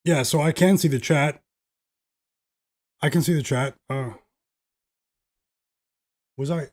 Yeah, so I can see the chat. I can see the chat. Was I?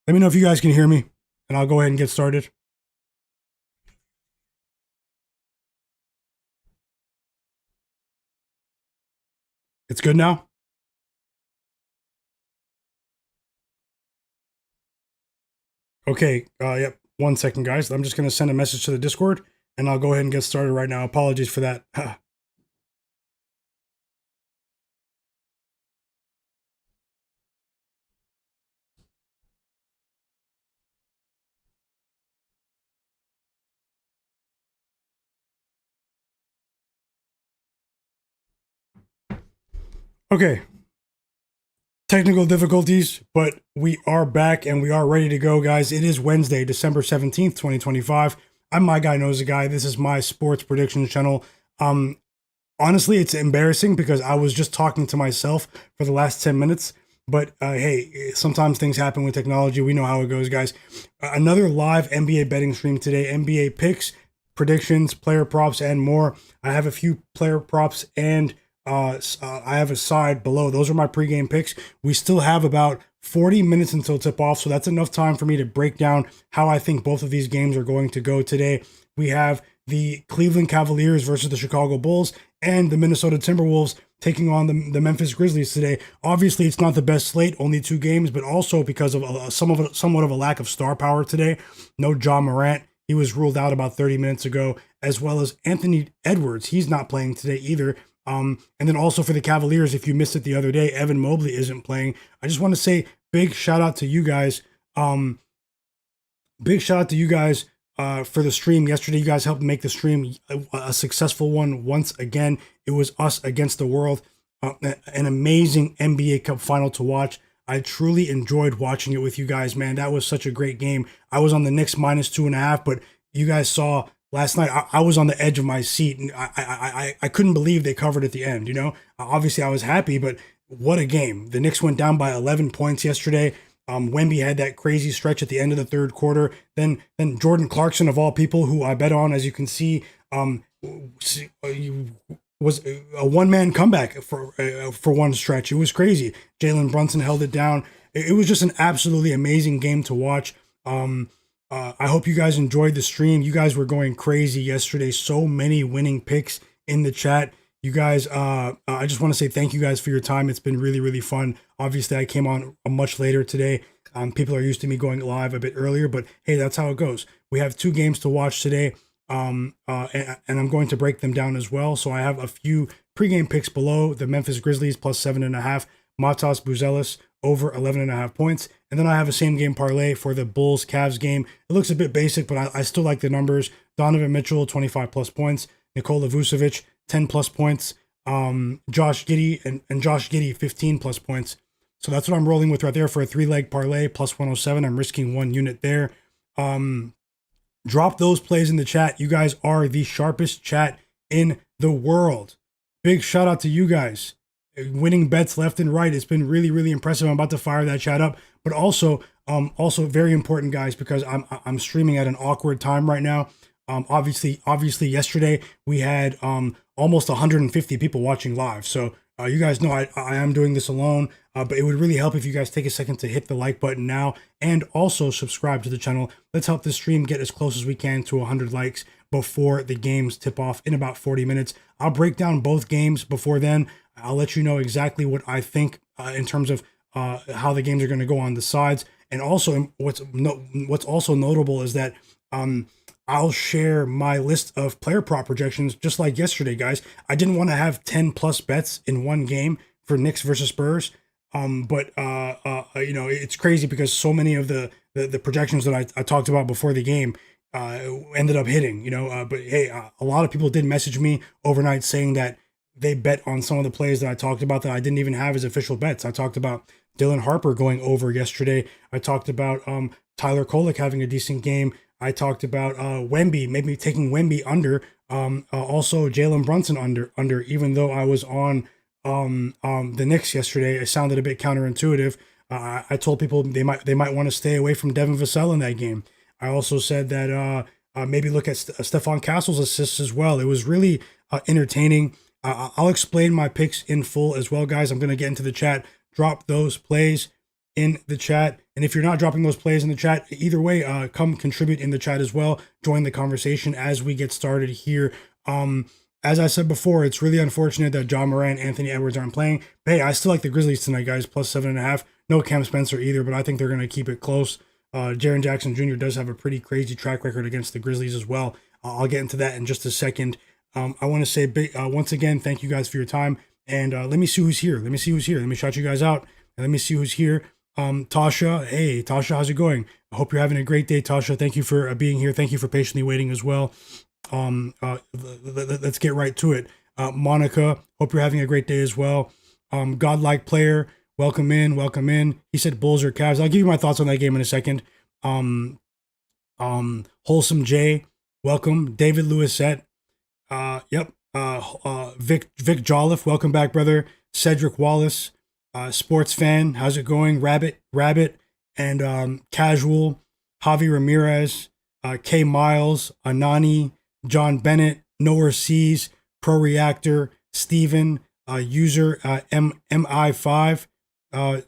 Let me know if you guys can hear me, and I'll go ahead and get started. It's good now. Okay. Yep. 1 second, guys. I'm just gonna send a message to the Discord, and I'll go ahead and get started right now. Apologies for that. Okay. Technical difficulties, but we are back and we are ready to go, guys. It is Wednesday, December 17th, 2025. I'm Myguyknowsaguy. This is my sports predictions channel. Honestly, it's embarrassing because I was just talking to myself for the last 10 minutes. But hey, sometimes things happen with technology. We know how it goes, guys. Another live NBA betting stream today. NBA picks, predictions, player props, and more. I have a few player props and I have a side below. Those are my pregame picks. We still have about 40 minutes until tip off, so that's enough time for me to break down how I think both of these games are going to go today. We have the Cleveland Cavaliers versus the Chicago Bulls and the Minnesota Timberwolves taking on the Memphis Grizzlies today. Obviously, it's not the best slate, only 2 games, but also because of somewhat of a lack of star power today. No Ja Morant. He was ruled out about 30 minutes ago, as well as Anthony Edwards. He's not playing today either. And then also for the Cavaliers, if you missed it the other day, Evan Mobley isn't playing. I just want to say big shout out to you guys. Big shout out to you guys for the stream yesterday. You guys helped make the stream a successful one once again. It was us against the world. An amazing NBA Cup final to watch. I truly enjoyed watching it with you guys, man. That was such a great game. I was on the Knicks -2.5, but you guys saw last night. I was on the edge of my seat, and I couldn't believe they covered at the end. You know, obviously I was happy, but what a game! The Knicks went down by 11 points yesterday. Wemby had that crazy stretch at the end of the third quarter. Then Jordan Clarkson, of all people, who I bet on, as you can see, was a one-man comeback for one stretch. It was crazy. Jalen Brunson held it down. It was just an absolutely amazing game to watch. I hope you guys enjoyed the stream. You guys were going crazy yesterday. So many winning picks in the chat. You guys, I just want to say thank you guys for your time. It's been really, really fun. Obviously, I came on much later today. People are used to me going live a bit earlier, but hey, that's how it goes. We have 2 games to watch today, and I'm going to break them down as well. So I have a few pregame picks below: the Memphis Grizzlies +7.5, Matas Buzelis over 11.5 points, and then I have a same game parlay for the Bulls Cavs game. It looks a bit basic, but I still like the numbers. Donovan Mitchell 25+ points, Nikola Vucevic 10+ points, Josh Giddey and Josh Giddey 15+ points. So that's what I'm rolling with right there for a 3-leg parlay +107. I'm risking 1 unit there. Drop those plays in the chat. You guys are the sharpest chat in the world. Big shout out to you guys. Winning bets left and right. It's been really, really impressive. I'm about to fire that chat up, but also very important, guys, because I'm streaming at an awkward time right now. Obviously, yesterday we had almost 150 people watching live. So you guys know I am doing this alone, but it would really help if you guys take a second to hit the like button now and also subscribe to the channel. Let's help this stream get as close as we can to 100 likes before the games tip off in about 40 minutes. I'll break down both games before then. I'll let you know exactly what I think in terms of how the games are going to go on the sides. And also, what's also notable is that I'll share my list of player prop projections just like yesterday, guys. I didn't want to have 10 plus bets in one game for Knicks versus Spurs. But it's crazy because so many of the projections that I talked about before the game ended up hitting, but hey, a lot of people did message me overnight saying that they bet on some of the plays that I talked about that I didn't even have as official bets. I talked about Dylan Harper going over yesterday. I talked about Tyler Kolek having a decent game. I talked about Wemby, maybe taking Wemby under. Also Jalen Brunson under. Even though I was on the Knicks yesterday, it sounded a bit counterintuitive. I told people they might want to stay away from Devin Vassell in that game. I also said that maybe look at Stephon Castle's assists as well. It was really entertaining. I'll explain my picks in full as well, guys. I'm going to get into the chat. Drop those plays in the chat. And if you're not dropping those plays in the chat, either way, come contribute in the chat as well. Join the conversation as we get started here. As I said before, it's really unfortunate that John Morant and Anthony Edwards aren't playing. But hey, I still like the Grizzlies tonight, guys. Plus 7.5. No Cam Spencer either, but I think they're going to keep it close. Jaren Jackson Jr. does have a pretty crazy track record against the Grizzlies as well. I'll get into that in just a second. I want to say once again, thank you guys for your time. And let me see who's here. Let me shout you guys out. And let me see who's here. Tasha. Hey, Tasha, how's it going? I hope you're having a great day, Tasha. Thank you for being here. Thank you for patiently waiting as well. Let's get right to it. Monica, hope you're having a great day as well. Godlike player, welcome in. He said Bulls or Cavs. I'll give you my thoughts on that game in a second. Wholesome J, welcome. David Lewisette. Yep. Vic Jolliffe, welcome back, brother. Cedric Wallace, sports fan, how's it going? Rabbit, and Casual, Javi Ramirez, K Miles, Anani, John Bennett, Nowhere Seas, Pro Reactor, Steven, user MI5,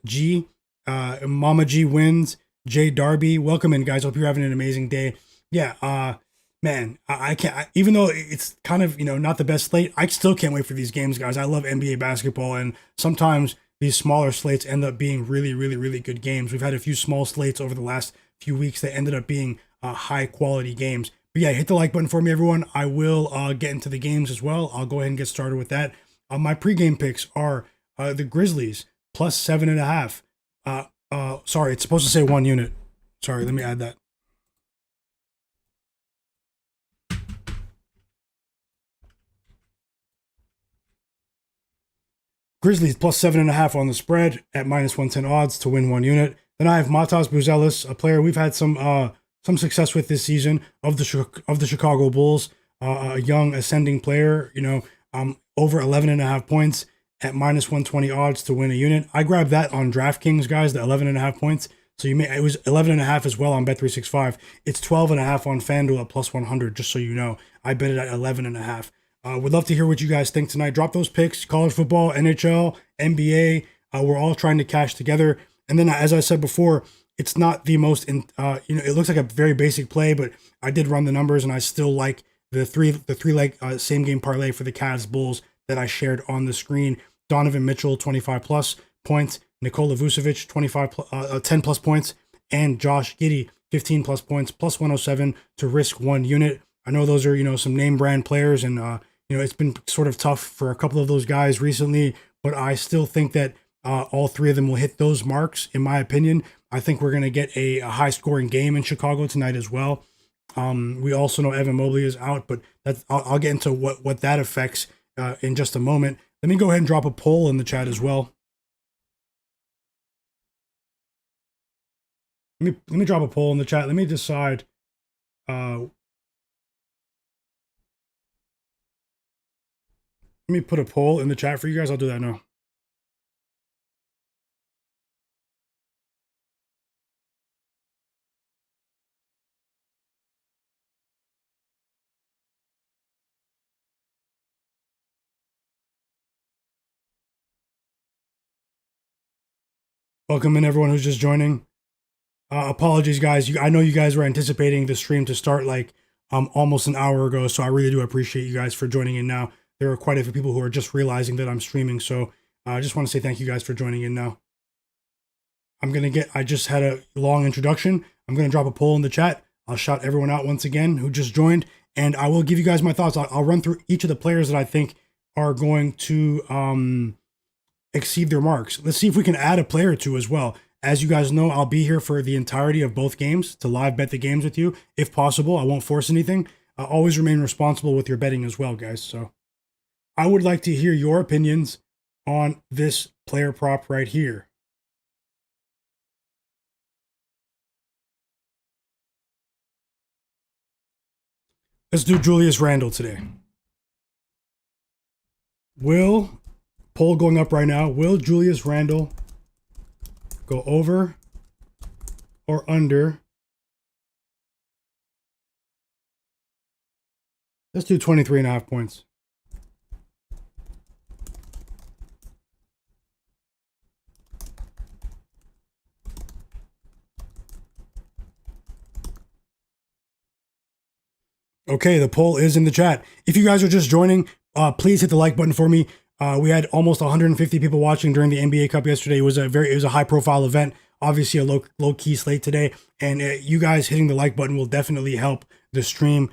G, Mama G wins, J Darby, welcome in, guys. Hope you're having an amazing day. Yeah, man, I can't, even though it's kind of, not the best slate, I still can't wait for these games, guys. I love NBA basketball, and sometimes these smaller slates end up being really, really, really good games. We've had a few small slates over the last few weeks that ended up being high quality games. But yeah, hit the like button for me, everyone. I will get into the games as well. I'll go ahead and get started with that. My pregame picks are the Grizzlies plus 7.5. Sorry, it's supposed to say 1 unit. Sorry, let me add that. Grizzlies plus 7.5 on the spread at minus 110 odds to win 1 unit. Then I have Matas Buzelis, a player we've had some success with this season of the Chicago Bulls, a young ascending player. Over 11.5 points at minus 120 odds to win a unit. I grabbed that on DraftKings, guys, the 11.5 points. So it was 11.5 as well on Bet365. It's 12.5 on FanDuel at plus 100. Just so you know, I bet it at 11.5. Would love to hear what you guys think tonight. Drop those picks. College football, NHL, NBA. We're all trying to cash together. And then, as I said before, it's not the most, it looks like a very basic play, but I did run the numbers, and I still like the three leg same game parlay for the Cavs Bulls that I shared on the screen. Donovan Mitchell 25 plus points, Nikola Vucevic 10 plus points, and Josh Giddey 15 plus points, plus 107 to risk 1 unit. I know those are some name brand players, and it's been sort of tough for a couple of those guys recently, but I still think that all three of them will hit those marks, in my opinion. I think we're going to get a high-scoring game in Chicago tonight as well. We also know Evan Mobley is out, but I'll get into what that affects in just a moment. Let me go ahead and drop a poll in the chat as well. Let me drop a poll in the chat. Let me decide Let me put a poll in the chat for you guys. I'll do that now. Welcome in everyone who's just joining. Apologies, guys. I know you guys were anticipating the stream to start like almost an hour ago, so I really do appreciate you guys for joining in now. There are quite a few people who are just realizing that I'm streaming, so I just want to say thank you guys for joining in now. I just had a long introduction. I'm going to drop a poll in the chat. I'll shout everyone out once again who just joined, and I will give you guys my thoughts. I'll run through each of the players that I think are going to exceed their marks. Let's see if we can add a player or two as well. As you guys know, I'll be here for the entirety of both games to live bet the games with you. If possible, I won't force anything. I'll always remain responsible with your betting as well, guys. So I would like to hear your opinions on this player prop right here. Let's do Julius Randle today. Poll going up right now. Will Julius Randle go over or under? Let's do 23.5 points. Okay, the poll is in the chat. If you guys are just joining, please hit the like button for me. We had almost 150 people watching during the NBA Cup yesterday. It was a high profile event. Obviously a low key slate today, and you guys hitting the like button will definitely help the stream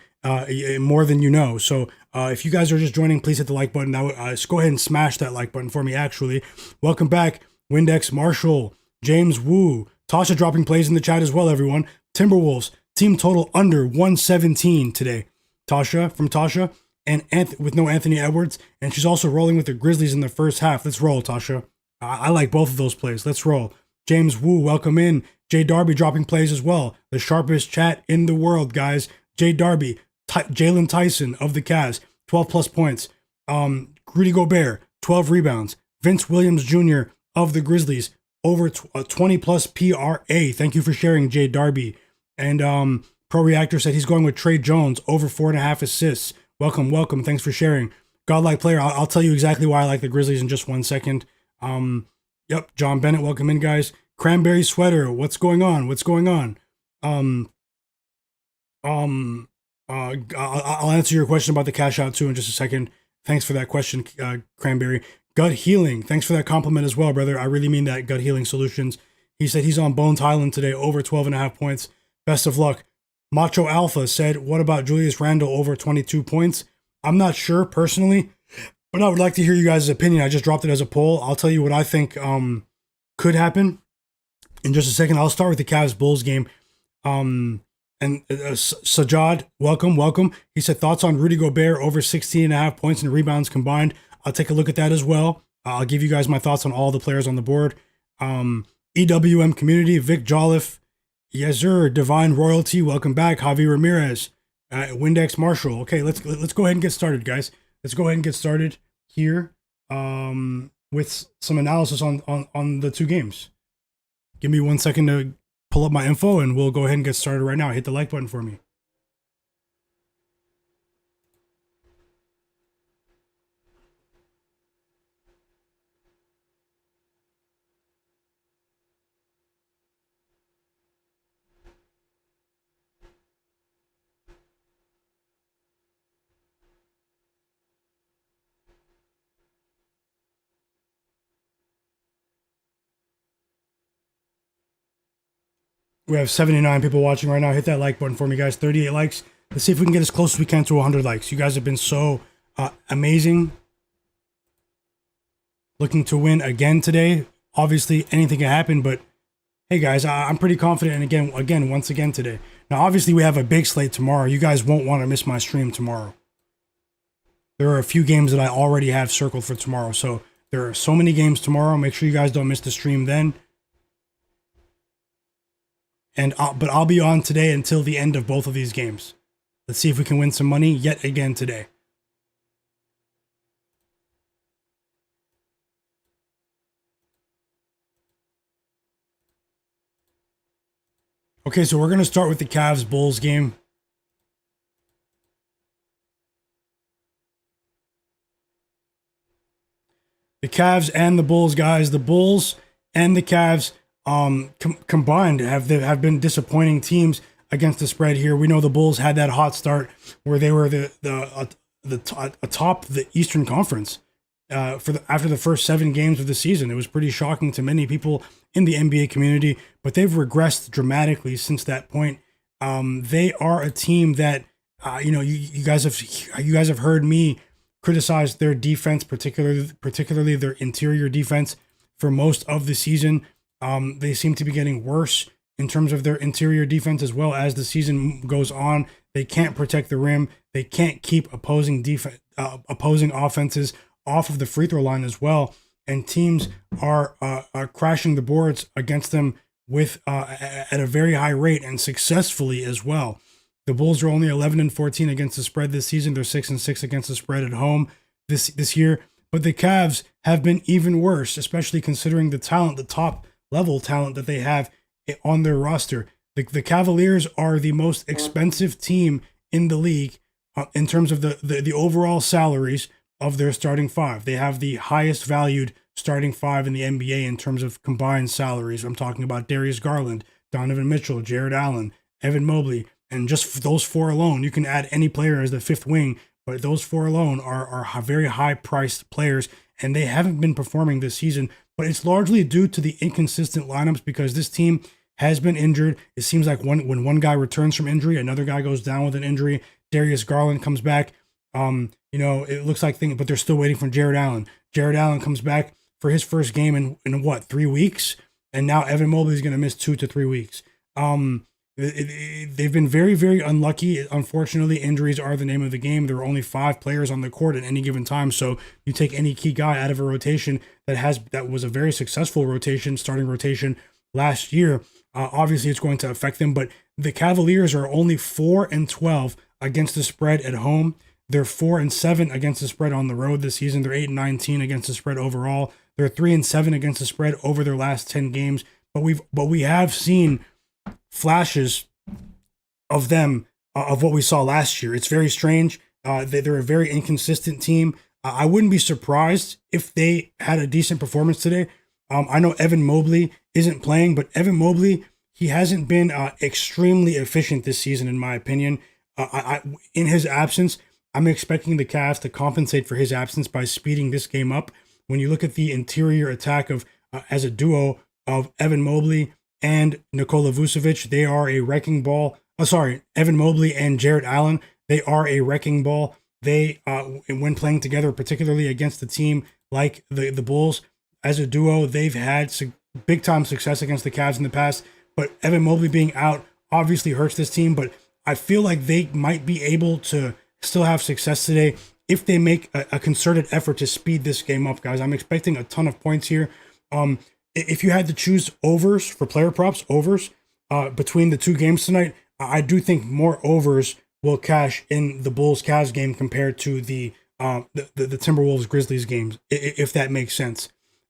more than you know. So if you guys are just joining, please hit the like button. Just go ahead and smash that like button for me. Actually, welcome back, Windex Marshall, James Wu, Tasha dropping plays in the chat as well. Everyone, Timberwolves team total under 117 today. Tasha, and with no Anthony Edwards, and she's also rolling with the Grizzlies in the first half. Let's roll, Tasha. I like both of those plays. Let's roll. James Wu, welcome in. Jay Darby dropping plays as well. The sharpest chat in the world, guys. Jay Darby, Jalen Tyson of the Cavs, 12 plus points. Rudy Gobert, 12 rebounds. Vince Williams Jr. of the Grizzlies, over 20 plus PRA. Thank you for sharing, Jay Darby. And Pro Reactor said he's going with Trey Jones, over 4.5 assists. Welcome. Thanks for sharing. Godlike player, I'll tell you exactly why I like the Grizzlies in just 1 second. Yep, John Bennett, welcome in, guys. Cranberry Sweater, what's going on? I'll answer your question about the cash out too in just a second. Thanks for that question, Cranberry. Gut Healing, thanks for that compliment as well, brother. I really mean that. Gut Healing Solutions. He said he's on Bones Highland today, over 12.5 points. Best of luck. Macho Alpha said, what about Julius Randle over 22 points? I'm not sure personally, but I would like to hear you guys' opinion. I just dropped it as a poll. I'll tell you what I think could happen in just a second. I'll start with the Cavs-Bulls game. And Sajad, welcome. He said, thoughts on Rudy Gobert over 16.5 points and rebounds combined. I'll take a look at that as well. I'll give you guys my thoughts on all the players on the board. EWM Community, Vic Jolliffe, yes sir, Divine Royalty, welcome back. Javi Ramirez, Windex Marshall. Okay, let's go ahead and get started, guys. Let's go ahead and get started here with some analysis on the two games. Give me 1 second to pull up my info, and we'll go ahead and get started right now. Hit the like button for me. We have 79 people watching right now. Hit that like button for me, guys. 38 likes. Let's see if we can get as close as we can to 100 likes. You guys have been so amazing. Looking to win again today. Obviously, anything can happen, but hey, guys, I'm pretty confident. And once again today. Now, obviously, we have a big slate tomorrow. You guys won't want to miss my stream tomorrow. There are a few games that I already have circled for tomorrow. So there are so many games tomorrow. Make sure you guys don't miss the stream then. And but I'll be on today until the end of both of these games. Let's see if we can win some money yet again today. Okay, so we're going to start with the Cavs-Bulls game. The Cavs and the Bulls, guys. The Bulls and the Cavs combined have been disappointing teams against the spread here. We know the Bulls had that hot start where they were atop the Eastern Conference after the first 7 games of the season. It was pretty shocking to many people in the NBA community, but they've regressed dramatically since that point. They are a team that you guys have heard me criticize their defense, particularly their interior defense for most of the season. They seem to be getting worse in terms of their interior defense as well as the season goes on. They can't protect the rim. They can't keep opposing offenses off of the free throw line as well. And teams are crashing the boards against them with at a very high rate and successfully as well. The Bulls are only 11-14 against the spread this season. They're 6-6 against the spread at home this year. But the Cavs have been even worse, especially considering the talent, the top level talent that they have on their roster. The Cavaliers are the most expensive team in the league in terms of the overall salaries of their starting five. They have the highest valued starting five in the NBA in terms of combined salaries. I'm talking about Darius Garland, Donovan Mitchell, Jarrett Allen, Evan Mobley, and just for those 4 alone, you can add any player as the 5th wing, but those 4 alone are very high-priced players, and they haven't been performing this season. But it's largely due to the inconsistent lineups because this team has been injured. It seems like when one guy returns from injury, another guy goes down with an injury. Darius Garland comes back. It looks like but they're still waiting for Jarrett Allen. Jarrett Allen comes back for his first game in 3 weeks, and now Evan Mobley is going to miss 2 to 3 weeks. They've been very, very unlucky. Unfortunately, injuries are the name of the game. There are only 5 players on the court at any given time, so you take any key guy out of a rotation that was a very successful starting rotation last year. Obviously, it's going to affect them. But the Cavaliers are only 4-12 against the spread at home. They're 4-7 against the spread on the road this season. They're 8-19 against the spread overall. They're 3-7 against the spread over their last 10 games. But we have seen flashes of them of what we saw last year. It's very strange. They're a very inconsistent team. I wouldn't be surprised if they had a decent performance today. I know Evan Mobley isn't playing, but Evan Mobley, he hasn't been extremely efficient this season, in my opinion. In his absence, I'm expecting the Cavs to compensate for his absence by speeding this game up. When you look at the interior attack of as a duo of Evan Mobley and Nikola Vucevic, they are a wrecking ball. Evan Mobley and Jarrett Allen, they are a wrecking ball. They, when playing together, particularly against a team like the Bulls, as a duo, they've had big-time success against the Cavs in the past. But Evan Mobley being out obviously hurts this team, but I feel like they might be able to still have success today if they make a concerted effort to speed this game up, guys. I'm expecting a ton of points here. If you had to choose overs for player props, between the 2 games tonight, I do think more overs will cash in the Bulls-Cavs game compared to the Timberwolves-Grizzlies games, if that makes sense.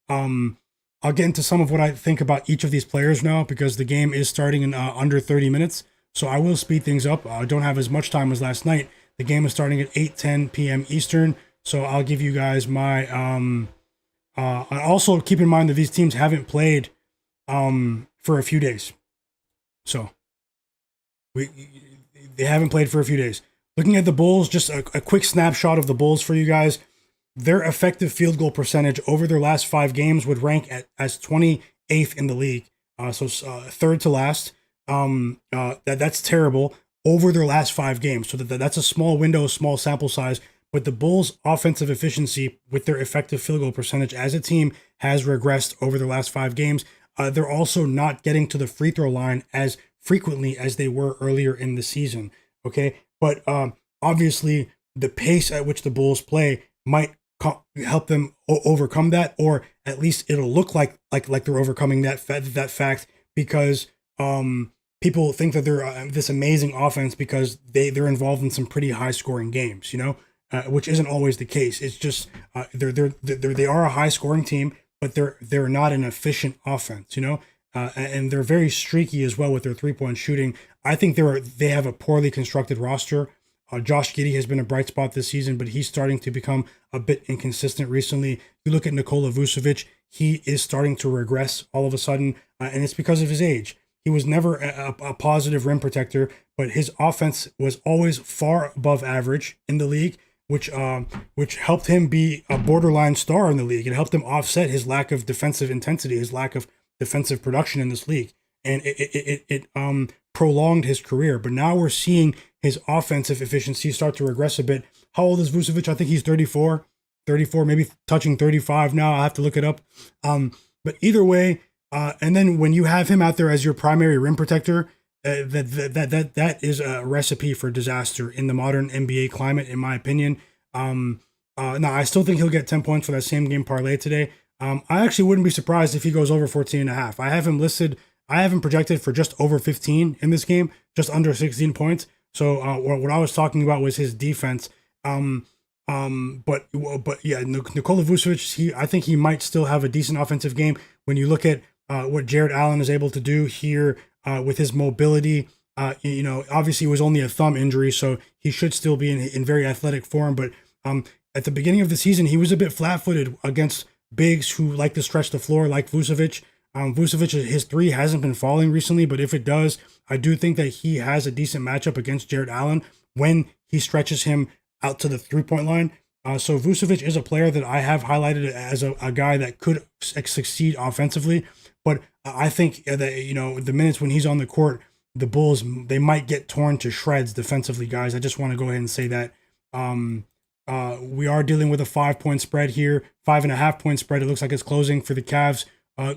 I'll get into some of what I think about each of these players now because the game is starting in under 30 minutes, so I will speed things up. I don't have as much time as last night. The game is starting at 8:10 p.m. Eastern, so I'll give you guys my also keep in mind that these teams haven't played for a few days. So they haven't played for a few days. Looking at the Bulls, just a quick snapshot of the Bulls for you guys. Their effective field goal percentage over their last 5 games would rank as 28th in the league. So third to last. That's terrible over their last 5 games. So that's a small window, small sample size. But the Bulls' offensive efficiency with their effective field goal percentage as a team has regressed over their last 5 games. They're also not getting to the free throw line as frequently as they were earlier in the season. Okay, but obviously the pace at which the Bulls play might help them overcome that, or at least it'll look like they're overcoming that fact because people think that they're this amazing offense because they're involved in some pretty high scoring games, which isn't always the case. It's just they are a high scoring team, but they're not an efficient offense, and they're very streaky as well with their 3-point shooting. I think they have a poorly constructed roster. Josh Giddey has been a bright spot this season, but he's starting to become a bit inconsistent recently. You look at Nikola Vucevic, he is starting to regress all of a sudden, and it's because of his age. He was never a positive rim protector, but his offense was always far above average in the league, which helped him be a borderline star in the league. It helped him offset his lack of defensive intensity, his lack of defensive production in this league, and it prolonged his career. But now we're seeing his offensive efficiency start to regress a bit. How old is Vucevic? I think he's 34, maybe touching 35 now. I'll have to look it up. But either way, and then when you have him out there as your primary rim protector, that is a recipe for disaster in the modern NBA climate, in my opinion. Now, I still think he'll get 10 points for that same game parlay today. I actually wouldn't be surprised if he goes over 14.5. I have him projected for just over 15 in this game, just under 16 points. So what I was talking about was his defense. But yeah, Nikola Vucevic, I think he might still have a decent offensive game when you look at what Jarrett Allen is able to do here with his mobility. Obviously it was only a thumb injury, so he should still be in very athletic form. But at the beginning of the season, he was a bit flat-footed against bigs who like to stretch the floor, like Vucevic. Vucevic, his three hasn't been falling recently, but if it does, I do think that he has a decent matchup against Jarrett Allen when he stretches him out to the 3-point line. So Vucevic is a player that I have highlighted as a guy that could succeed offensively. But I think that, the minutes when he's on the court, the Bulls, they might get torn to shreds defensively, guys. I just want to go ahead and say that. We are dealing with a 5-point spread here, 5.5-point spread. It looks like it's closing for the Cavs,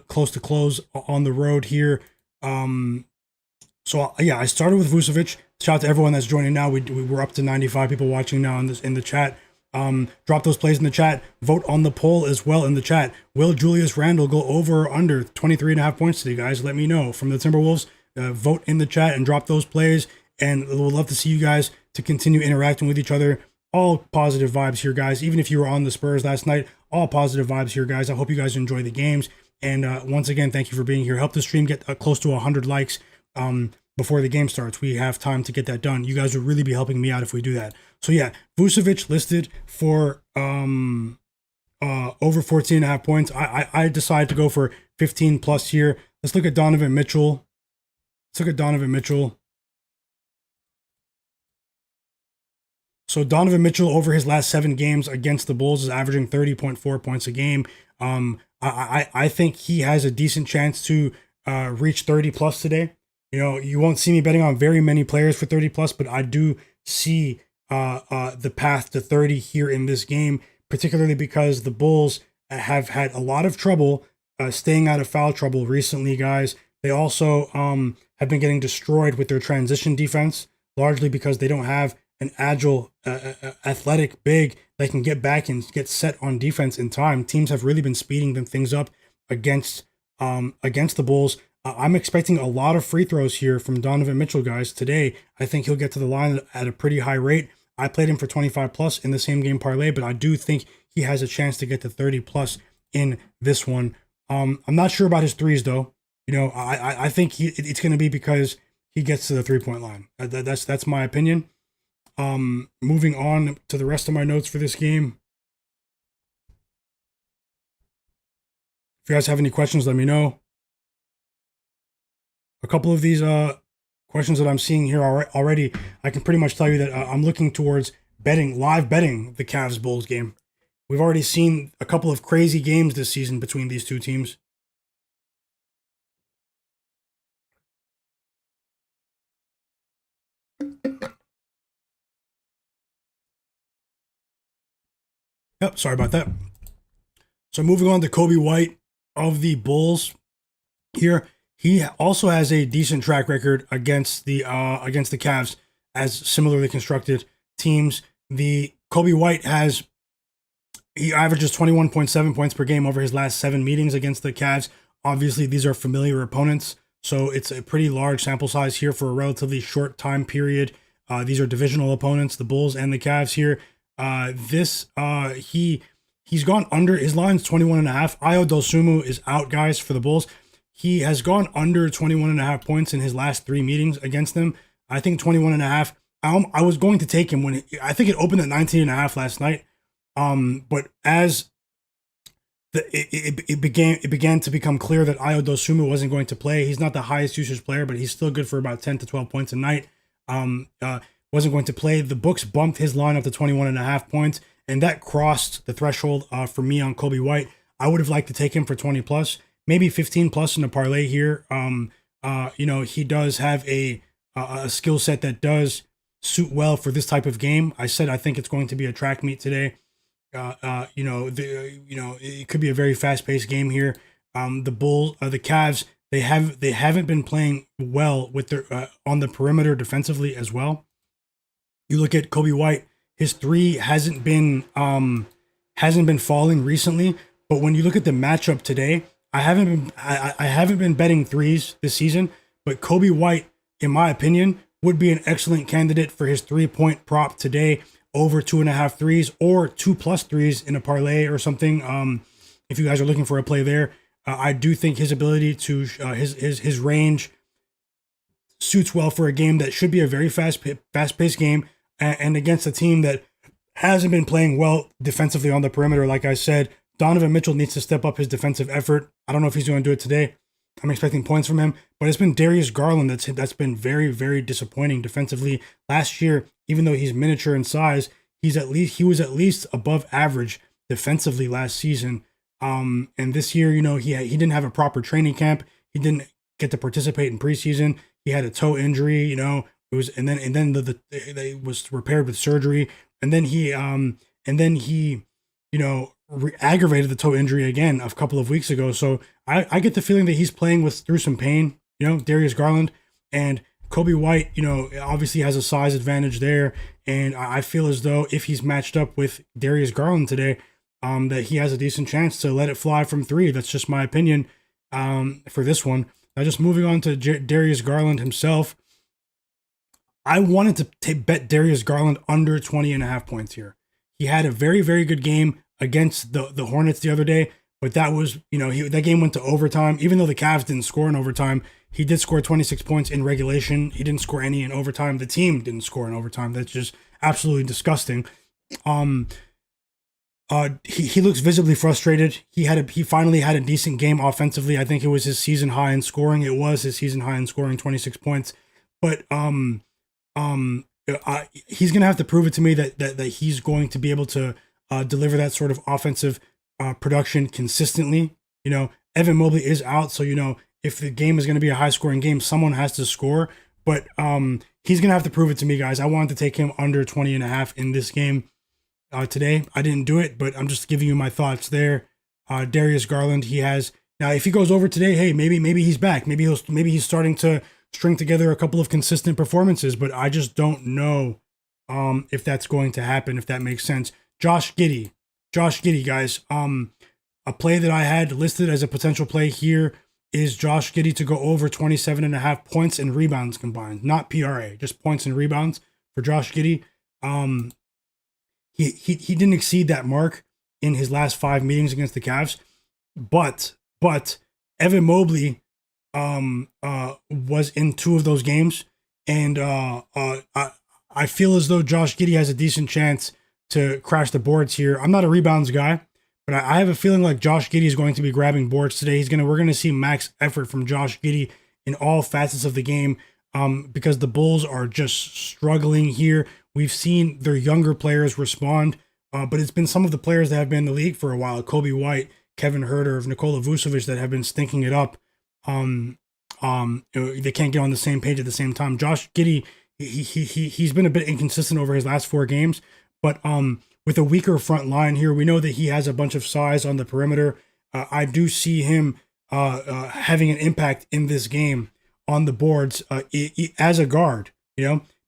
close to close on the road here. So I started with Vucevic. Shout out to everyone that's joining now. We're up to 95 people watching now in the chat. Drop those plays in the chat. Vote on the poll as well in the chat. Will Julius Randle go over or under 23.5 points today, guys? Let me know from the Timberwolves. Vote in the chat and drop those plays. And we'll love to see you guys to continue interacting with each other. All positive vibes here, guys. Even if you were on the Spurs last night, all positive vibes here, guys. I hope you guys enjoy the games. And once again, thank you for being here. Help the stream get close to 100 likes before the game starts. We have time to get that done. You guys would really be helping me out if we do that. So yeah, Vucevic listed for over 14.5 points. I decided to go for 15 plus here. Let's look at Donovan Mitchell. So Donovan Mitchell over his last 7 games against the Bulls is averaging 30.4 points a game. I think he has a decent chance to reach 30 plus today. You won't see me betting on very many players for 30 plus, but I do see the path to 30 here in this game, particularly because the Bulls have had a lot of trouble staying out of foul trouble recently, guys. They also have been getting destroyed with their transition defense, largely because they don't have an agile, athletic big that can get back and get set on defense in time. Teams have really been speeding them things up against the Bulls. I'm expecting a lot of free throws here from Donovan Mitchell, guys. Today, I think he'll get to the line at a pretty high rate. I played him for 25 plus in the same game parlay, but I do think he has a chance to get to 30 plus in this one. I'm not sure about his threes, though. I think it's going to be because he gets to the 3-point line. That's my opinion. Moving on to the rest of my notes for this game. If you guys have any questions, let me know. A couple of these questions that I'm seeing here already, I can pretty much tell you that I'm looking towards live betting the Cavs Bulls game. We've already seen a couple of crazy games this season between these two teams. Yep, sorry about that. So moving on to Coby White of the Bulls here. He also has a decent track record against the Cavs as similarly constructed teams. The Coby White he averages 21.7 points per game over his last 7 meetings against the Cavs. Obviously, these are familiar opponents, So it's a pretty large sample size here for a relatively short time period. These are divisional opponents, the Bulls and the Cavs here. He's gone under. His line's 21.5. Ayo Dosunmu is out, guys, for the Bulls. He has gone under 21.5 points in his last 3 meetings against them. I think 21.5. I was going to take him when I think it opened at 19.5 last night. But as it began to become clear that Ayo Dosunmu wasn't going to play. He's not the highest usage player, but he's still good for about 10 to 12 points a night. Wasn't going to play. The books bumped his line up to 21.5 points, and that crossed the threshold for me on Coby White. I would have liked to take him for 20 plus, maybe 15 plus in a parlay here. He does have a skill set that does suit well for this type of game. I said I think it's going to be a track meet today. It could be a very fast-paced game here. The Cavs, they haven't been playing well with their on the perimeter defensively as well. You look at Coby White, his 3 hasn't been falling recently, but when you look at the matchup today, I haven't been betting 3s this season, but Coby White, in my opinion, would be an excellent candidate for his 3-point prop today, over 2.5 threes or 2+ threes in a parlay or something. If you guys are looking for a play there, I do think his ability to his range suits well for a game that should be a very fast-paced game, and against a team that hasn't been playing well defensively on the perimeter. Like I said, Donovan Mitchell needs to step up his defensive effort. I don't know if he's going to do it today. I'm expecting points from him, but it's been Darius Garland that's been very, very disappointing defensively. Last year, even though he's miniature in size, he was at least above average defensively last season. And this year, he didn't have a proper training camp. He didn't get to participate in preseason. He had a toe injury. It was repaired with surgery, and then he aggravated the toe injury again a couple of weeks ago. So I get the feeling that he's playing through some pain, Darius Garland, and Coby White, obviously has a size advantage there. And I feel as though if he's matched up with Darius Garland today, that he has a decent chance to let it fly from 3. That's just my opinion for this one. Now, just moving on to Darius Garland himself, I wanted to bet Darius Garland under 20.5 points here. He had a very, very good game against the Hornets the other day, but that was, that game went to overtime. Even though the Cavs didn't score in overtime, he did score 26 points in regulation. He didn't score any in overtime. The team didn't score in overtime. That's just absolutely disgusting. He looks visibly frustrated. He finally had a decent game offensively. I think it was his season high in scoring. It was his season high in scoring, 26 points. But he's gonna have to prove it to me that he's going to be able to deliver that sort of offensive production consistently. Evan Mobley is out, so if the game is going to be a high-scoring game, someone has to score. But he's going to have to prove it to me, guys. I wanted to take him under 20.5 in this game today. I didn't do it, but I'm just giving you my thoughts there. Darius Garland, now if he goes over today, hey, maybe he's back. Maybe he's starting to string together a couple of consistent performances, but I just don't know if that's going to happen, if that makes sense. Josh Giddey, guys. A play that I had listed as a potential play here is Josh Giddey to go over 27.5 points and rebounds combined, not PRA, just points and rebounds for Josh Giddey. He didn't exceed that mark in his last 5 meetings against the Cavs, but Evan Mobley was in 2 of those games, and I feel as though Josh Giddey has a decent chance to crash the boards here. I'm not a rebounds guy, but I have a feeling like Josh Giddey is going to be grabbing boards today. We're going to see max effort from Josh Giddey in all facets of the game, because the Bulls are just struggling here. We've seen their younger players respond, but it's been some of the players that have been in the league for a while, Coby White, Kevin Huerter, Nikola Vucevic, that have been stinking it up. They can't get on the same page at the same time. Josh Giddey, he's been a bit inconsistent over his last 4 games, but with a weaker front line here, we know that he has a bunch of size on the perimeter. I do see him having an impact in this game on the boards as a guard.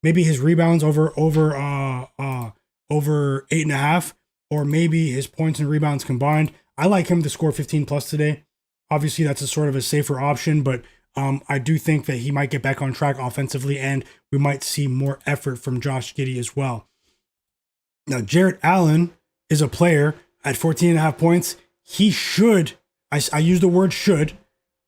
Maybe his rebounds over 8.5, or maybe his points and rebounds combined. I like him to score 15 plus today. Obviously, that's a sort of a safer option, but I do think that he might get back on track offensively, and we might see more effort from Josh Giddey as well. Now, Jarrett Allen is a player at 14.5 points. He should, I use the word should,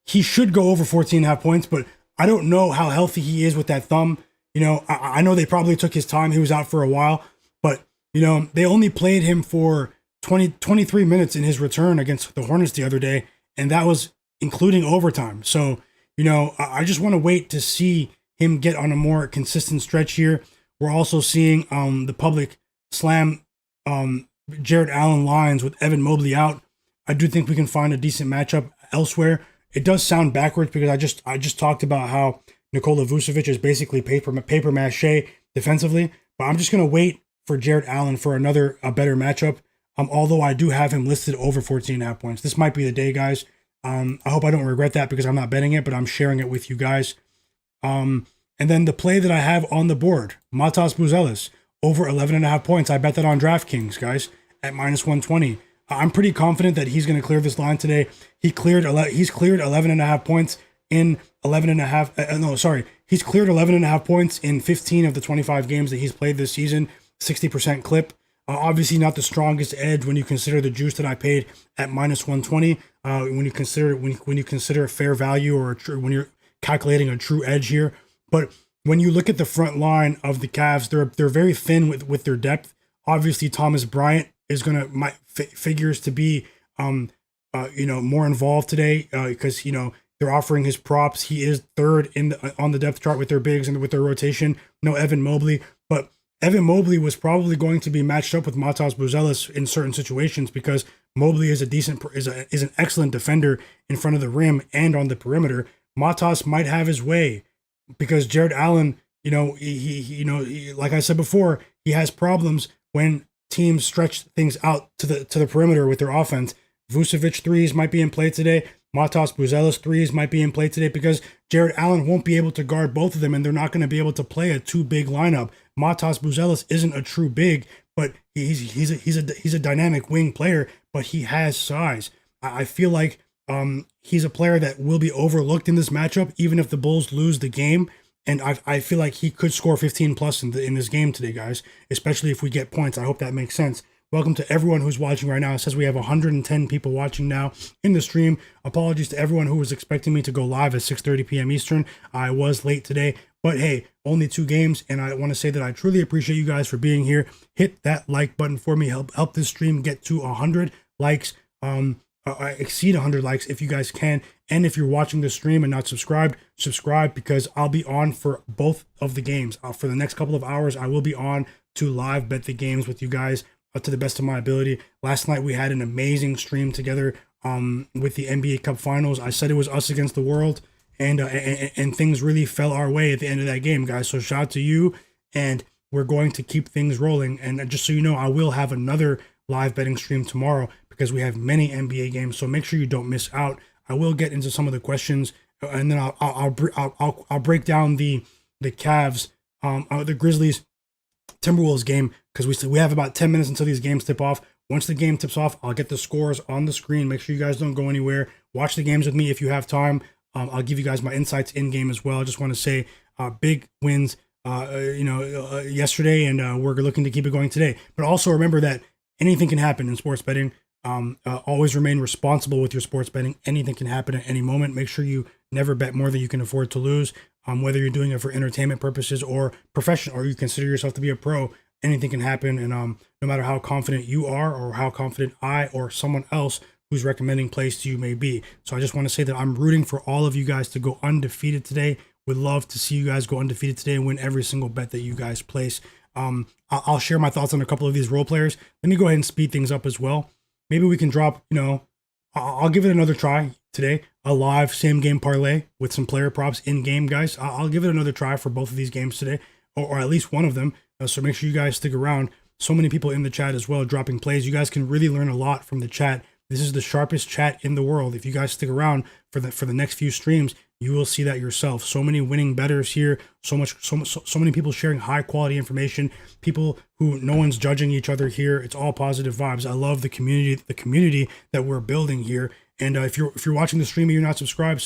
he should go over 14.5 points, but I don't know how healthy he is with that thumb. I know they probably took his time. He was out for a while, but, they only played him for 23 minutes in his return against the Hornets the other day, and that was including overtime. So, I just want to wait to see him get on a more consistent stretch here. We're also seeing the public slam Jarrett Allen lines with Evan Mobley out. I do think we can find a decent matchup elsewhere. It does sound backwards because I just talked about how Nikola Vucevic is basically paper mache defensively, but I'm just gonna wait for Jarrett Allen for a better matchup. Although I do have him listed over 14.5 points. This might be the day, guys. I hope I don't regret that because I'm not betting it, but I'm sharing it with you guys. And then the play that I have on the board, Matas Buzelis, over 11.5 points. I bet that on DraftKings, guys, at -120. I'm pretty confident that he's going to clear this line today. He's cleared 11.5 points in 11.5. He's cleared 11.5 points in 15 of the 25 games that he's played this season. 60% clip. Obviously not the strongest edge when you consider the juice that I paid at -120. When you consider a fair value or when you're calculating a true edge here, but when you look at the front line of the Cavs, they're very thin with their depth. Obviously, Thomas Bryant is figures to be more involved today because they're offering his props. He is third on the depth chart with their bigs and with their rotation. No Evan Mobley, but Evan Mobley was probably going to be matched up with Matas Buzelis in certain situations because Mobley is an excellent defender in front of the rim and on the perimeter. Matas might have his way because Jarrett Allen, he like I said before, he has problems when teams stretch things out to the perimeter with their offense. Vucevic threes might be in play today. Matas Buzelis threes might be in play today because Jarrett Allen won't be able to guard both of them, and they're not going to be able to play a two big lineup. Matas Buzelis isn't a true big, but he's a dynamic wing player, but he has size. I feel like he's a player that will be overlooked in this matchup, even if the Bulls lose the game. And I feel like he could score 15 plus in this game today, guys, especially if we get points. I hope that makes sense. Welcome to everyone who's watching right now. It says we have 110 people watching now in the stream. Apologies to everyone who was expecting me to go live at 6:30 p.m. Eastern. I was late today, but hey, only 2 games, and I want to say that I truly appreciate you guys for being here. Hit that like button for me. Help this stream get to 100 likes. Exceed 100 likes if you guys can. And if you're watching the stream and not subscribed, subscribe because I'll be on for both of the games. For the next couple of hours, I will be on to live bet the games with you guys to the best of my ability. Last night we had an amazing stream together with the NBA Cup Finals. I said it was us against the world, and things really fell our way at the end of that game, guys. So shout out to you, and we're going to keep things rolling. And just so you know, I will have another live betting stream tomorrow because we have many NBA games. So make sure you don't miss out. I will get into some of the questions, and then I'll break down the Cavs, the Grizzlies, Timberwolves game because we have about 10 minutes until these games tip off. Once the game tips off, I'll get the scores on the screen. Make sure you guys don't go anywhere. Watch the games with me if you have time. I'll give you guys my insights in game as well. I just want to say big wins, yesterday, and we're looking to keep it going today. But also remember that anything can happen in sports betting. Always remain responsible with your sports betting. Anything can happen at any moment. Make sure you never bet more than you can afford to lose. Whether you're doing it for entertainment purposes or professional, or you consider yourself to be a pro, anything can happen. And no matter how confident you are or how confident I or someone else who's recommending plays to you may be. So I just want to say that I'm rooting for all of you guys to go undefeated today. Would love to see you guys go undefeated today and win every single bet that you guys place. I'll share my thoughts on a couple of these role players. Let me go ahead and speed things up as well. Maybe we can drop, I'll give it another try today. A live same game parlay with some player props in game, guys. I'll give it another try for both of these games today, or at least one of them. So make sure you guys stick around. So many people in the chat as well dropping plays. You guys can really learn a lot from the chat. This is the sharpest chat in the world. If you guys stick around for the next few streams, you will see that yourself. So many winning bettors here. So many people sharing high quality information. People who no one's judging each other here. It's all positive vibes. I love the community that we're building here. And if you're watching the stream and you're not subscribe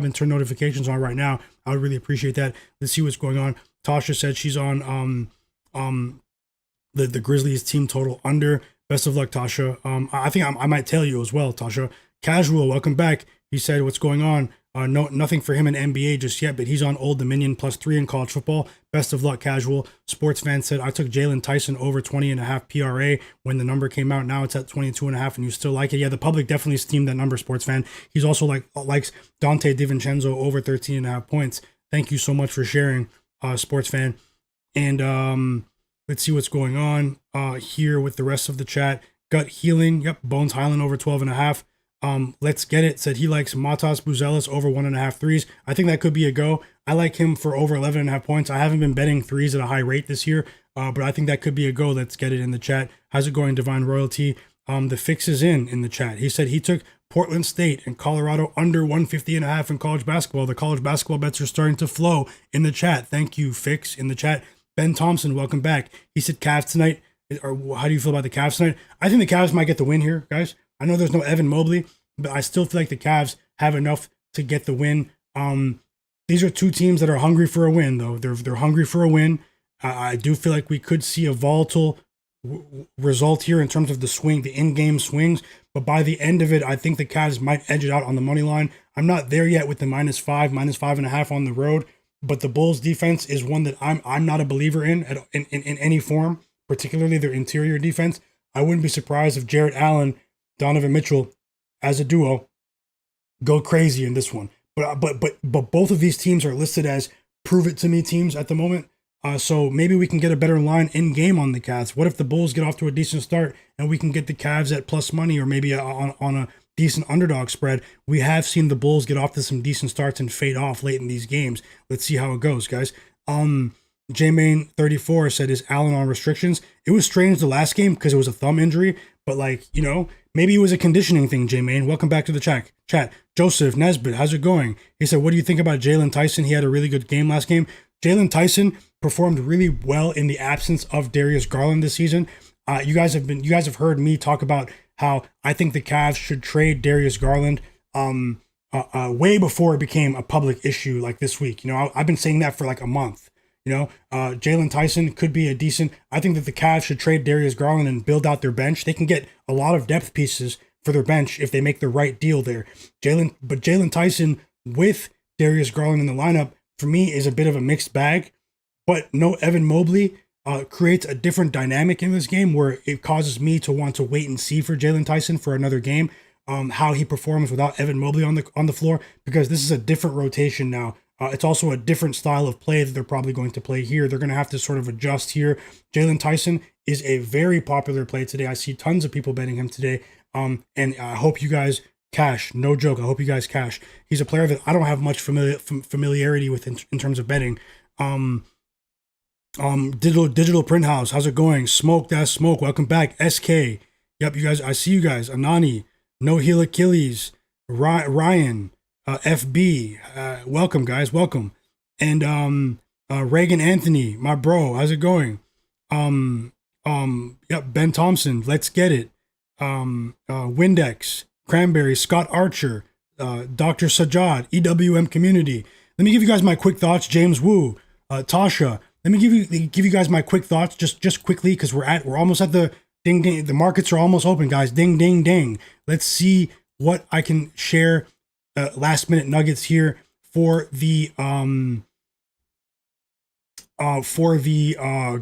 and turn notifications on right now. I would really appreciate that. Let's see what's going on. Tasha said she's on the Grizzlies team total under. Best of luck, Tasha. I think I might tell you as well, Tasha. Casual, welcome back. He said, what's going on? Nothing for him in NBA just yet, but he's on Old Dominion +3 in college football. Best of luck, Casual. Sports fan said, I took Jalen Tyson over 20.5 PRA when the number came out. Now it's at 22.5 and you still like it. Yeah, the public definitely esteemed that number, sports fan. He's also likes Dante DiVincenzo over 13.5 points. Thank you so much for sharing, sports fan. And let's see what's going on here with the rest of the chat. Gut Healing, yep, Bones Highland over 12.5. Let's Get It said he likes Matas Buzelis over 1.5 threes. I think that could be a go. I like him for over 11.5 points. I haven't been betting threes at a high rate this year, but I think that could be a go. Let's Get It in the chat. How's it going, Divine Royalty? The fix is in the chat. He said he took Portland State and Colorado under 150.5 in college basketball. The college basketball bets are starting to flow in the chat. Thank you, Fix, in the chat. Ben Thompson, welcome back. He said Cavs tonight. Or how do you feel about the Cavs tonight? I think the Cavs might get the win here, guys. I know there's no Evan Mobley, but I still feel like the Cavs have enough to get the win. These are two teams that are hungry for a win, though. They're hungry for a win. I do feel like we could see a volatile result here in terms of the in-game swings. But by the end of it, I think the Cavs might edge it out on the money line. I'm not there yet with the -5, -5.5 on the road. But the Bulls defense is one that I'm not a believer in any form, particularly their interior defense. I wouldn't be surprised if Jarrett Allen, Donovan Mitchell, as a duo, go crazy in this one. But both of these teams are listed as prove it to me teams at the moment. So maybe we can get a better line in game on the Cavs. What if the Bulls get off to a decent start and we can get the Cavs at plus money or maybe on a decent underdog spread? We have seen the Bulls get off to some decent starts and fade off late in these games. Let's see how it goes, guys. J-Main34 said, is Allen on restrictions? It was strange the last game because it was a thumb injury, but maybe it was a conditioning thing, J-Main. Welcome back to the chat. Joseph Nesbitt, how's it going? He said, what do you think about Jalen Tyson? He had a really good game last game. Jalen Tyson performed really well in the absence of Darius Garland this season. You guys have heard me talk about how I think the Cavs should trade Darius Garland way before it became a public issue like this week. I've been saying that for like a month. Jalen Tyson could be a decent. I think that the Cavs should trade Darius Garland and build out their bench. They can get a lot of depth pieces for their bench if they make the right deal there. Jalen Tyson with Darius Garland in the lineup for me is a bit of a mixed bag. But no Evan Mobley creates a different dynamic in this game where it causes me to want to wait and see for Jalen Tyson for another game, how he performs without Evan Mobley on the floor, because this is a different rotation now. It's also a different style of play that they're probably going to play here. They're going to have to sort of adjust here. Jalen Tyson is a very popular play today. I see tons of people betting him today, and I hope you guys cash. No joke. I hope you guys cash. He's a player that I don't have much familiarity with in terms of betting. Digital Print House, how's it going? Smoke that smoke, welcome back. SK, yep, you guys, I see you guys. Anani, No Heel Achilles, Ryan, FB, welcome guys, welcome. And Reagan Anthony, my bro, how's it going? Yep, Ben Thompson, let's get it. Windex, Cranberry, Scott Archer, Dr. Sajad, EWM Community. Let me give you guys my quick thoughts. James Wu, Tasha. Let me give you guys my quick thoughts just quickly, because we're almost at the ding ding. The markets are almost open, guys. Ding ding ding. Let's see what I can share. Last minute nuggets here for the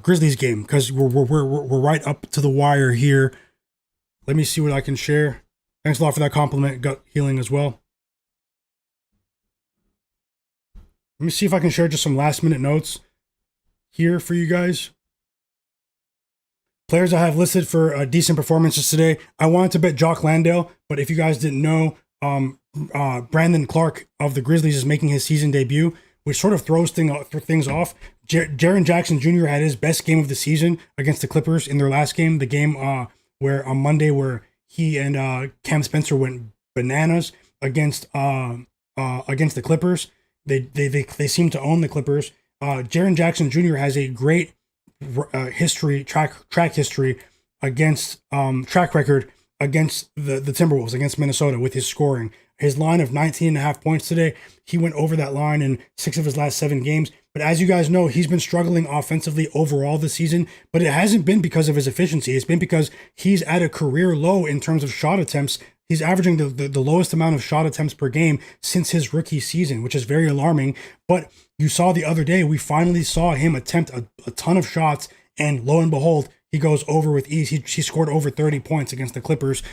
Grizzlies game, because we're right up to the wire here. Let me see what I can share. Thanks a lot for that compliment, Gut Healing, as well. Let me see if I can share just some last minute notes here for you guys. Players I have listed for decent performances today. I wanted to bet Jock Landale, but if you guys didn't know, Brandon Clark of the Grizzlies is making his season debut, which sort of throws things off. Jaren Jackson Jr. had his best game of the season against the Clippers in their last game, the game where on Monday where he and Cam Spencer went bananas against the Clippers. They seem to own the Clippers. Jaren Jackson Jr. has a great track record against the Timberwolves, against Minnesota with his scoring. His line of 19.5 points today, he went over that line in 6 of his last 7 games. But as you guys know, he's been struggling offensively overall this season, but it hasn't been because of his efficiency. It's been because he's at a career low in terms of shot attempts. He's averaging the lowest amount of shot attempts per game since his rookie season, which is very alarming. But you saw the other day, we finally saw him attempt a ton of shots, and lo and behold, he goes over with ease. He scored over 30 points against the Clippers.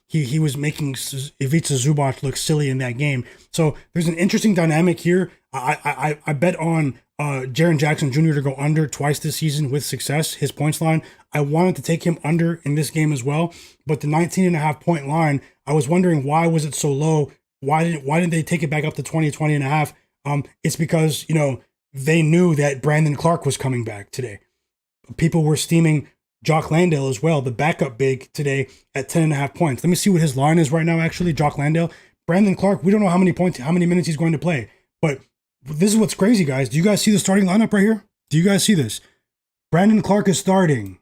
He was making Ivica Zubac look silly in that game. So there's an interesting dynamic here. I bet on Jaren Jackson Jr. to go under twice this season with success, his points line. I wanted to take him under in this game as well, but the 19.5 point line, I was wondering why was it so low? Why didn't they take it back up to 20.5? It's because, they knew that Brandon Clarke was coming back today. People were steaming Jock Landale as well, the backup big today at 10.5 points. Let me see what his line is right now, actually, Jock Landale. Brandon Clarke, we don't know how many minutes he's going to play. But this is what's crazy, guys. Do you guys see the starting lineup right here? Do you guys see this? Brandon Clarke is starting.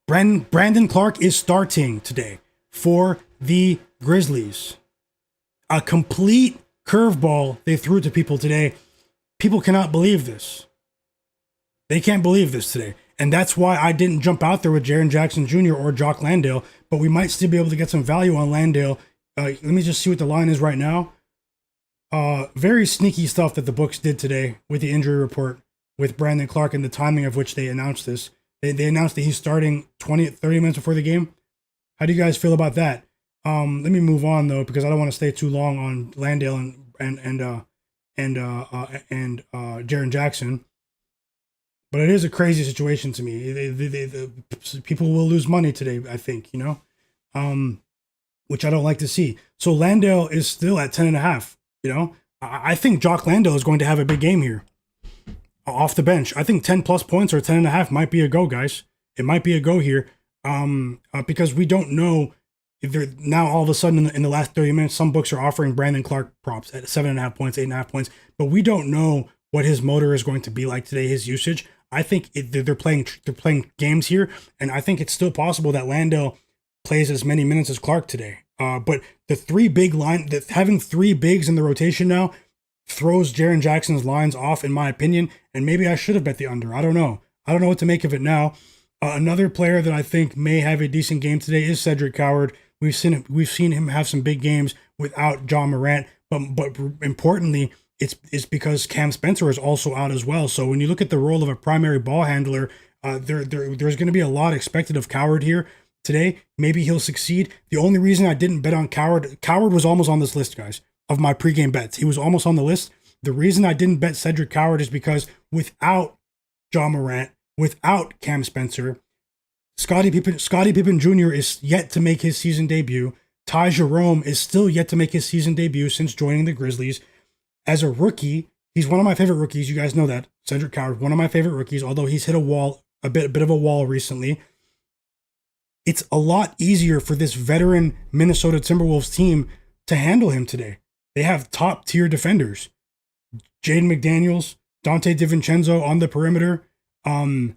Brandon Clarke is starting today for the Grizzlies. A complete curveball they threw to people today. People cannot believe this. They can't believe this today. And that's why I didn't jump out there with Jaren Jackson Jr. or Jock Landale, but we might still be able to get some value on Landale. Let me just see what the line is right now. Very sneaky stuff that the books did today with the injury report with Brandon Clarke and the timing of which they announced this. They announced that he's starting 30 minutes before the game. How do you guys feel about that? Let me move on though, because I don't want to stay too long on Landale and Jaren Jackson. But it is a crazy situation to me. The people will lose money today, I think, which I don't like to see. So Landale is still at 10.5. I think Jock Landale is going to have a big game here off the bench. I think 10 plus points or 10.5 might be a go, guys. It might be a go here because we don't know. Now all of a sudden in the last 30 minutes, some books are offering Brandon Clarke props at 7.5 points, 8.5 points, but we don't know what his motor is going to be like today, his usage. I think they're playing games here, and I think it's still possible that Landale plays as many minutes as Clarke today. But having 3 bigs in the rotation now throws Jaren Jackson's lines off, in my opinion, and maybe I should have bet the under. I don't know what to make of it now. Another player that I think may have a decent game today is Cedric Coward. We've seen him have some big games without John Morant, but importantly, it's because Cam Spencer is also out as well. So when you look at the role of a primary ball handler, there's going to be a lot expected of Coward here today. Maybe he'll succeed. The only reason I didn't bet on Coward was almost on this list, guys, of my pregame bets. He was almost on the list. The reason I didn't bet Cedric Coward is because without John Morant, without Cam Spencer, Scottie Pippen Jr. is yet to make his season debut. Ty Jerome is still yet to make his season debut since joining the Grizzlies. As a rookie, he's one of my favorite rookies. You guys know that. Cedric Coward, one of my favorite rookies, although he's hit a bit of a wall recently. It's a lot easier for this veteran Minnesota Timberwolves team to handle him today. They have top tier defenders. Jaden McDaniels, Dante DiVincenzo on the perimeter. It's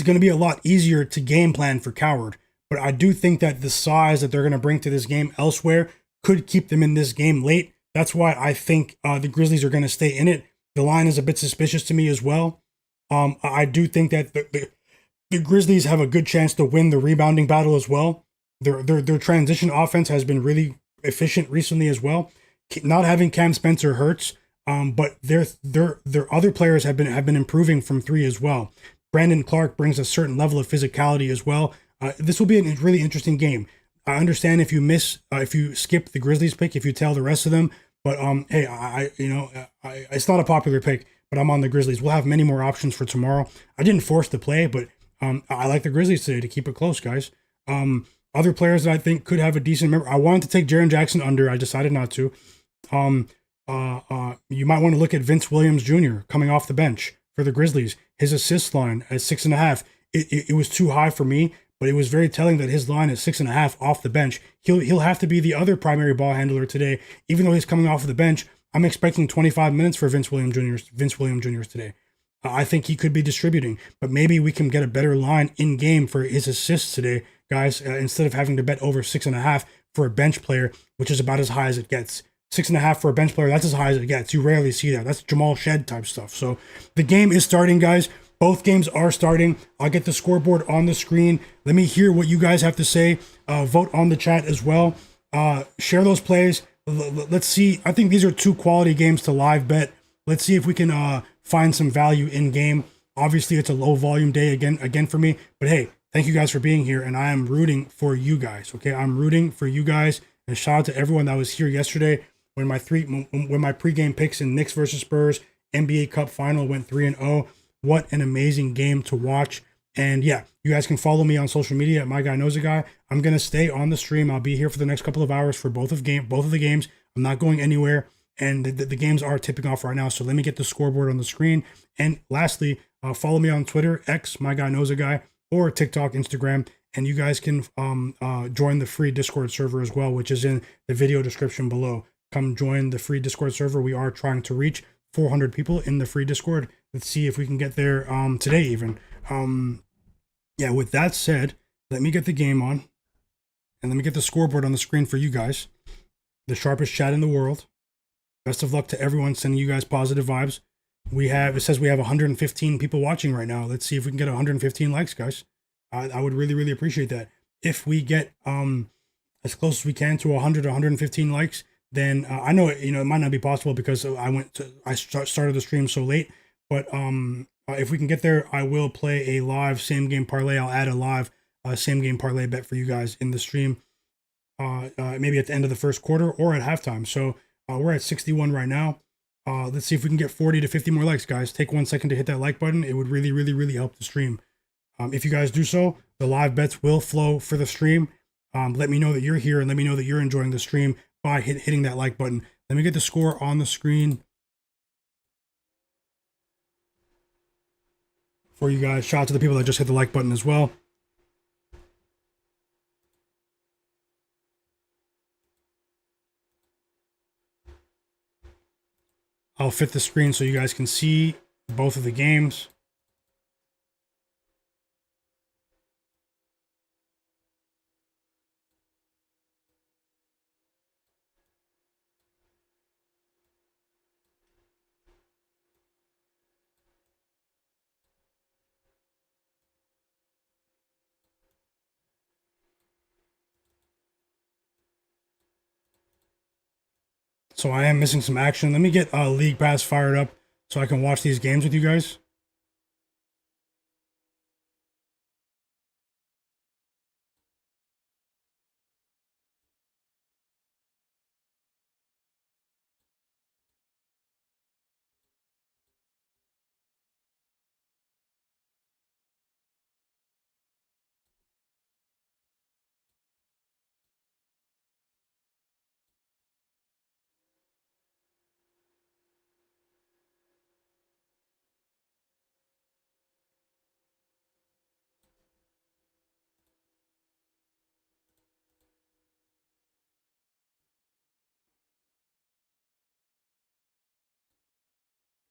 going to be a lot easier to game plan for Coward. But I do think that the size that they're going to bring to this game elsewhere could keep them in this game late. That's why I think the Grizzlies are going to stay in it. The line is a bit suspicious to me as well. I do think that the Grizzlies have a good chance to win the rebounding battle as well. Their transition offense has been really efficient recently as well. Not having Cam Spencer hurts, but their other players have been improving from 3 as well. Brandon Clarke brings a certain level of physicality as well. This will be a really interesting game. I understand if you skip the Grizzlies pick, if you tell the rest of them, but hey, it's not a popular pick, but I'm on the Grizzlies. We'll have many more options for tomorrow. I didn't force the play, but I like the Grizzlies today to keep it close, guys. Other players that I think could have a decent member. I wanted to take Jaren Jackson under. I decided not to. You might want to look at Vince Williams Jr. coming off the bench for the Grizzlies. His assist line at 6.5. It was too high for me, but it was very telling that his line is 6.5 off the bench. He'll have to be the other primary ball handler today, even though he's coming off of the bench. I'm expecting 25 minutes for Vince Williams Jr. today. I think he could be distributing, but maybe we can get a better line in game for his assists today, guys, instead of having to bet over 6.5 for a bench player, which is about as high as it gets. 6.5 for a bench player, that's as high as it gets. You rarely see that. That's Jamal Shed type stuff. So the game is starting, guys. Both games are starting. I'll get the scoreboard on the screen. Let me hear what you guys have to say. Vote on the chat as well. Share those plays. Let's see. I think these are two quality games to live bet. Let's see if we can find some value in game. Obviously, it's a low volume day again for me. But hey, thank you guys for being here, and I am rooting for you guys. Okay, I'm rooting for you guys. And shout out to everyone that was here yesterday when my pregame picks in Knicks versus Spurs NBA Cup final went 3-0. What an amazing game to watch. And yeah, you guys can follow me on social media at Myguyknowsaguy. I'm gonna stay on the stream. I'll be here for the next couple of hours for both of the games. I'm not going anywhere. And the games are tipping off right now. So let me get the scoreboard on the screen. And lastly, follow me on Twitter, X, Myguyknowsaguy, or TikTok, Instagram. And you guys can join the free Discord server as well, which is in the video description below. Come join the free Discord server. We are trying to reach 400 people in the free Discord. Let's see if we can get there today even. Yeah, with that said, let me get the game on. And let me get the scoreboard on the screen for you guys. The sharpest chat in the world. Best of luck to everyone, sending you guys positive vibes. It says we have 115 people watching right now. Let's see if we can get 115 likes, guys. I would really, really appreciate that. If we get as close as we can to 100 or 115 likes, then I know it might not be possible because I started the stream so late. But if we can get there, I will play a live same game parlay. I'll add a live same game parlay bet for you guys in the stream, maybe at the end of the first quarter or at halftime. So we're at 61 right now. Let's see if we can get 40 to 50 more likes, guys. Take 1 second to hit that like button. It would really, really, really help the stream. If you guys do so, the live bets will flow for the stream. Let me know that you're here and let me know that you're enjoying the stream by hitting that like button. Let me get the score on the screen for you guys. Shout out to the people that just hit the like button as well. I'll fit the screen so you guys can see both of the games. So I am missing some action. Let me get League Pass fired up so I can watch these games with you guys.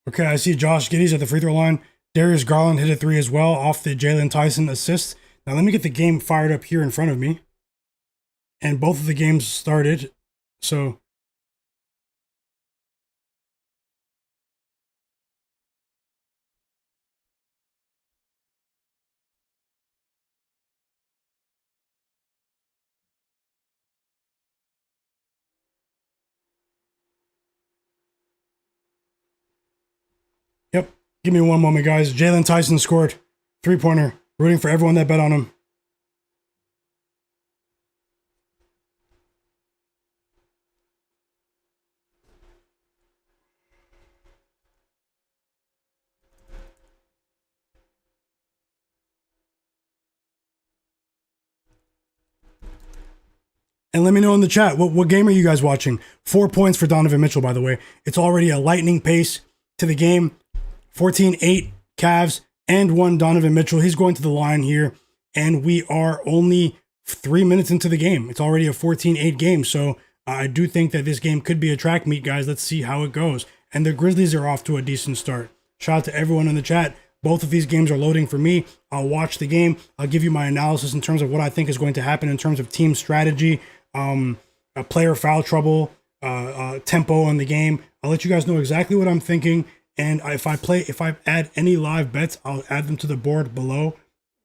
Okay, I see Josh Giddey's at the free throw line. Darius Garland hit a 3 as well off the Jalen Tyson assist. Now let me get the game fired up here in front of me. And both of the games started. So yep. Give me one moment, guys. Jalen Tyson scored. 3-pointer. Rooting for everyone that bet on him. And let me know in the chat, what game are you guys watching? 4 points for Donovan Mitchell, by the way. It's already a lightning pace to the game. 14-8 Cavs and 1 Donovan Mitchell. He's going to the line here. And we are only 3 minutes into the game. It's already a 14-8 game. So I do think that this game could be a track meet, guys. Let's see how it goes. And the Grizzlies are off to a decent start. Shout out to everyone in the chat. Both of these games are loading for me. I'll watch the game. I'll give you my analysis in terms of what I think is going to happen in terms of team strategy, player foul trouble, tempo in the game. I'll let you guys know exactly what I'm thinking. And if I add any live bets, I'll add them to the board below.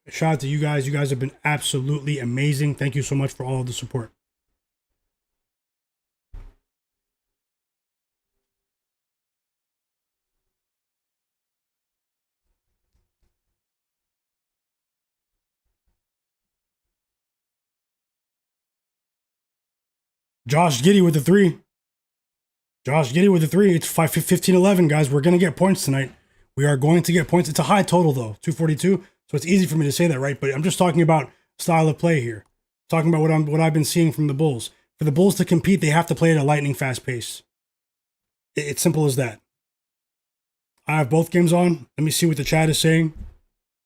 Shout out to you guys. You guys have been absolutely amazing. Thank you so much for all of the support. Josh Giddey with the three. Josh Giddey with the three. It's 15-11, guys. We're going to get points tonight. We are going to get points. It's a high total, though, 242. So it's easy for me to say that, right? But I'm just talking about style of play here. Talking about what I've been seeing from the Bulls. For the Bulls to compete, they have to play at a lightning fast pace. It's simple as that. I have both games on. Let me see what the chat is saying.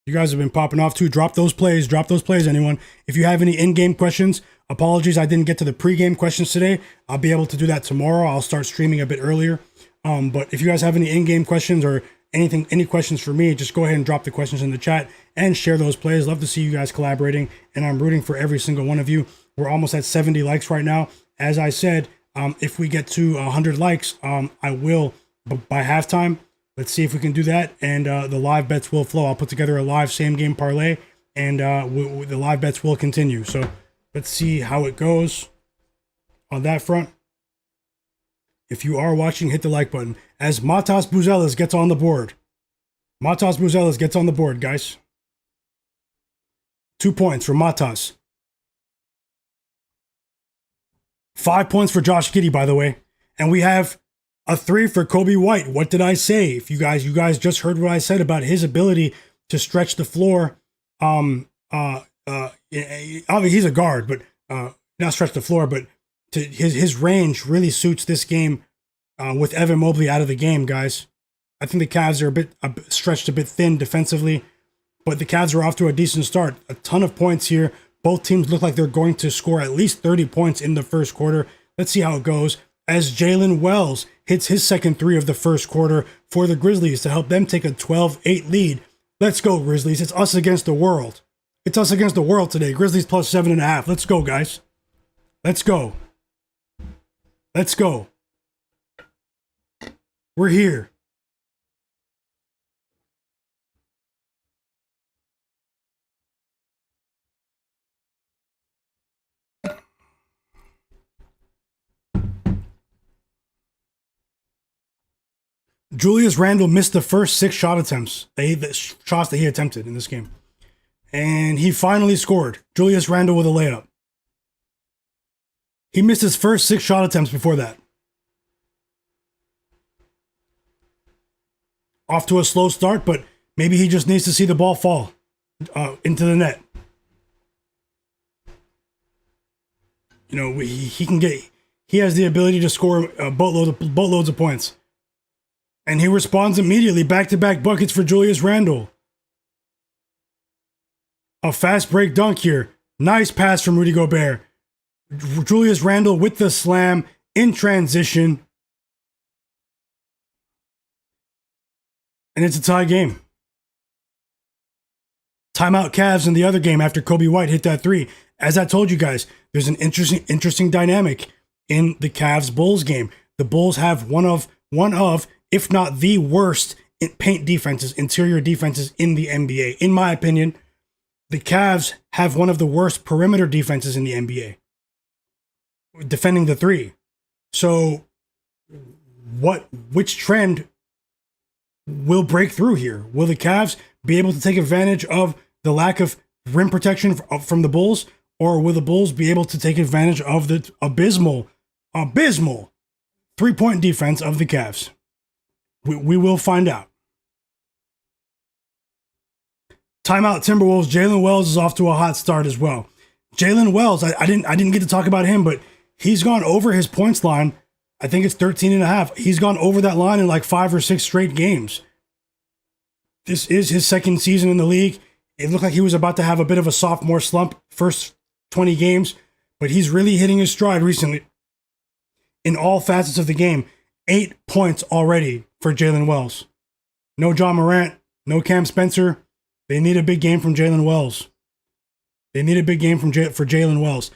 You guys have been popping off too. Drop those plays. Drop those plays, anyone. If you have any in-game questions, apologies, I didn't get to the pre-game questions today. I'll be able to do that tomorrow. I'll start streaming a bit earlier. But if you guys have any in-game questions or any questions for me, just go ahead and drop the questions in the chat and share those plays. Love to see you guys collaborating, and I'm rooting for every single one of you. We're almost at 70 likes right now. As I said, if we get to 100 likes, I will, by halftime, let's see if we can do that, and the live bets will flow. I'll put together a live same-game parlay, and the live bets will continue. So let's see how it goes on that front. If you are watching, hit the like button. As Matas Buzelis gets on the board. Matas Buzelis gets on the board, guys. 2 points for Matas. 5 points for Josh Giddey, by the way. And we have a 3 for Kobe White. What did I say? If you guys just heard what I said about his ability to stretch the floor. Obviously he's a guard, but not stretch the floor, but his range really suits this game with Evan Mobley out of the game, guys. I think the Cavs are stretched a bit thin defensively, but the Cavs are off to a decent start. A ton of points here. Both teams look like they're going to score at least 30 points in the first quarter. Let's see how it goes as Jalen Wells hits his second 3 of the first quarter for the Grizzlies to help them take a 12-8 lead. Let's go, Grizzlies. It's us against the world. It's us against the world today. Grizzlies plus 7.5. Let's go, guys. Let's go. Let's go. We're here. Julius Randle missed the first 6 shot attempts, the shots that he attempted in this game. And he finally scored. Julius Randle with a layup. He missed his first 6 shot attempts before that. Off to a slow start, but maybe he just needs to see the ball fall into the net. You know, he has the ability to score boatloads of points. And he responds immediately. Back-to-back buckets for Julius Randle. A fast break dunk here. Nice pass from Rudy Gobert. Julius Randle with the slam in transition. And it's a tie game. Timeout Cavs in the other game after Kobe White hit that 3. As I told you guys, there's an interesting dynamic in the Cavs-Bulls game. The Bulls have one of, if not the worst paint defenses, interior defenses in the NBA. In my opinion, the Cavs have one of the worst perimeter defenses in the NBA, defending the 3. So which trend will break through here? Will the Cavs be able to take advantage of the lack of rim protection from the Bulls, or will the Bulls be able to take advantage of the abysmal 3-point defense of the Cavs? We will find out. Timeout Timberwolves. Jalen Wells is off to a hot start as well. Jalen Wells, I didn't get to talk about him, but he's gone over his points line. I think it's 13.5. He's gone over that line in like 5 or 6 straight games. This is his second season in the league. It looked like he was about to have a bit of a sophomore slump first 20 games, but he's really hitting his stride recently in all facets of the game. 8 points already for Jalen Wells. No John Morant. No Cam Spencer. They need a big game from Jalen Wells. They need a big game for Jalen Wells.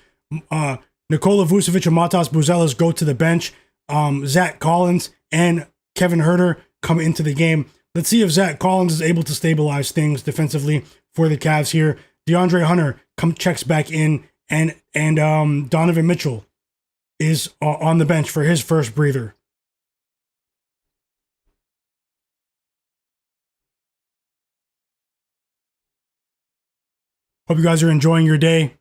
Nikola Vucevic and Matas Buzelis go to the bench. Zach Collins and Kevin Huerter come into the game. Let's see if Zach Collins is able to stabilize things defensively for the Cavs here. DeAndre Hunter checks back in, and Donovan Mitchell is on the bench for his first breather. Hope you guys are enjoying your day.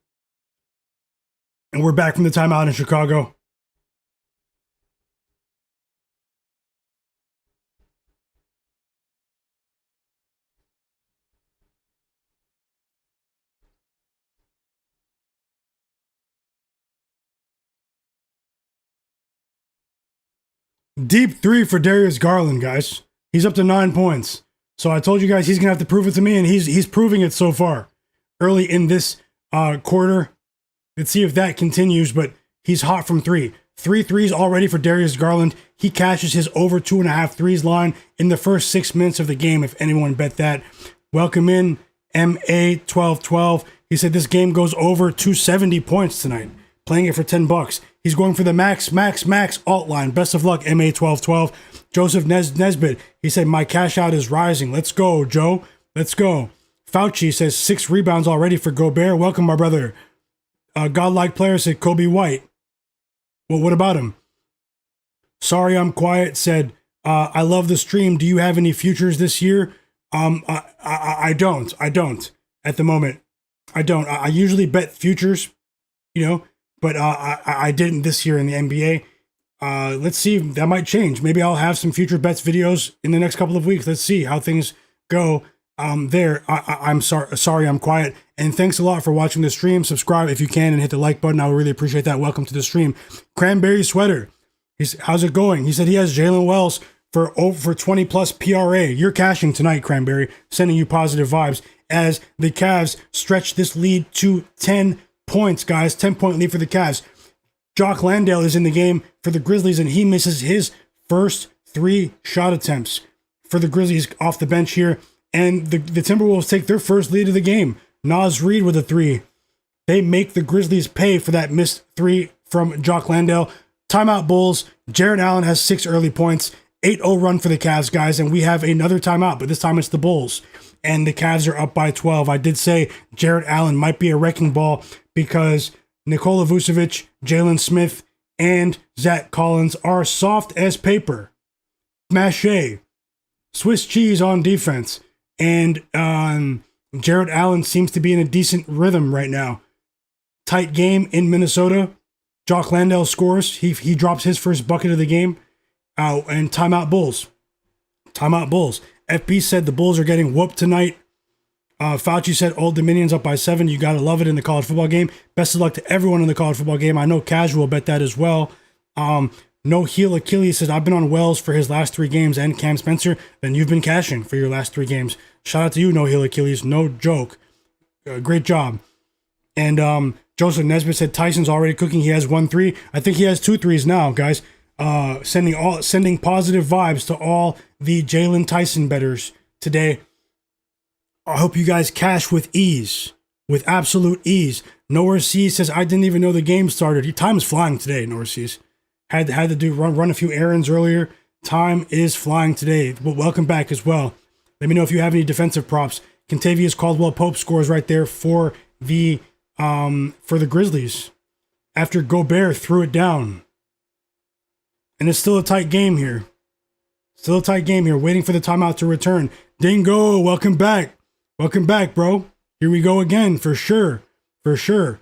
And we're back from the timeout in Chicago. Deep three for Darius Garland, guys. He's up to 9 points. So I told you guys he's going to have to prove it to me, and he's proving it so far. Early in this quarter. Let's see if that continues, but he's hot from three. 3 threes already for Darius Garland. He cashes his over 2.5 threes line in the first 6 minutes of the game, if anyone bet that. Welcome in, MA1212. He said this game goes over 270 points tonight. Playing it for $10. He's going for the max alt line. Best of luck, MA1212. Joseph Nesbitt. He said, my cash out is rising. Let's go, Joe. Let's go. Fauci says 6 rebounds already for Gobert. Welcome, my brother. Godlike player said Kobe White. Well, what about him? Sorry, I'm quiet. Said, I love the stream. Do you have any futures this year? I don't. At the moment. I don't. I usually bet futures, but I didn't this year in the NBA. Let's see. That might change. Maybe I'll have some future bets videos in the next couple of weeks. Let's see how things go. I'm sorry I'm quiet. And thanks a lot for watching the stream. Subscribe if you can and hit the like button. I would really appreciate that. Welcome to the stream. Cranberry Sweater. How's it going? He said he has Jalen Wells for 20 plus PRA. You're cashing tonight, Cranberry. Sending you positive vibes as the Cavs stretch this lead to 10 points, guys. 10-point lead for the Cavs. Jock Landale is in the game for the Grizzlies, and he misses his first 3 shot attempts for the Grizzlies off the bench here. And the Timberwolves take their first lead of the game. Naz Reid with a 3. They make the Grizzlies pay for that missed 3 from Jock Landale. Timeout Bulls. Jarrett Allen has 6 early points. 8-0 run for the Cavs, guys. And we have another timeout, but this time it's the Bulls. And the Cavs are up by 12. I did say Jarrett Allen might be a wrecking ball because Nikola Vucevic, Jalen Smith, and Zach Collins are soft as paper. Mache. Swiss cheese on defense. And Jarrett Allen seems to be in a decent rhythm right now. Tight game in Minnesota. Jock Landale scores. He drops his first bucket of the game. And timeout Bulls. Timeout Bulls. FB said the Bulls are getting whooped tonight. Fauci said Old Dominion's up by 7. You got to love it in the college football game. Best of luck to everyone in the college football game. I know Casual bet that as well. No Heel Achilles says, I've been on Wells for his last 3 games and Cam Spencer. Then you've been cashing for your last 3 games. Shout out to you, No Heel Achilles. No joke. Great job. And Joseph Nesbitt said Tyson's already cooking. He has 1 3. I think he has 2 threes now, guys. Sending positive vibes to all the Jalen Tyson bettors today. I hope you guys cash with ease. With absolute ease. Nowhere Seas says, I didn't even know the game started. Time is flying today, Nowhere Seas. Had to run a few errands earlier. Time is flying today. But welcome back as well. Let me know if you have any defensive props. Kentavious Caldwell-Pope scores right there for the Grizzlies after Gobert threw it down. And it's still a tight game here. Still a tight game here. Waiting for the timeout to return. Dingo, welcome back. Welcome back, bro. Here we go again, for sure. For sure.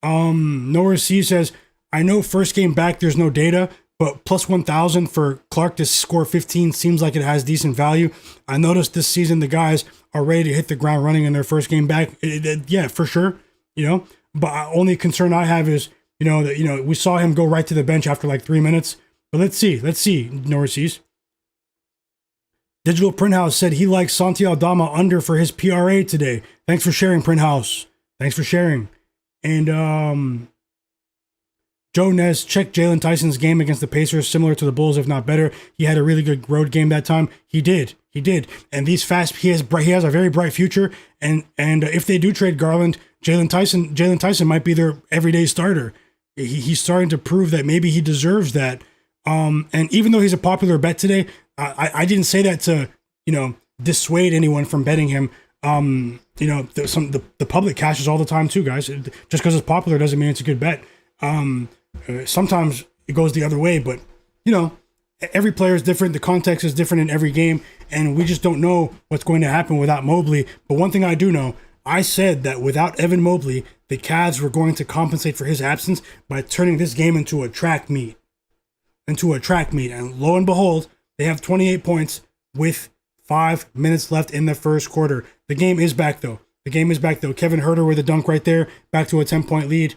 Nowhere C says, I know first game back there's no data, but plus 1,000 for Clark to score 15 seems like it has decent value. I noticed this season the guys are ready to hit the ground running in their first game back. Yeah, for sure. But only concern I have is, we saw him go right to the bench after like 3 minutes. But let's see, Norris. Digital Printhouse said he likes Santi Aldama under for his PRA today. Thanks for sharing, Printhouse. Thanks for sharing. And Joe Nez, check Jalen Tyson's game against the Pacers, similar to the Bulls, if not better. He had a really good road game that time. He did. And he has a very bright future. And if they do trade Garland, Jalen Tyson might be their everyday starter. He's starting to prove that maybe he deserves that. And even though he's a popular bet today, I didn't say that to, dissuade anyone from betting him. The public cashes all the time too, guys. Just because it's popular doesn't mean it's a good bet. Sometimes it goes the other way, but every player is different. The context is different in every game, and we just don't know what's going to happen without Mobley. But one thing I do know, I said that without Evan Mobley, the Cavs were going to compensate for his absence by turning this game into a track meet. And lo and behold, they have 28 points with 5 minutes left in the first quarter. The game is back though. Kevin Huerter with a dunk right there. Back to a 10-point lead.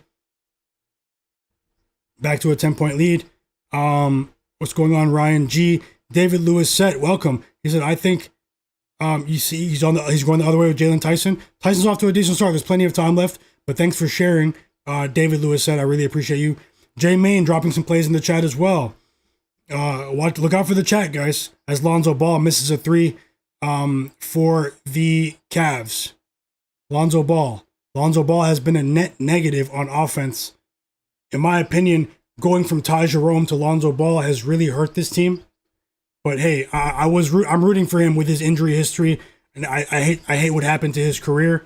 What's going on, Ryan G? David Lewis set, welcome. He said, I think he's going the other way with Jalen Tyson. Tyson's off to a decent start. There's plenty of time left, but thanks for sharing. David Lewis said, I really appreciate you. Jay Main dropping some plays in the chat as well. Look out for the chat, guys, as Lonzo Ball misses a three for the Cavs. Lonzo Ball has been a net negative on offense. In my opinion, going from Ty Jerome to Lonzo Ball has really hurt this team. But hey, I'm rooting for him with his injury history, and I hate what happened to his career.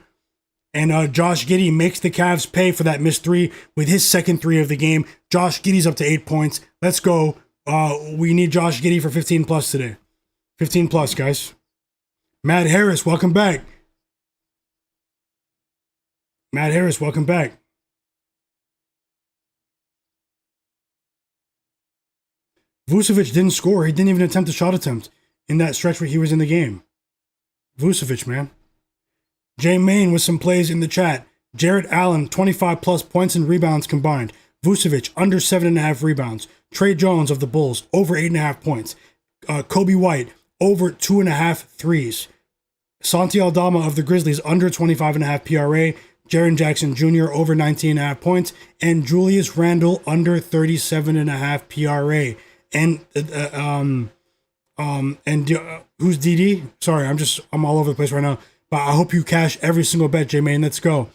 And Josh Giddey makes the Cavs pay for that missed three with his second three of the game. Josh Giddey's up to 8 points. Let's go. We need Josh Giddey for 15 plus today. 15 plus, guys. Matt Harris, welcome back. Vucevic didn't score. He didn't even attempt a shot attempt in that stretch where he was in the game. Vucevic, man. Jay Main with some plays in the chat. Jarrett Allen, 25 plus points and rebounds combined. Vucevic, under 7.5 rebounds. Trey Jones of the Bulls, over 8.5 points. Kobe White, over 2.5 threes. Santi Aldama of the Grizzlies, under 25.5 PRA. Jaren Jackson Jr., over 19.5 points. And Julius Randle, under 37.5 PRA. And who's DD? Sorry, I'm all over the place right now. But I hope you cash every single bet, J-Main. Let's go.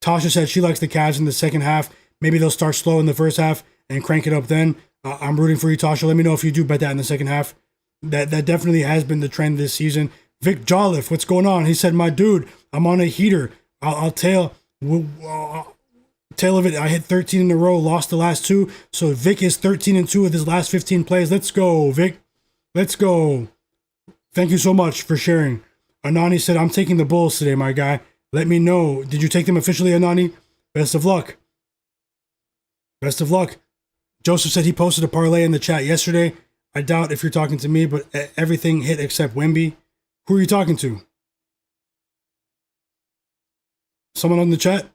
Tasha said she likes the Cavs in the second half. Maybe they'll start slow in the first half and crank it up then. I'm rooting for you, Tasha. Let me know if you do bet that in the second half. That definitely has been the trend this season. Vic Jolliffe, what's going on? He said, my dude, I'm on a heater. I'll tail of it. I hit 13 in a row, lost the last two. So Vic is 13-2 with his last 15 plays. Let's go, Vic. Let's go. Thank you so much for sharing. Anani said, I'm taking the Bulls today, my guy. Let me know. Did you take them officially, Anani? Best of luck. Joseph said he posted a parlay in the chat yesterday. I doubt if you're talking to me, but everything hit except Wemby. Who are you talking to? Someone on the chat?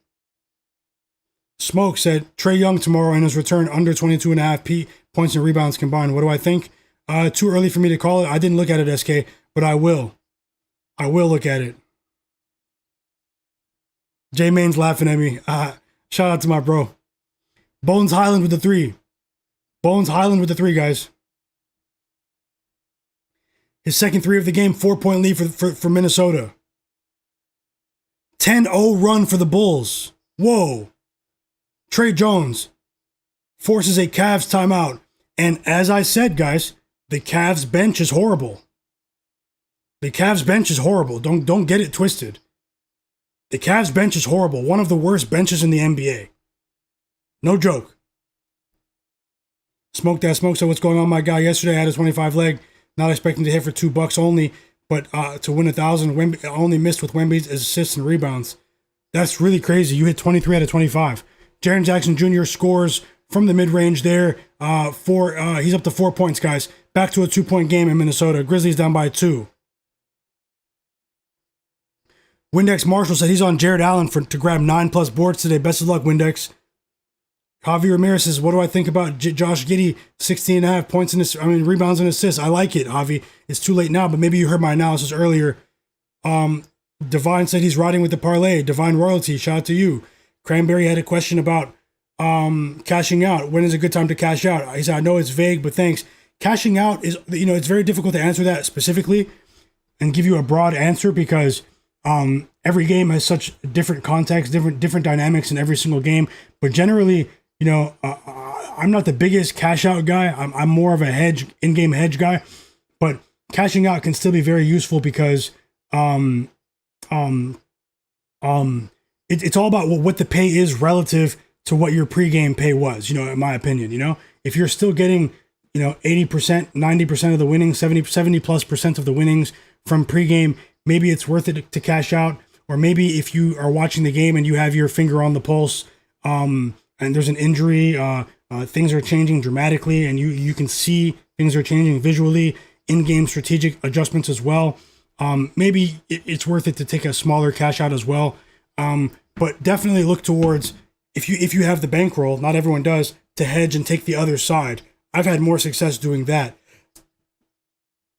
Smoke said, Trae Young tomorrow in his return, under 22.5 points and rebounds combined. What do I think? Too early for me to call it. I didn't look at it, SK, but I will. I will look at it. J Main's laughing at me. Shout out to my bro. Bones Highland with the three. Guys. His second three of the game, 4-point lead for Minnesota. 10-0 run for the Bulls. Whoa. Trey Jones forces a Cavs timeout. And as I said, guys, the Cavs bench is horrible. Don't get it twisted. The Cavs bench is horrible. One of the worst benches in the NBA. No joke. Smoke that smoke. So what's going on, my guy? Yesterday I had a 25 leg. Not expecting to hit for $2 only, but to win 1,000. Wemby only missed with Wemby's assists and rebounds. That's really crazy. You hit 23 out of 25. Jaren Jackson Jr. scores from the mid-range there. He's up to 4 points, guys. Back to a 2-point game in Minnesota. Grizzlies down by 2. Windex Marshall said he's on Jarrett Allen to grab 9+ boards today. Best of luck, Windex. Javi Ramirez says, what do I think about Josh Giddey? 16.5 points rebounds and assists. I like it, Javi. It's too late now, but maybe you heard my analysis earlier. Divine said he's riding with the parlay. Divine Royalty, shout out to you. Cranberry had a question about Cashing out. When is a good time to cash out? He said, I know it's vague, but thanks. Cashing out is, it's very difficult to answer that specifically and give you a broad answer because every game has such different context, different dynamics in every single game. But generally, I'm not the biggest cash out guy. I'm more of a in-game hedge guy. But cashing out can still be very useful because it's all about what the pay is relative to what your pregame pay was, in my opinion. If you're still getting, 80%, 90% of the winnings, 70 plus percent of the winnings from pregame, maybe it's worth it to cash out. Or maybe if you are watching the game and you have your finger on the pulse, and there's an injury, things are changing dramatically, and you can see things are changing visually, in-game strategic adjustments as well. Maybe it's worth it to take a smaller cash out as well. But definitely look towards, if you have the bankroll, not everyone does, to hedge and take the other side. I've had more success doing that.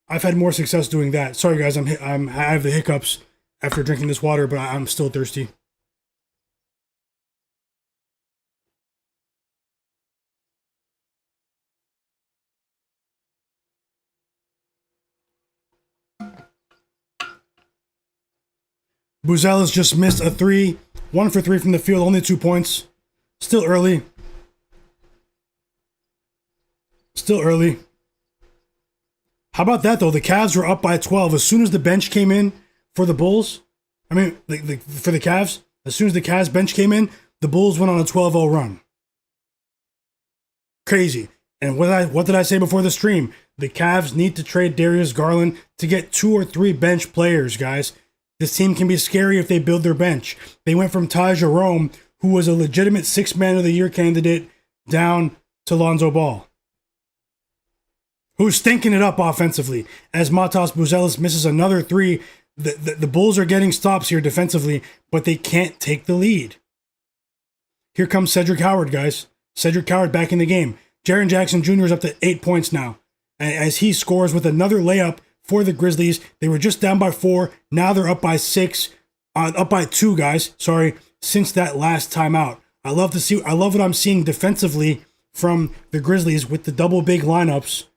Sorry guys, I have the hiccups after drinking this water, but I'm still thirsty. Buzelis just missed a 3, 1 for 3 from the field, only 2 points. Still early. How about that, though? The Cavs were up by 12. As soon as the bench came in for the Bulls, for the Cavs, as soon as the Cavs bench came in, the Bulls went on a 12-0 run. Crazy. And what did I say before the stream? The Cavs need to trade Darius Garland to get 2 or 3 bench players, guys. This team can be scary if they build their bench. They went from Ty Jerome, who was a legitimate 6th Man of the Year candidate, down to Lonzo Ball, who's stinking it up offensively. As Matas Buzelis misses another 3, the Bulls are getting stops here defensively, but they can't take the lead. Here comes Cedric Howard, guys. Cedric Howard back in the game. Jaren Jackson Jr. is up to 8 points now, as he scores with another layup for the Grizzlies. They were just down by 4. Now they're up by 2, guys. Sorry, since that last timeout. I love what I'm seeing defensively from the Grizzlies with the double big lineups.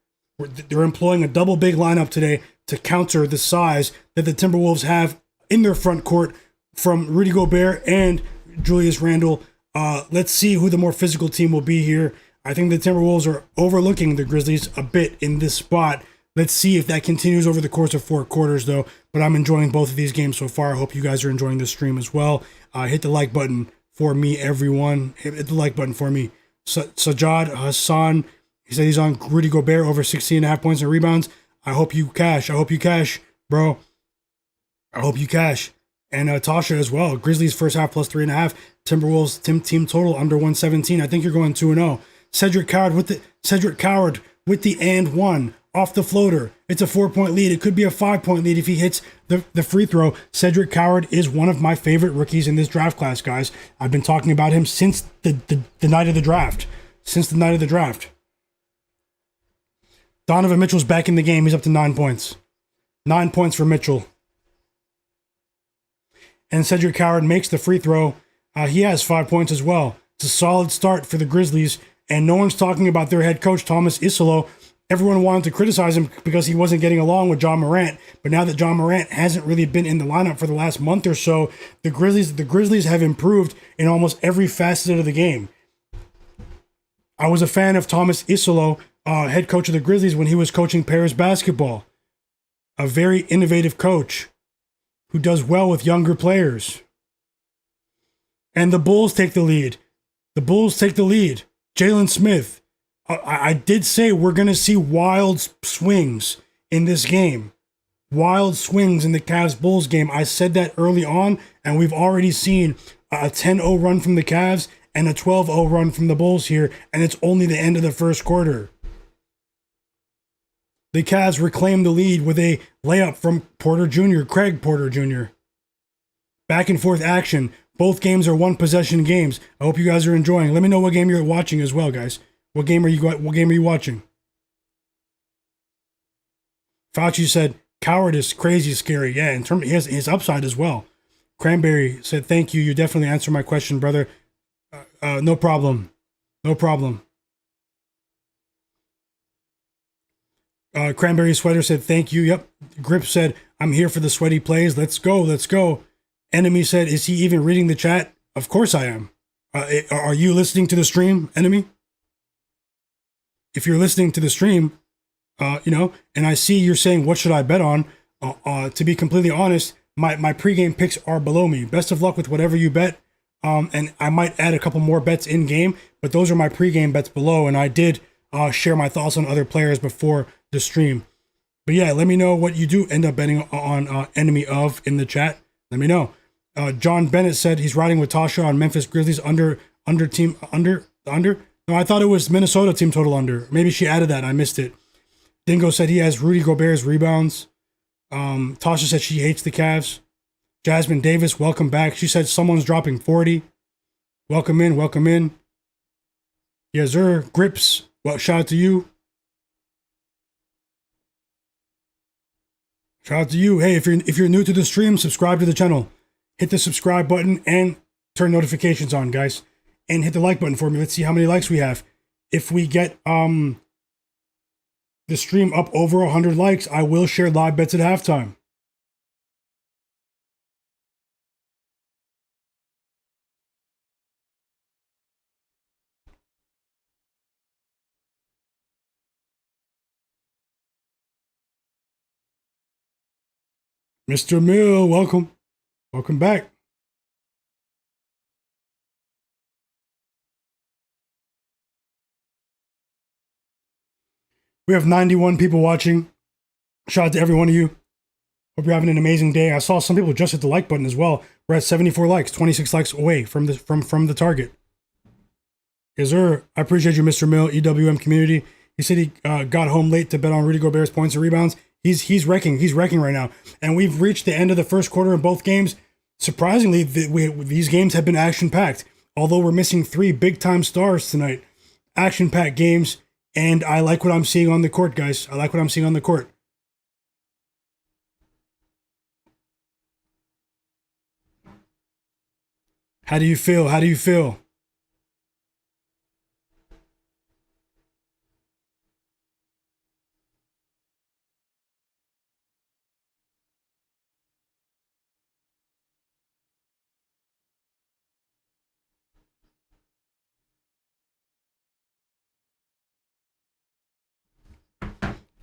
They're employing a double big lineup today to counter the size that the Timberwolves have in their front court from Rudy Gobert and Julius Randle. Let's see who the more physical team will be here. I think the Timberwolves are overlooking the Grizzlies a bit in this spot. Let's see if that continues over the course of 4 quarters, though. But I'm enjoying both of these games so far. I hope you guys are enjoying the stream as well. Hit the like button for me, everyone. Hit the like button for me. Sajad Hassan, he said he's on Rudy Gobert over 16.5 points and rebounds. I hope you cash, bro. I hope you cash. And Tasha as well. Grizzlies first half plus 3.5. Timberwolves team total under 117. I think you're going 2-0. Cedric Coward with the and 1 off the floater. It's a 4-point lead. It could be a 5-point lead if he hits the free throw. Cedric Coward is one of my favorite rookies in this draft class, guys. I've been talking about him since the night of the draft. Donovan Mitchell's back in the game. He's up to 9 points. 9 points for Mitchell. And Cedric Coward makes the free throw. He has 5 points as well. It's a solid start for the Grizzlies. And no one's talking about their head coach, Thomas Isolo. Everyone wanted to criticize him because he wasn't getting along with John Morant. But now that John Morant hasn't really been in the lineup for the last month or so, the Grizzlies have improved in almost every facet of the game. I was a fan of Thomas Isolo, head coach of the Grizzlies, when he was coaching Paris basketball. A very innovative coach who does well with younger players. And the Bulls take the lead. Jalen Smith. I did say we're going to see wild swings in this game. Wild swings in the Cavs-Bulls game. I said that early on, and we've already seen a 10-0 run from the Cavs and a 12-0 run from the Bulls here, and it's only the end of the first quarter. The Cavs reclaim the lead with a layup from Craig Porter Jr. Back and forth action. Both games are one-possession games. I hope you guys are enjoying. Let me know what game you're watching as well, guys. What game are you watching? Fauci said, Coward is crazy scary. Yeah, in terms of his upside as well. Cranberry said, thank you. You definitely answered my question, brother. No problem. No problem. Cranberry Sweater said, thank you. Yep. Grip said, I'm here for the sweaty plays. Let's go. Let's go. Enemy said, is he even reading the chat? Of course I am. Are you listening to the stream, Enemy? If you're listening to the stream, and I see you're saying, what should I bet on? To be completely honest, my pregame picks are below me. Best of luck with whatever you bet. And I might add a couple more bets in game, but those are my pregame bets below. And I did share my thoughts on other players before the stream. But yeah, let me know what you do end up betting on Enemy of in the chat. Let me know. John Bennett said he's riding with Tasha on Memphis Grizzlies under. No, I thought it was Minnesota team total under. Maybe she added that. I missed it. Dingo said he has Rudy Gobert's rebounds. Tasha said she hates the Cavs. Jasmine Davis, welcome back. She said someone's dropping 40. Welcome in, welcome in. Yes, sir. Grips, well, shout out to you. Shout out to you. Hey, if you're new to the stream, subscribe to the channel. Hit the subscribe button and turn notifications on, guys. And hit the like button for me. Let's see how many likes we have. If we get the stream up over 100 likes, I will share live bets at halftime. Mr. Mill, welcome. Welcome back. We have 91 people watching. Shout out to every one of you. Hope you're having an amazing day. I saw some people just hit the like button as well. We're at 74 likes, 26 likes away from the target. Yes, sir. I appreciate you, Mr. Mill, EWM community. He said he got home late to bet on Rudy Gobert's points and rebounds. He's wrecking. He's wrecking right now. And we've reached the end of the first quarter in both games. Surprisingly, these games have been action-packed. Although we're missing 3 big-time stars tonight. Action-packed games. And I like what I'm seeing on the court, guys. I like what I'm seeing on the court. How do you feel? How do you feel?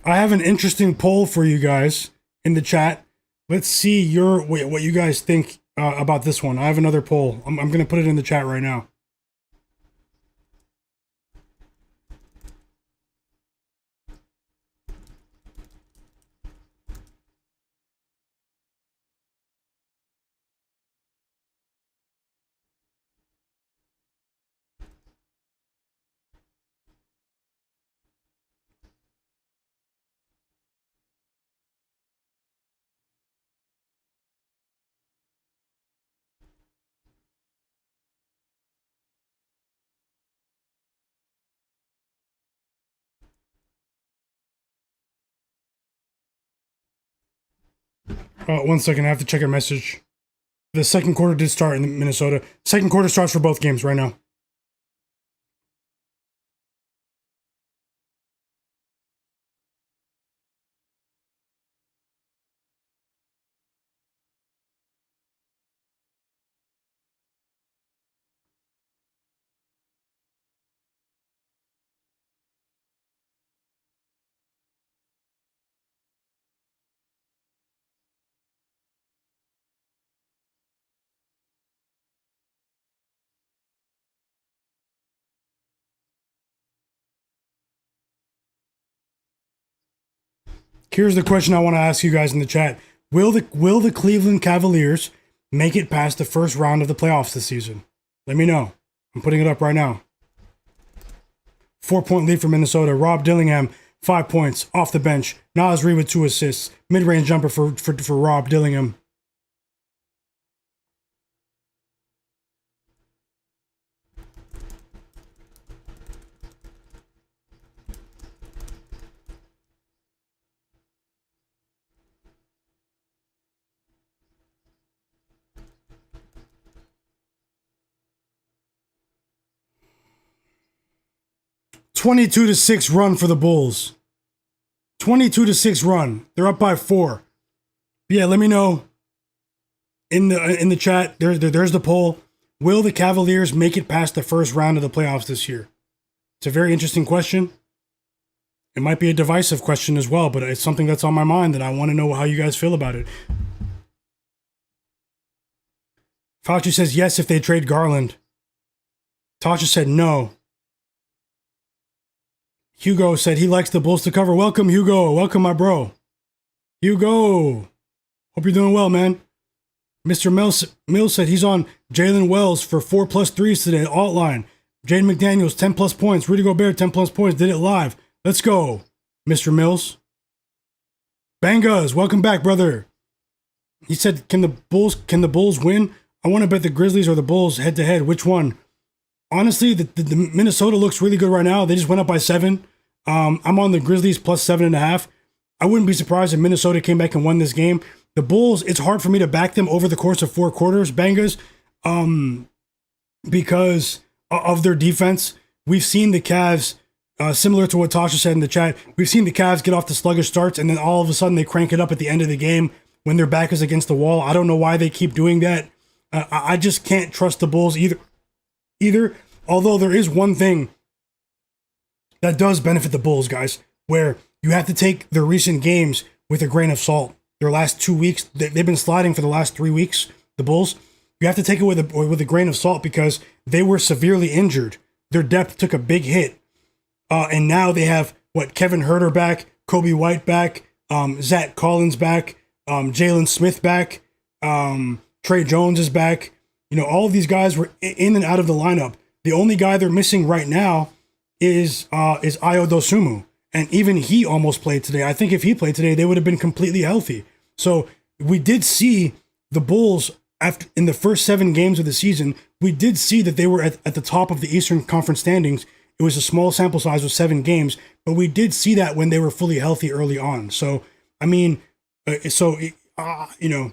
I have an interesting poll for you guys in the chat. Let's see what you guys think about this one. I have another poll. I'm going to put it in the chat right now. One second, I have to check a message. The second quarter did start in Minnesota. Second quarter starts for both games right now. Here's the question I want to ask you guys in the chat. Will the Cleveland Cavaliers make it past the first round of the playoffs this season? Let me know. I'm putting it up right now. 4-point lead for Minnesota. Rob Dillingham, 5 points off the bench. Naz Reid with 2 assists. Mid-range jumper for Rob Dillingham. 22-6 run for the Bulls. 22-6 run. They're up by 4. But yeah, let me know in the chat. There's the poll. Will the Cavaliers make it past the first round of the playoffs this year? It's a very interesting question. It might be a divisive question as well, but it's something that's on my mind that I want to know how you guys feel about it. Fauci says yes if they trade Garland. Tasha said no. Hugo said he likes the Bulls to cover. Welcome, Hugo. Welcome, my bro. Hugo. Hope you're doing well, man. Mr. Mills said he's on Jalen Wells for 4+ threes today. Alt line. Jaden McDaniels, 10+ points. Rudy Gobert, 10+ points. Did it live. Let's go, Mr. Mills. Bangas, welcome back, brother. He said, can the Bulls win? I want to bet the Grizzlies or the Bulls head to head. Which one? Honestly, the Minnesota looks really good right now. They just went up by 7. I'm on the Grizzlies plus 7.5. I wouldn't be surprised if Minnesota came back and won this game. The Bulls, it's hard for me to back them over the course of 4 quarters, Bangas, because of their defense. We've seen the Cavs, similar to what Tasha said in the chat, we've seen the Cavs get off the sluggish starts and then all of a sudden they crank it up at the end of the game when their back is against the wall. I don't know why they keep doing that. I just can't trust the Bulls either. Although there is one thing that does benefit the Bulls, guys, where you have to take their recent games with a grain of salt. Their last 2 weeks, they've been sliding for the last 3 weeks, the Bulls. You have to take it with a grain of salt because they were severely injured. Their depth took a big hit. And now they have, Kevin Huerter back, Kobe White back, Zach Collins back, Jalen Smith back, Trey Jones is back. You know, all of these guys were in and out of the lineup. The only guy they're missing right now is Ayo Dosunmu. And even he almost played today. I think if he played today, they would have been completely healthy. So we did see the Bulls in the first 7 games of the season. We did see that they were at the top of the Eastern Conference standings. It was a small sample size of 7 games, but we did see that when they were fully healthy early on. So, I mean, you know,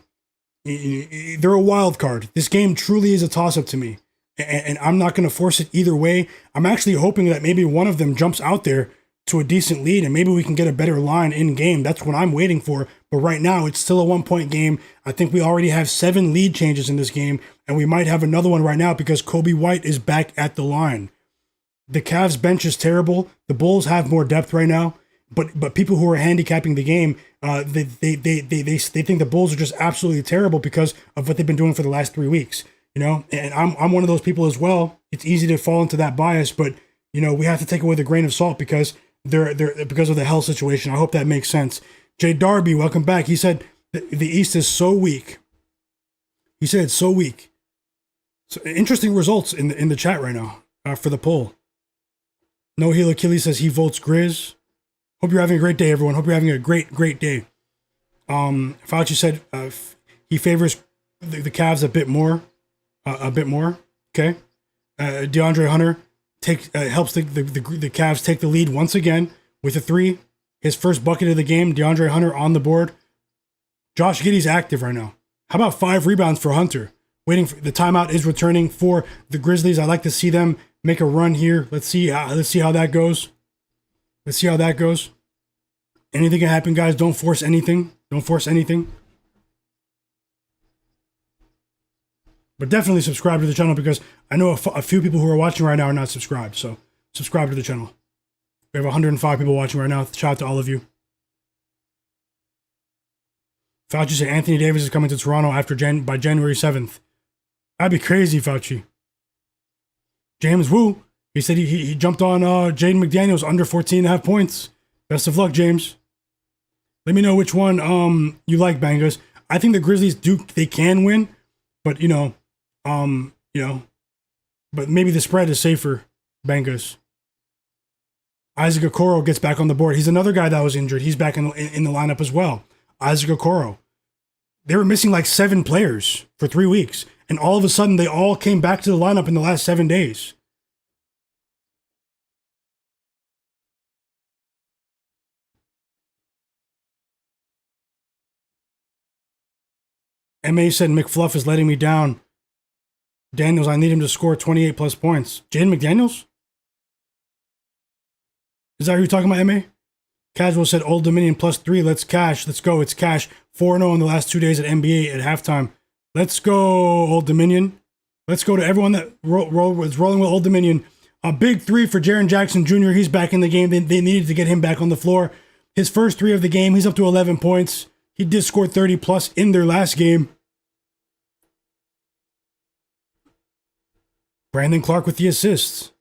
they're a wild card. This game truly is a toss-up to me, and I'm not going to force it either way. I'm actually hoping that maybe one of them jumps out there to a decent lead, and maybe we can get a better line in game. That's what I'm waiting for. But right now, it's still a 1-point game. I think we already have 7 lead changes in this game, and we might have another one right now because Kobe White is back at the line. The Cavs bench is terrible. The Bulls have more depth right now, but people who are handicapping the game, they think the Bulls are just absolutely terrible because of what they've been doing for the last 3 weeks. You know, and I'm one of those people as well. It's easy to fall into that bias, but you know we have to take it with a grain of salt because they're because of the health situation. I hope that makes sense. Jay Darby, welcome back. He said the East is so weak. He said it's so weak. So interesting results in the chat right now for the poll. No Heel Achilles says he votes Grizz. Hope you're having a great day, everyone. Hope you're having a great day. Fauci said he favors the Cavs a bit more. Okay. DeAndre Hunter helps the Cavs take the lead once again with a 3. His first bucket of the game. DeAndre Hunter on the board. Josh Giddey's active right now. How about 5 rebounds for Hunter? Waiting for the timeout is returning for the Grizzlies. I like to see them make a run here. Let's see how that goes. Anything can happen, guys. Don't force anything. But definitely subscribe to the channel because I know a few people who are watching right now are not subscribed. So subscribe to the channel. We have 105 people watching right now. Shout out to all of you. Fauci said Anthony Davis is coming to Toronto by January 7th. That'd be crazy, Fauci. James Wu, he said he jumped on Jaden McDaniels under 14.5 points. Best of luck, James. Let me know which one you like, Bangers. I think the Grizzlies they can win, but but maybe the spread is safer, Bangers. Isaac Okoro gets back on the board. He's another guy that was injured. He's back in the lineup as well. Isaac Okoro. They were missing like 7 players for 3 weeks. And all of a sudden, they all came back to the lineup in the last 7 days. MA said, McFluff is letting me down. Daniels, I need him to score 28 plus points. Jaden McDaniels? Is that who you're talking about, MA? Casual said Old Dominion +3. Let's cash. Let's go. It's cash. 4-0 in the last 2 days at NBA at halftime. Let's go, Old Dominion. Let's go to everyone that was rolling with Old Dominion. A big 3 for Jaren Jackson Jr. He's back in the game. They needed to get him back on the floor. His first 3 of the game, he's up to 11 points. He did score 30 plus in their last game. Brandon Clark with the assists.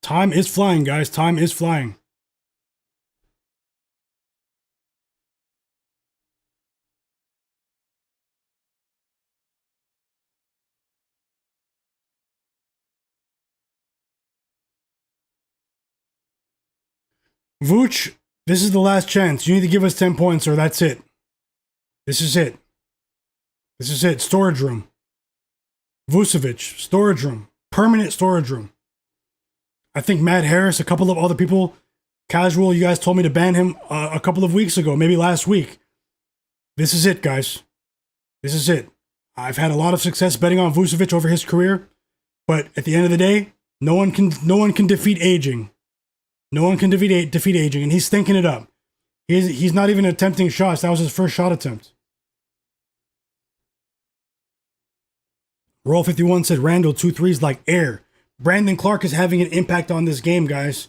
Time is flying, guys. Time is flying. Vooch, this is the last chance. You need to give us 10 points or that's it. This is it. This is it. Storage room. Vucevic, storage room. Permanent storage room. I think Matt Harris, a couple of other people, casual, you guys told me to ban him a couple of weeks ago, maybe last week. This is it, guys. This is it. I've had a lot of success betting on Vucevic over his career, but at the end of the day, no one can defeat aging. No one can defeat aging, and he's stinking it up. He's not even attempting shots. That was his first shot attempt. Roll 51 said Randle 2 threes like air. Brandon Clark is having an impact on this game, guys.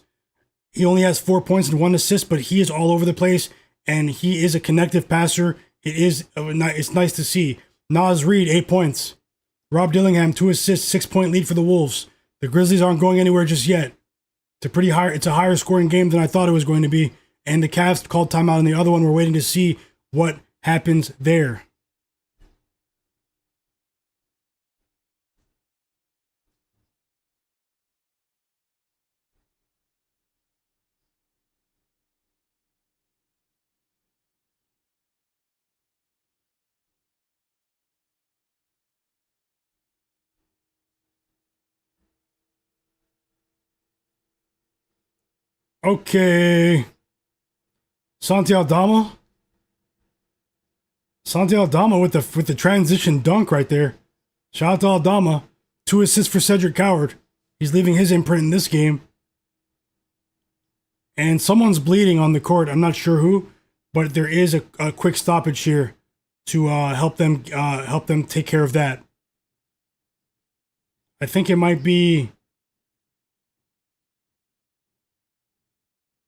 He only has 4 points and 1 assist, but he is all over the place, and he is a connective passer. It's nice to see. Naz Reid, 8 points. Rob Dillingham, 2 assists, 6-point lead for the Wolves. The Grizzlies aren't going anywhere just yet. It's a higher scoring game than I thought it was going to be, and the Cavs called timeout on the other one. We're waiting to see what happens there. Okay. Santi Aldama with the transition dunk right there. Shout out to Aldama. 2 assists for Cedric Coward. He's leaving his imprint in this game. And someone's bleeding on the court. I'm not sure who, but there is a quick stoppage here to help them take care of that. I think it might be.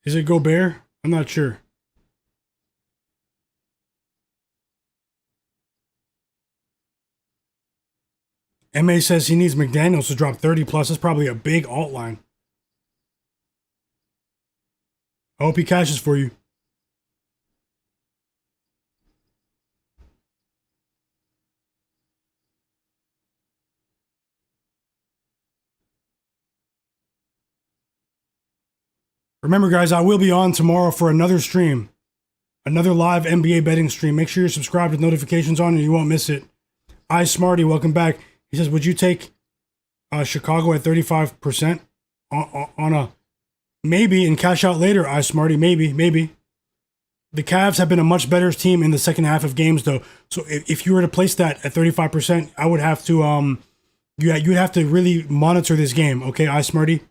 Is it Gobert? I'm not sure. MA says he needs McDaniels to drop 30 plus. That's probably a big alt line. I hope he cashes for you. Remember, guys, I will be on tomorrow for another stream. Another live NBA betting stream. Make sure you're subscribed with notifications on and you won't miss it. Smarty, welcome back. He says, would you take Chicago at 35% on a maybe and cash out later? Smarty, maybe. The Cavs have been a much better team in the second half of games, though. So if you were to place that at 35%, I would have to you'd have to really monitor this game. Okay, Smarty.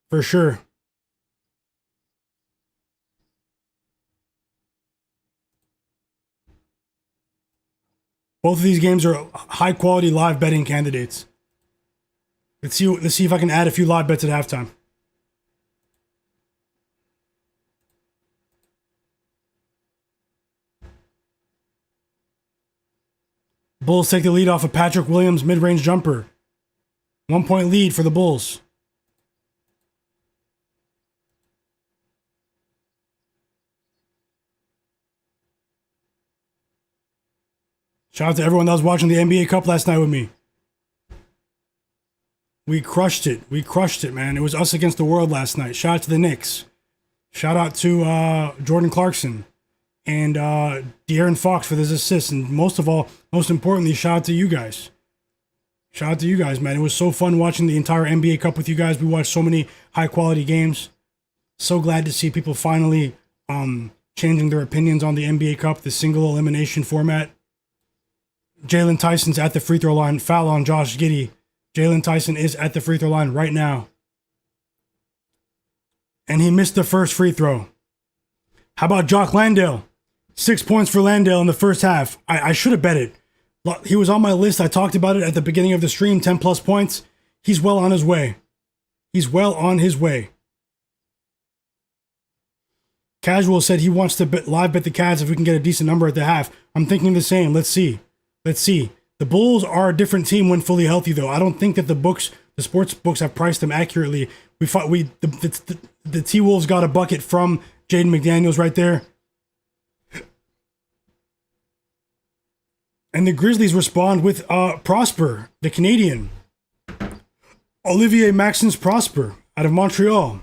For sure. Both of these games are high quality live betting candidates. Let's see if I can add a few live bets at halftime. Bulls take the lead off of Patrick Williams' mid-range jumper. 1 point lead for the Bulls. Shout out to everyone that was watching the NBA Cup last night with me. We crushed it. We crushed it, man. It was us against the world last night. Shout out to the Knicks. Shout out to Jordan Clarkson and De'Aaron Fox for his assists. And most importantly, shout out to you guys. Shout out to you guys, man. It was so fun watching the entire NBA Cup with you guys. We watched so many high-quality games. So glad to see people finally changing their opinions on the NBA Cup, the single elimination format. Jalen Tyson's at the free throw line. Foul on Josh Giddey. Jalen Tyson is at the free throw line right now. And he missed the first free throw. How about Jock Landale? 6 points for Landale in the first half. I should have bet it. He was on my list. I talked about it at the beginning of the stream. 10 plus points. He's well on his way. He's well on his way. Casual said he wants to live bet the Cavs if we can get a decent number at the half. I'm thinking the same. Let's see. The Bulls are a different team when fully healthy, though. I don't think that the sports books have priced them accurately. The T-Wolves got a bucket from Jaden McDaniels right there. And the Grizzlies respond with Prosper, the Canadian. Olivier Maxence Prosper out of Montreal,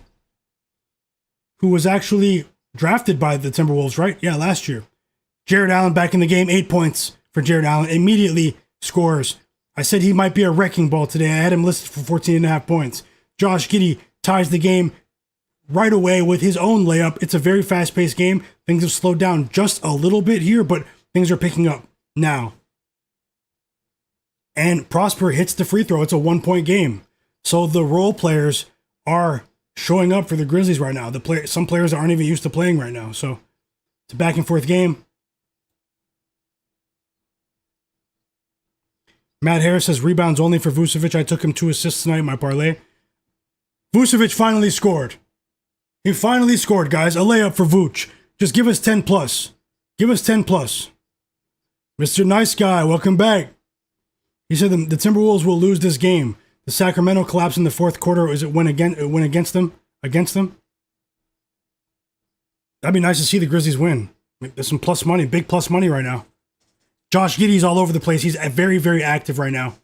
who was actually drafted by the Timberwolves, right? Yeah, last year. Jarrett Allen back in the game, 8 points for Jarrett Allen. Immediately scores. I said he might be a wrecking ball today. I had him listed for 14.5 points. Josh Giddey ties the game right away with his own layup. It's a very fast-paced game. Things have slowed down just a little bit here, but things are picking up now. And Prosper hits the free throw. It's a 1-point game. So the role players are showing up for the Grizzlies right now. Some players aren't even used to playing right now. So it's a back and forth game. Matt Harris says rebounds only for Vucevic. I took him 2 assists tonight in my parlay. Vucevic finally scored. He finally scored, guys. A layup for Vooch. Just give us 10 plus. Give us 10 plus. Mr. Nice Guy, welcome back. He said the Timberwolves will lose this game. The Sacramento collapse in the fourth quarter. Is it win against them? Against them? That'd be nice to see the Grizzlies win. There's some plus money, big plus money right now. Josh Giddey's all over the place. He's very, very active right now.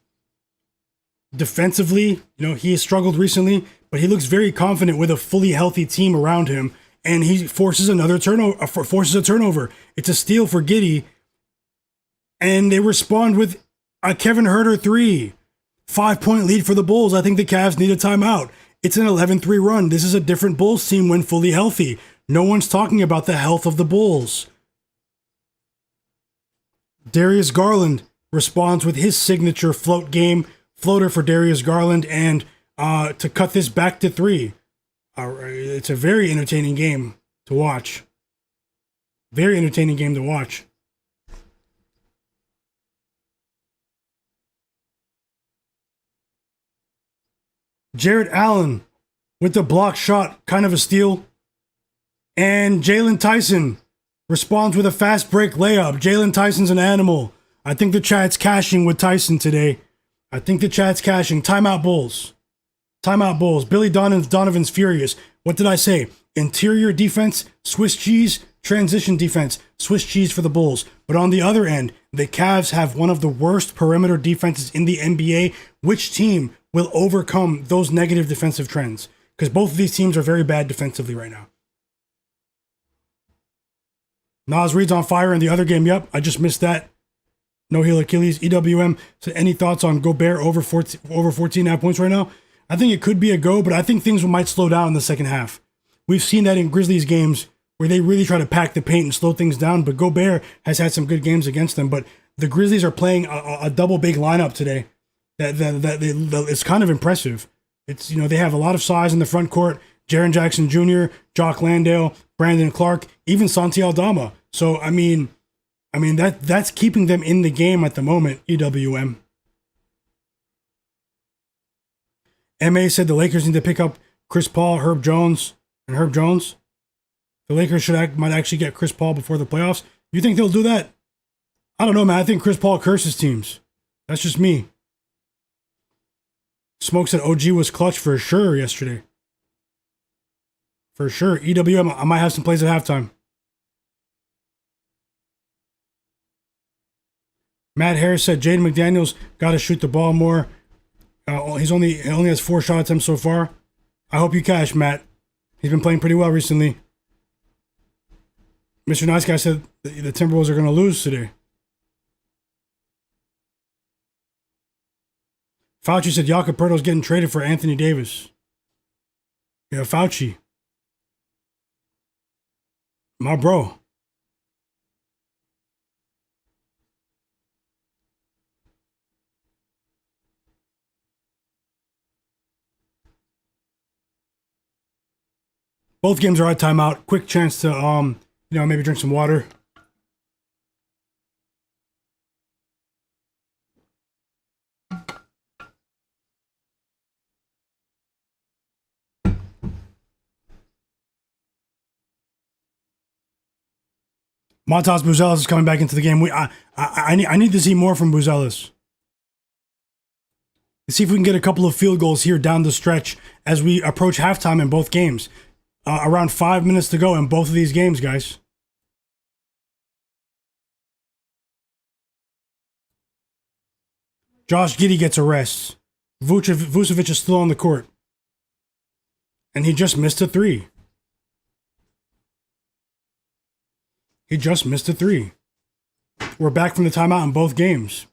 Defensively, he has struggled recently, but he looks very confident with a fully healthy team around him, and he forces a turnover. It's a steal for Giddey, and they respond with a Kevin Huerter 3. 5-point lead for the Bulls. I think the Cavs need a timeout. It's an 11-3 run. This is a different Bulls team when fully healthy. No one's talking about the health of the Bulls. Darius Garland responds with his signature floater for Darius Garland, and to cut this back to 3. It's a very entertaining game to watch. Very entertaining game to watch. Jarrett Allen with the block shot, kind of a steal. And Jalen Tyson responds with a fast break layup. Jalen Tyson's an animal. I think the chat's cashing with Tyson today. Timeout Bulls. Timeout Bulls. Billy Donovan's furious. What did I say? Interior defense, Swiss cheese. Transition defense, Swiss cheese for the Bulls. But on the other end, the Cavs have one of the worst perimeter defenses in the NBA. Which team will overcome those negative defensive trends? Because both of these teams are very bad defensively right now. Nas Reed's on fire in the other game. Yep, I just missed that. No heel Achilles. EWM. So any thoughts on Gobert over 14.5 points right now? I think it could be a go, but I think things might slow down in the second half. We've seen that in Grizzlies games where they really try to pack the paint and slow things down, but Gobert has had some good games against them. But the Grizzlies are playing a double big lineup today. It's kind of impressive. It's they have a lot of size in the front court. Jaren Jackson Jr., Jock Landale, Brandon Clark, even Santi Aldama. So I mean that's keeping them in the game at the moment. EWM. MA said the Lakers need to pick up Chris Paul, Herb Jones. The Lakers might actually get Chris Paul before the playoffs. You think they'll do that? I don't know, man. I think Chris Paul curses teams. That's just me. Smoke said OG was clutch for sure yesterday. For sure. EWM, I might have some plays at halftime. Matt Harris said Jaden McDaniels got to shoot the ball more. He only has 4 shot attempts so far. I hope you cash, Matt. He's been playing pretty well recently. Mr. Nice Guy said the Timberwolves are going to lose today. Fauci said Jakob Poeltl's getting traded for Anthony Davis. Yeah, Fauci. My bro. Both games are at timeout. Quick chance to maybe drink some water. Montas Buzelis is coming back into the game. I need to see more from Buzelis. Let's see if we can get a couple of field goals here down the stretch as we approach halftime in both games. Around 5 minutes to go in both of these games, guys. Josh Giddey gets a rest. Vucevic is still on the court. And he just missed a three. We're back from the timeout in both games.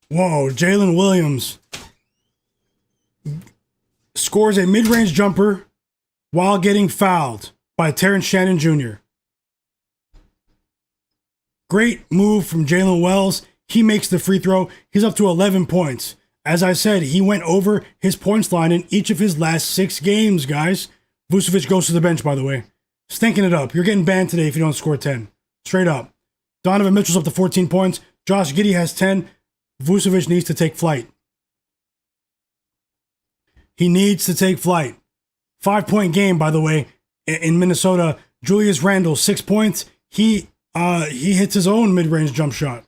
Whoa, Jalen Williams scores a mid-range jumper while getting fouled by Terrence Shannon Jr. Great move from Jalen Wells. He makes the free throw. He's up to 11 points. As I said, he went over his points line in each of his last 6 games, guys. Vucevic goes to the bench, by the way. Stinking it up. You're getting banned today if you don't score 10. Straight up. Donovan Mitchell's up to 14 points. Josh Giddey has 10. Vucevic needs to take flight. He needs to take flight. 5-point game, by the way, in Minnesota. Julius Randle, 6 points. He hits his own mid-range jump shot.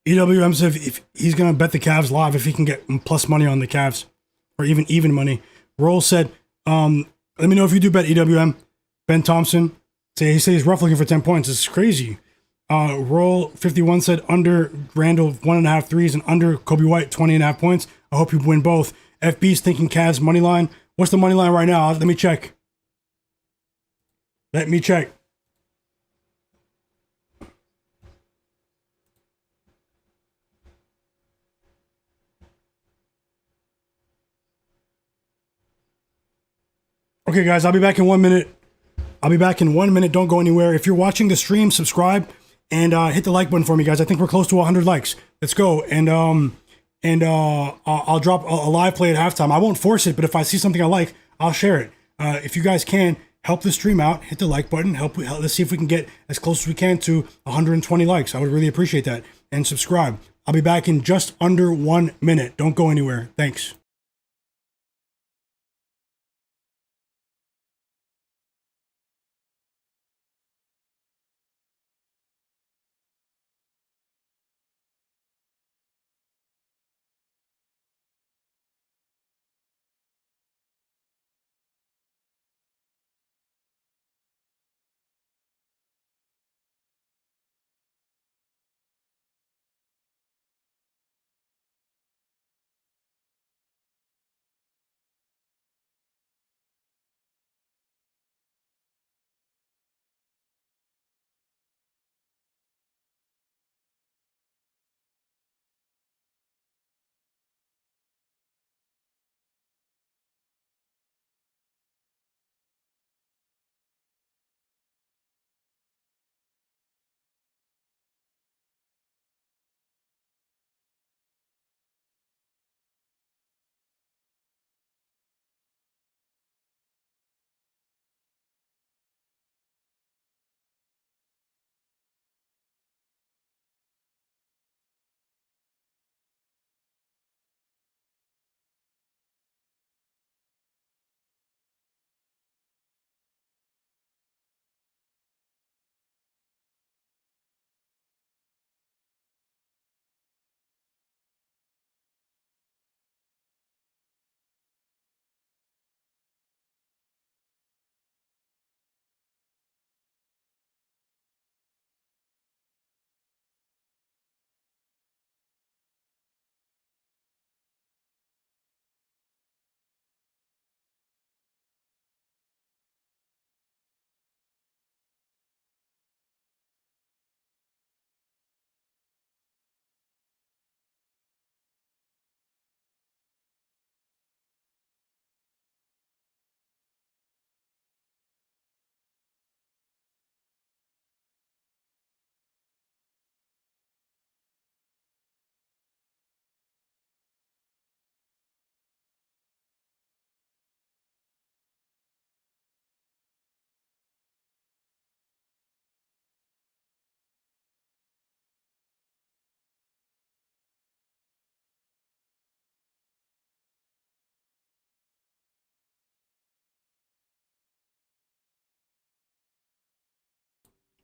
EWM said if he's going to bet the Cavs live if he can get plus money on the Cavs or even money. Roll said, let me know if you do bet EWM. Ben Thompson, he said he's roughly looking for 10 points. It's crazy. Roll 51 said under Randall 1.5 threes and under Kobe White 20.5 points. I hope you win both. FB's thinking Cavs money line. What's the money line right now? Let me check. Okay, guys, I'll be back in 1 minute. Don't go anywhere. If you're watching the stream, subscribe and hit the like button for me, guys. I think we're close to 100 likes. Let's go. And I'll drop a live play at halftime. I won't force it, but if I see something I like, I'll share it. If you guys can, help the stream out. Hit the like button. Let's see if we can get as close as we can to 120 likes. I would really appreciate that. And subscribe. I'll be back in just under 1 minute. Don't go anywhere. Thanks.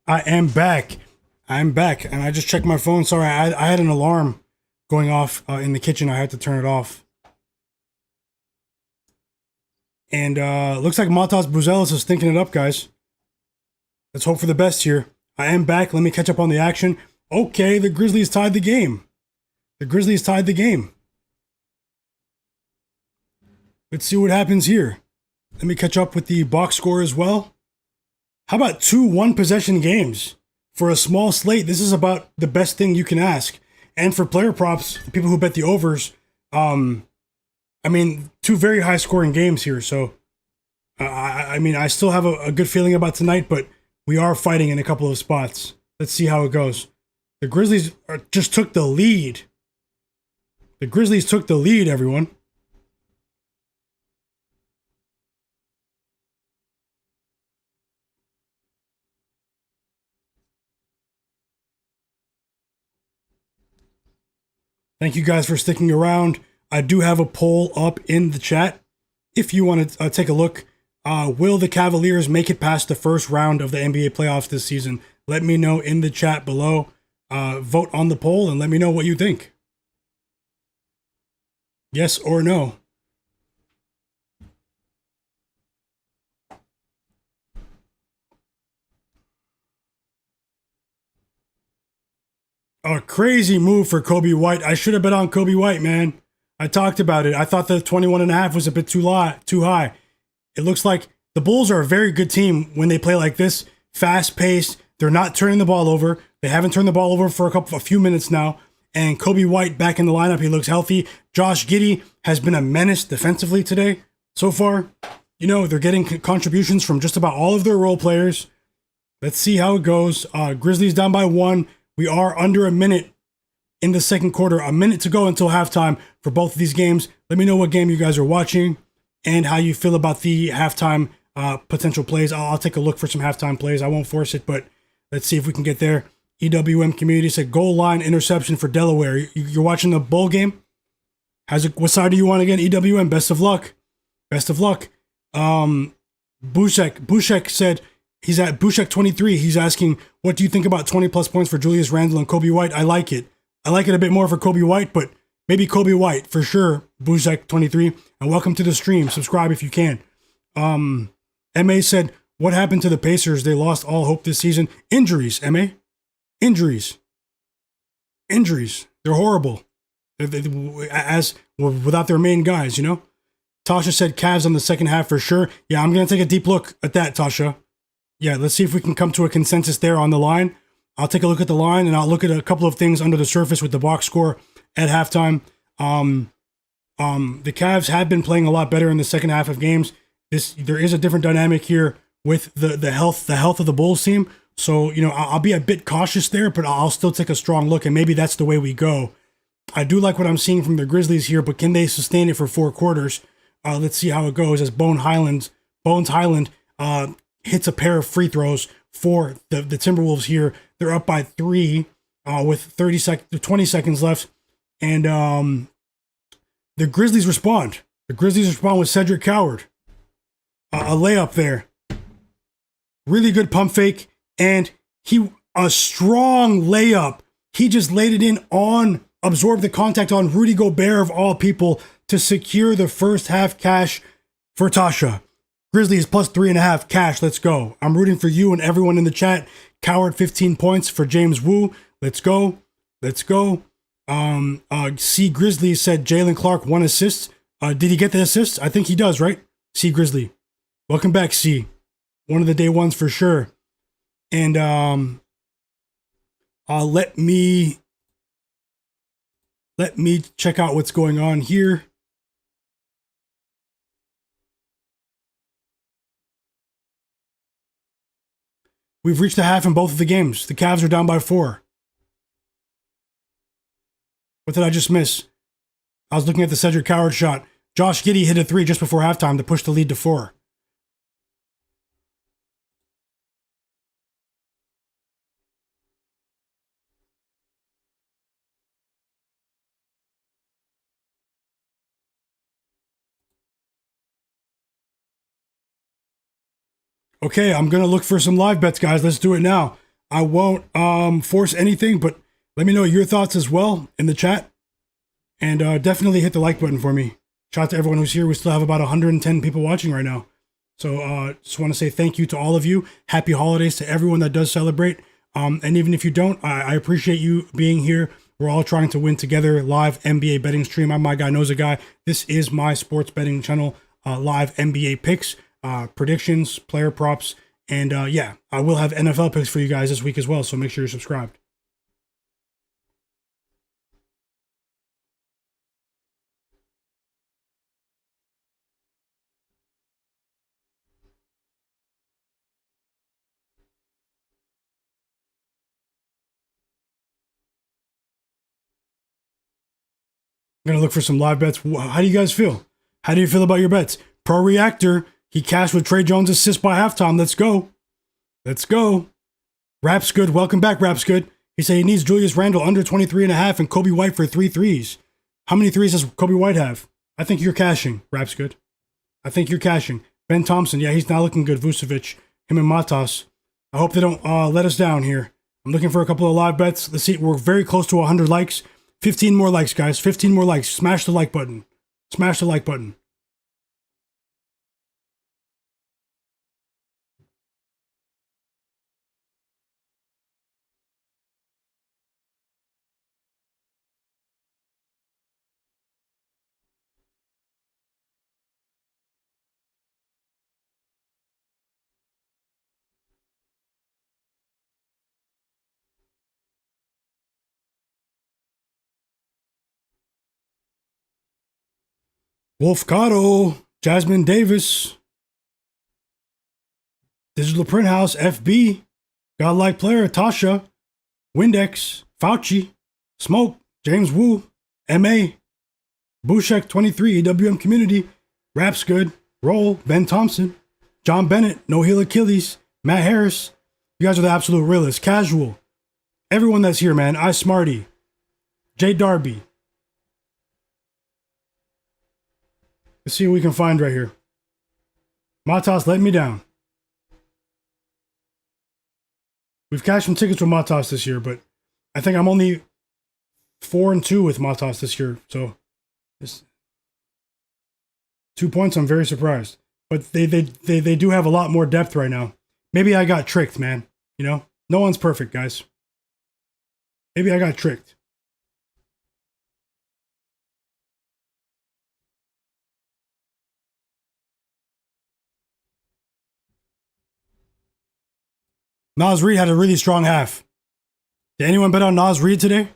I am back. I'm back, and I just checked my phone. Sorry, I had an alarm going off in the kitchen. I had to turn it off. And looks like Matas Buzelis is thinking it up, guys. Let's hope for the best here. I am back. Let me catch up on the action. Okay, the Grizzlies tied the game. The Grizzlies tied the game. Let's see what happens here. Let me catch up with the box score as well. How about 2 one-possession games? For a small slate, this is about the best thing you can ask. And for player props, the people who bet the overs, I mean, 2 very high-scoring games here. So, I mean, I still have a good feeling about tonight, but we are fighting in a couple of spots. Let's see how it goes. The Grizzlies just took the lead. The Grizzlies took the lead, everyone. Thank you guys for sticking around. I do have a poll up in the chat. If you want to take a look, will the Cavaliers make it past the first round of the NBA playoffs this season? Let me know in the chat below. Vote on the poll and let me know what you think. Yes or no? A crazy move for Kobe White. I should have bet on Kobe White, man. I talked about it. I thought the 21.5 was a bit too high. It looks like the Bulls are a very good team when they play like this, fast-paced. They're not turning the ball over. They haven't turned the ball over for a few minutes now. And Kobe White back in the lineup. He looks healthy. Josh Giddey has been a menace defensively today so far. You know, they're getting contributions from just about all of their role players. Let's see how it goes. Grizzlies down by 1. We are under a minute in the second quarter. A minute to go until halftime for both of these games. Let me know what game you guys are watching and how you feel about the halftime potential plays. I'll take a look for some halftime plays. I won't force it, but let's see if we can get there. EWM community said goal line interception for Delaware. You're watching the bowl game? What side do you want again? EWM, best of luck. Best of luck. Bushek said, he's at Bushek23. He's asking, what do you think about 20 plus points for Julius Randle and Kobe White? I like it. I like it a bit more for Kobe White, but maybe Kobe White for sure. Bushek23. And welcome to the stream. Subscribe if you can. MA said, what happened to the Pacers? They lost all hope this season. Injuries, MA. Injuries. They're horrible. Without their main guys, you know? Tasha said Cavs on the second half for sure. Yeah, I'm going to take a deep look at that, Tasha. Yeah, let's see if we can come to a consensus there on the line. I'll take a look at the line, and I'll look at a couple of things under the surface with the box score at halftime. The Cavs have been playing a lot better in the second half of games. There is a different dynamic here with the health of the Bulls team. So, you know, I'll be a bit cautious there, but I'll still take a strong look, and maybe that's the way we go. I do like what I'm seeing from the Grizzlies here, but can they sustain it for 4 quarters? Let's see how it goes as Bones Highland hits a pair of free throws for the Timberwolves here. They're up by 3 with 20 seconds left. And the Grizzlies respond. The Grizzlies respond with Cedric Coward. A layup there. Really good pump fake. And a strong layup. He just laid it in absorbed the contact on Rudy Gobert of all people to secure the first half cash for Tasha. Grizzlies plus 3.5 cash. Let's go. I'm rooting for you and everyone in the chat. Coward 15 points for James Wu. Let's go. Let's go. C Grizzlies said Jalen Clark 1 assist. Did he get the assist? I think he does, right? C Grizzly. Welcome back, C. One of the day ones for sure. And let me check out what's going on here. We've reached the half in both of the games. The Cavs are down by 4. What did I just miss? I was looking at the Cedric Coward shot. Josh Giddey hit a 3 just before halftime to push the lead to 4. Okay, I'm going to look for some live bets, guys. Let's do it now. I won't force anything, but let me know your thoughts as well in the chat. And definitely hit the like button for me. Shout out to everyone who's here. We still have about 110 people watching right now. So just want to say thank you to all of you. Happy holidays to everyone that does celebrate. And even if you don't, I appreciate you being here. We're all trying to win together. Live NBA betting stream. I'm Myguyknowsaguy. This is my sports betting channel. Live NBA picks, predictions, player props. And yeah, I will have NFL picks for you guys this week as well. So make sure you're subscribed. I'm going to look for some live bets. How do you guys feel? How do you feel about your bets? Pro Reactor, he cashed with Trey Jones' assist by halftime. Let's go. Let's go. Raps Good. Welcome back, Raps Good. He said he needs Julius Randle under 23.5 and Kobe White for 3 threes. How many threes does Kobe White have? I think you're cashing, Raps Good. I think you're cashing. Ben Thompson, yeah, he's not looking good. Vucevic, him and Matas. I hope they don't let us down here. I'm looking for a couple of live bets. Let's see. We're very close to 100 likes. 15 more likes, guys. 15 more likes. Smash the like button. Smash the like button. Wolf Cotto, Jasmine Davis, Digital Print House, FB, Godlike Player, Tasha, Windex, Fauci, Smoke, James Wu, MA, Bushek 23, EWM Community, Raps Good, Roll, Ben Thompson, John Bennett, No Heel Achilles, Matt Harris. You guys are the absolute realists. Casual. Everyone that's here, man. I Smarty, Jay Darby. Let's see what we can find right here. Matas let me down. We've cashed some tickets with Matas this year, but I think I'm only 4-2 with Matas this year. So, this 2 points. I'm very surprised, but they do have a lot more depth right now. Maybe I got tricked, man. You know, no one's perfect, guys. Maybe I got tricked. Nas Reed had a really strong half. Did anyone bet on Nas Reed today?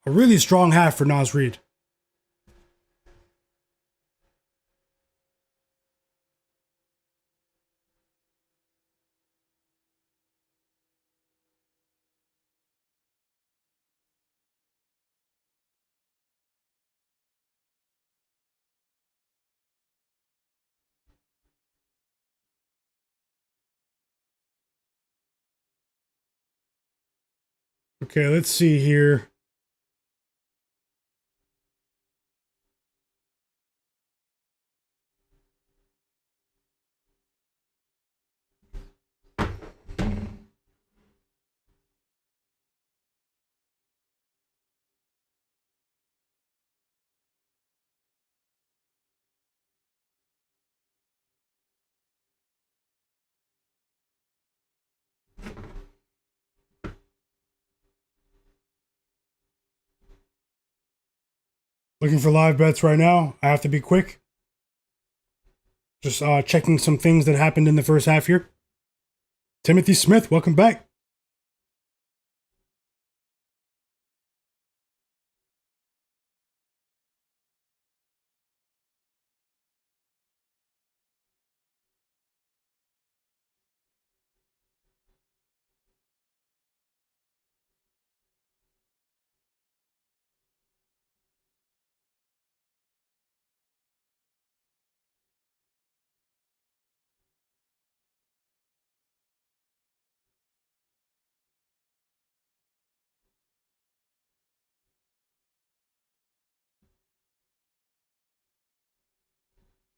A really strong half for Nas Reed. Okay, let's see here. Looking for live bets right now. I have to be quick. Just checking some things that happened in the first half here. Timothy Smith, welcome back.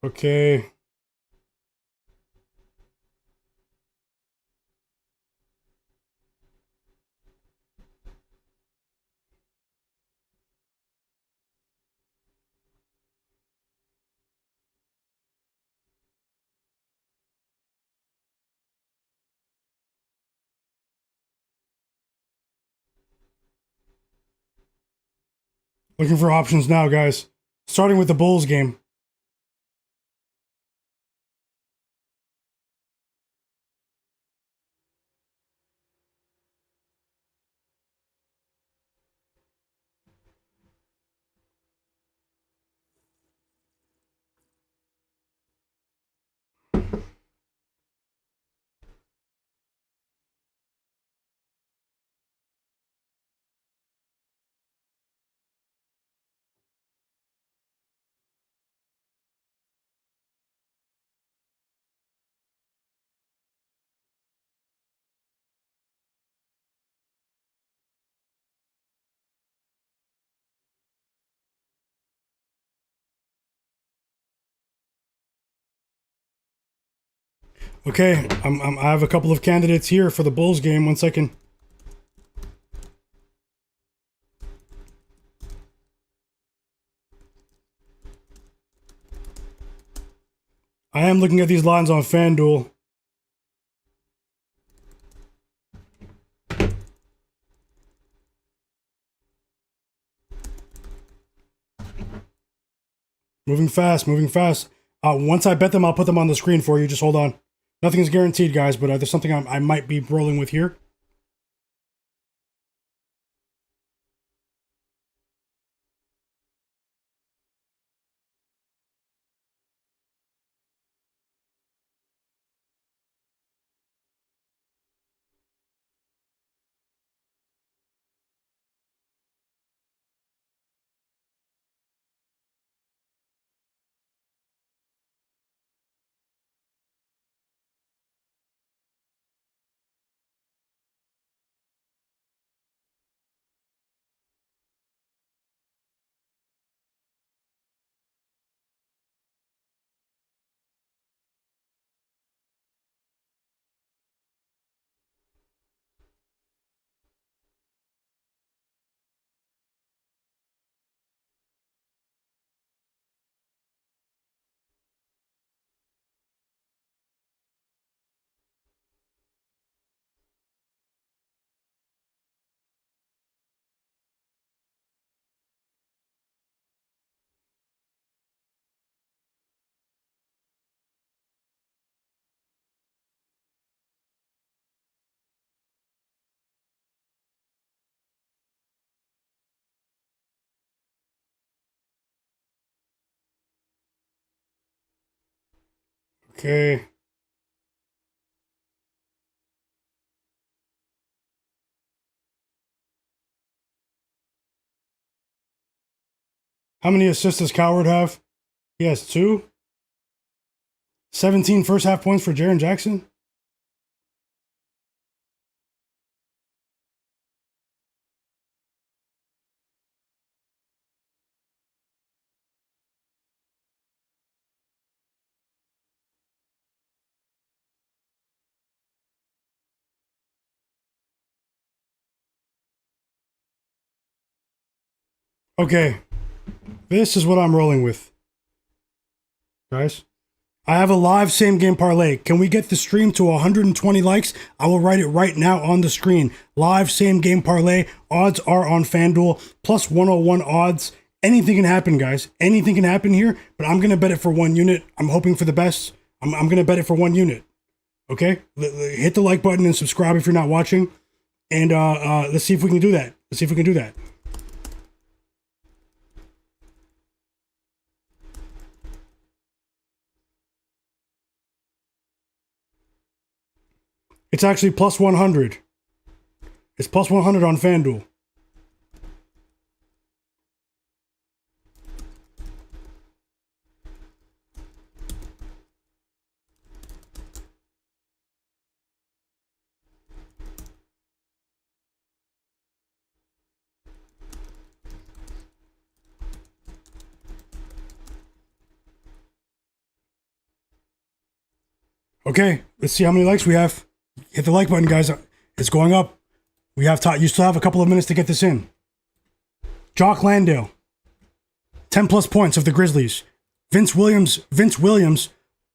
Okay. Looking for options now, guys. Starting with the Bulls game. Okay, I have a couple of candidates here for the Bulls game. 1 second. I am looking at these lines on FanDuel. Moving fast, moving fast. Once I bet them, I'll put them on the screen for you. Just hold on. Nothing is guaranteed, guys, but there's something I might be rolling with here. Okay. How many assists does Coward have? He has 2. 17 first half points for Jaren Jackson. Okay. This is what I'm rolling with. Guys. I have a live same game parlay. Can we get the stream to 120 likes? I will write it right now on the screen. Live same game parlay. Odds are on FanDuel. Plus 101 odds. Anything can happen, guys. Anything can happen here, but I'm going to bet it for 1 unit. I'm hoping for the best. I'm going to bet it for 1 unit. Okay? Hit the like button and subscribe if you're not watching. And let's see if we can do that. Let's see if we can do that. It's actually plus 100. It's plus 100 on FanDuel. Okay, let's see how many likes we have. Hit the like button, guys. It's going up. We have time. You still have a couple of minutes to get this in. Jock Landale, 10 plus points of the Grizzlies. Vince Williams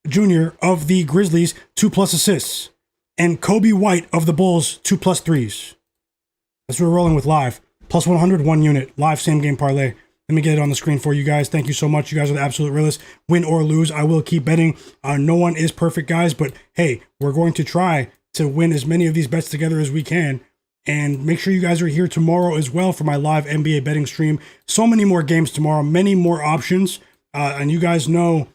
Jr. of the Grizzlies, 2 plus assists. And Kobe White of the Bulls, 2 plus threes. That's what we're rolling with live. Plus 100, 1 unit. Live same game parlay. Let me get it on the screen for you guys. Thank you so much. You guys are the absolute realists. Win or lose, I will keep betting. No one is perfect, guys, but hey, we're going to try to win as many of these bets together as we can. And make sure you guys are here tomorrow as well for my live NBA betting stream. So many more games tomorrow, many more options. And you guys know,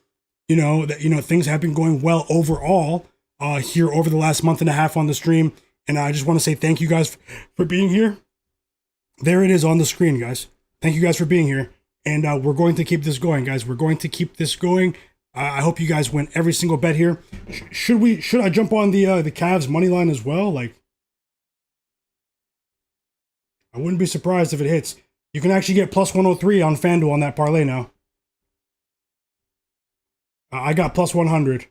that things have been going well overall here over the last month and a half on the stream. And I just want to say thank you guys for being here. There it is on the screen, guys. Thank you guys for being here. And we're going to keep this going, guys. We're going to keep this going. I hope you guys win every single bet here. Should I jump on the Cavs money line as well? Like, I wouldn't be surprised if it hits. You can actually get plus 103 on FanDuel on that parlay now. I got plus 100.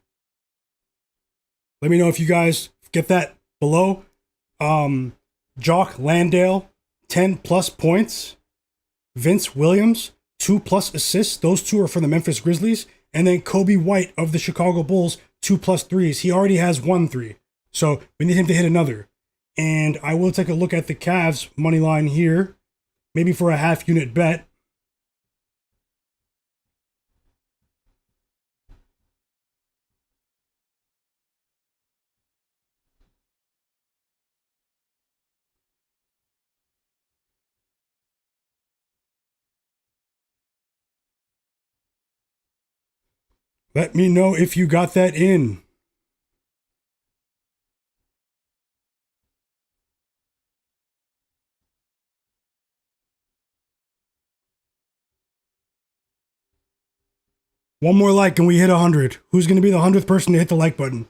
Let me know if you guys get that below. Jock Landale, 10 plus points. Vince Williams, 2+ assists. Those two are for the Memphis Grizzlies. And then Kobe White of the Chicago Bulls, 2+ threes. He already has 1 3. So we need him to hit another. And I will take a look at the Cavs money line here, maybe for a half unit bet. Let me know if you got that in. One more like and we hit 100. Who's going to be the 100th person to hit the like button?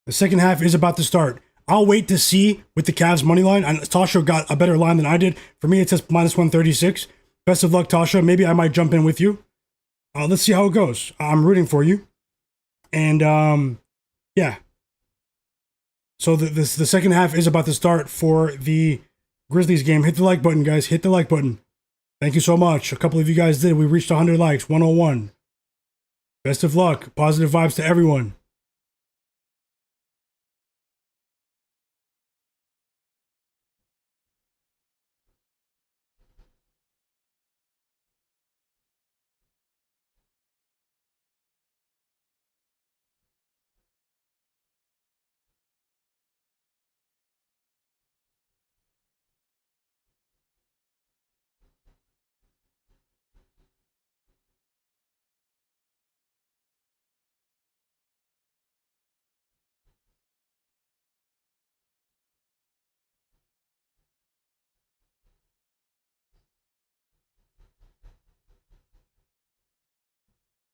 The second half is about to start. I'll wait to see with the Cavs money line. And Tasha got a better line than I did. For me, it says minus 136. Best of luck, Tasha. Maybe I might jump in with you. Let's see how it goes. I'm rooting for you. And yeah. So the second half is about to start for the Grizzlies game. Hit the like button, guys. Hit the like button. Thank you so much. A couple of you guys did. We reached 100 likes. 101. Best of luck. Positive vibes to everyone.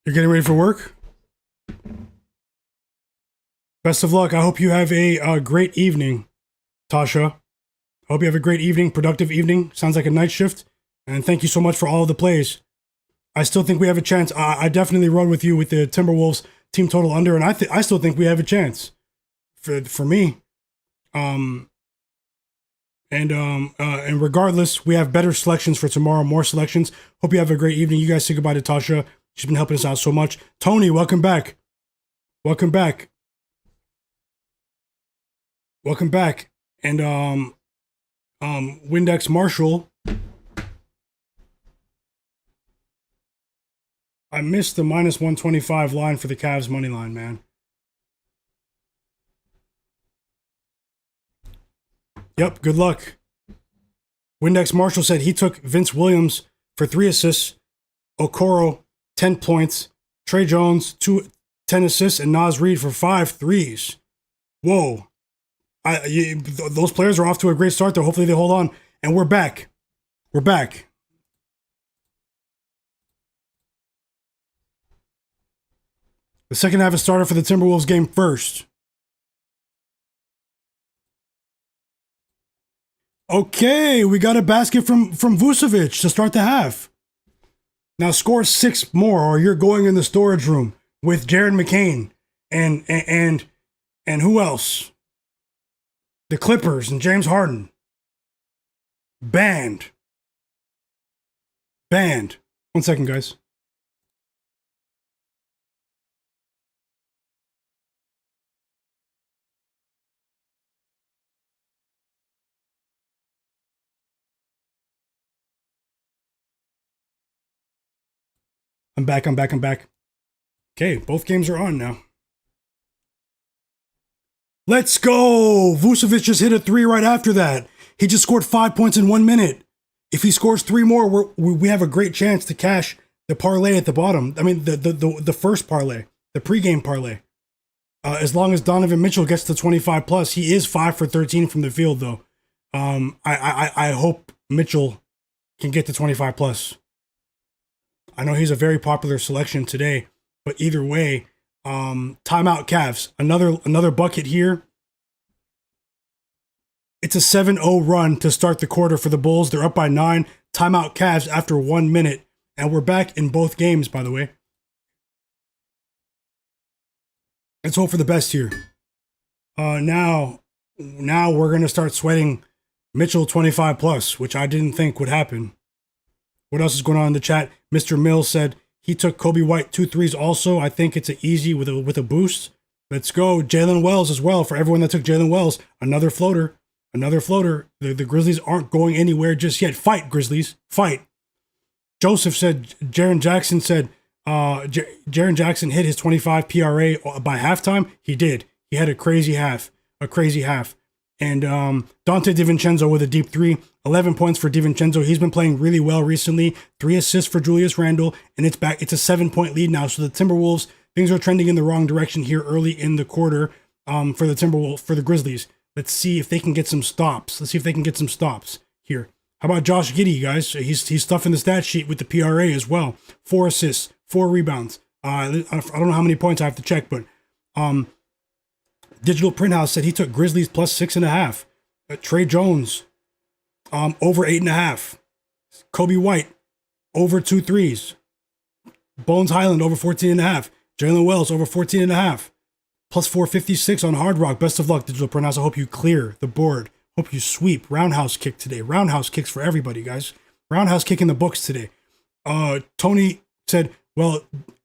You're getting ready for work? Best of luck. I hope you have a great evening, Tasha. I hope you have a great evening, productive evening. Sounds like a night shift. And thank you so much for all of the plays. I still think we have a chance. I definitely rode with you with the Timberwolves team total under, and I still think we have a chance. For me. And regardless, we have better selections for tomorrow, more selections. Hope you have a great evening. You guys say goodbye to Tasha. She's been helping us out so much. Tony, welcome back. Welcome back. Welcome back. And Windex Marshall. I missed the minus 125 line for the Cavs money line, man. Yep, good luck. Windex Marshall said he took Vince Williams for 3 assists, Okoro 10 points, Trey Jones 10 assists, and Naz Reid for 5 threes. Whoa. Those players are off to a great start, though. Hopefully they hold on. And we're back. We're back. The second half has started for the Timberwolves game first. Okay, we got a basket from Vucevic to start the half. Now score 6 more, or you're going in the storage room with Jared McCain and who else? The Clippers and James Harden. Banned. 1 second, guys. I'm back. Okay, both games are on now. Let's go! Vucevic just hit a 3 right after that. He just scored 5 points in 1 minute. If he scores 3 more, we have a great chance to cash the parlay at the bottom. I mean, the first parlay, the pregame parlay. As long as Donovan Mitchell gets to 25 plus, he is 5 for 13 from the field though. I hope Mitchell can get to 25 plus. I know he's a very popular selection today, but either way, timeout Cavs. Another bucket here. It's a 7-0 run to start the quarter for the Bulls. They're up by 9. Timeout Cavs after 1 minute. And we're back in both games, by the way. Let's hope for the best here. Now we're going to start sweating Mitchell 25 plus, which I didn't think would happen. What else is going on in the chat? Mr. Mills said he took Kobe White 2 threes also. I think it's an easy with a boost. Let's go. Jalen Wells as well. For everyone that took Jalen Wells, another floater. The Grizzlies aren't going anywhere just yet. Fight, Grizzlies. Fight. Joseph said, Jaren Jackson said, Jaren Jackson hit his 25 PRA by halftime. He did. He had a crazy half. And Dante DiVincenzo with a deep 3. 11 points for DiVincenzo. He's been playing really well recently. 3 assists for Julius Randle. And it's back. It's a 7-point lead now. So the Timberwolves, things are trending in the wrong direction here early in the quarter for the Grizzlies. Let's see if they can get some stops. Here. How about Josh Giddey, guys? He's stuffing the stat sheet with the PRA as well. 4 assists, 4 rebounds. I don't know how many points I have to check, but Digital Printhouse said he took Grizzlies plus 6.5. Trey Jones, over 8.5. Kobe White, over 2 threes. Bones Highland, over 14.5. Jalen Wells, over 14.5. Plus 456 on Hard Rock. Best of luck, Digital Printhouse. I hope you clear the board. Hope you sweep. Roundhouse kick today. Roundhouse kicks for everybody, guys. Roundhouse kick in the books today. Tony said, well,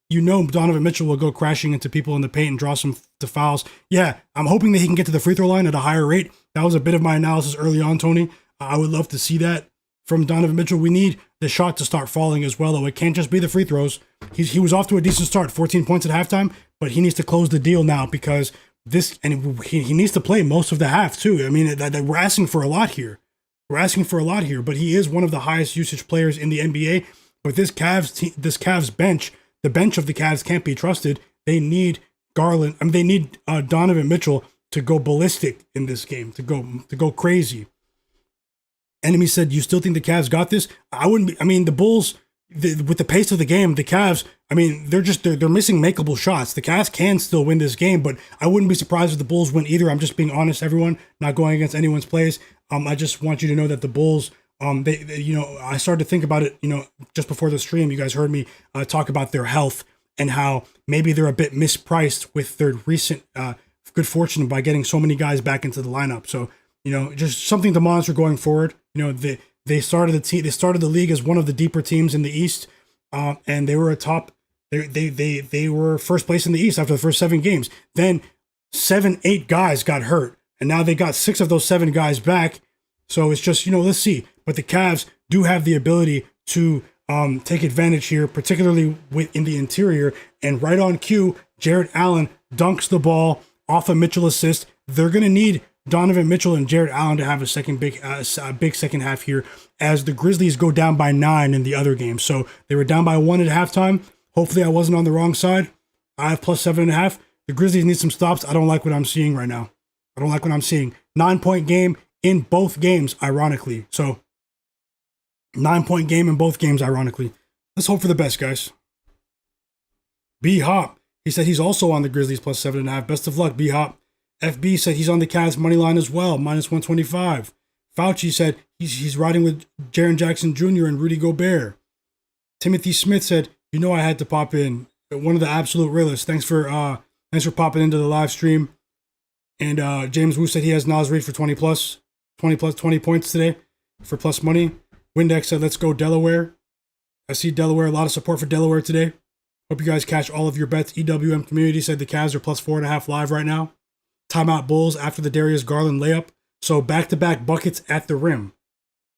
you know Donovan Mitchell will go crashing into people in the paint and draw some fouls. Yeah, I'm hoping that he can get to the free throw line at a higher rate. That was a bit of my analysis early on, Tony. I would love to see that from Donovan Mitchell. We need the shot to start falling as well, though. It can't just be the free throws. He was off to a decent start, 14 points at halftime, but he needs to close the deal now because he needs to play most of the half too. I mean, we're asking for a lot here. But he is one of the highest usage players in the NBA. But this Cavs bench, the bench of the Cavs can't be trusted. They need Garland. I mean, they need Donovan Mitchell to go ballistic in this game, to go crazy. Enemy said, you still think the Cavs got this? I wouldn't be. I mean, the Bulls, with the pace of the game, the Cavs, I mean, they're missing makeable shots. The Cavs can still win this game, but I wouldn't be surprised if the Bulls win either. I'm just being honest, everyone, not going against anyone's plays. I just want you to know that the Bulls, I started to think about it, just before the stream. You guys heard me talk about their health and how maybe they're a bit mispriced with their recent good fortune by getting so many guys back into the lineup. So, just something to monitor going forward. They started the league as one of the deeper teams in the East, and they were they were first place in the East after the first 7 games. Then 7-8 guys got hurt, and now they got 6 of those 7 guys back. So it's just, let's see. But the Cavs do have the ability to take advantage here, particularly in the interior. And right on cue, Jarrett Allen dunks the ball off a Mitchell assist. They're going to need Donovan Mitchell and Jarrett Allen to have a big second half here as the Grizzlies go down by 9 in the other game. So they were down by 1 at halftime. Hopefully I wasn't on the wrong side. I have plus 7.5. The Grizzlies need some stops. I don't like what I'm seeing right now. 9-point game in both games, ironically. So 9-point game in both games, ironically. Let's hope for the best, guys. B-Hop, he said he's also on the Grizzlies plus 7.5. Best of luck, B-Hop. FB said he's on the Cavs money line as well, minus 125. Fauci said he's riding with Jaren Jackson Jr. and Rudy Gobert. Timothy Smith said, I had to pop in. One of the absolute realists. Thanks for popping into the live stream. And James Wu said he has Nas Reed for 20 points today for plus money. Windex said, let's go Delaware. I see Delaware, a lot of support for Delaware today. Hope you guys catch all of your bets. EWM community said the Cavs are plus 4.5 live right now. Timeout Bulls after the Darius Garland layup. So back-to-back buckets at the rim.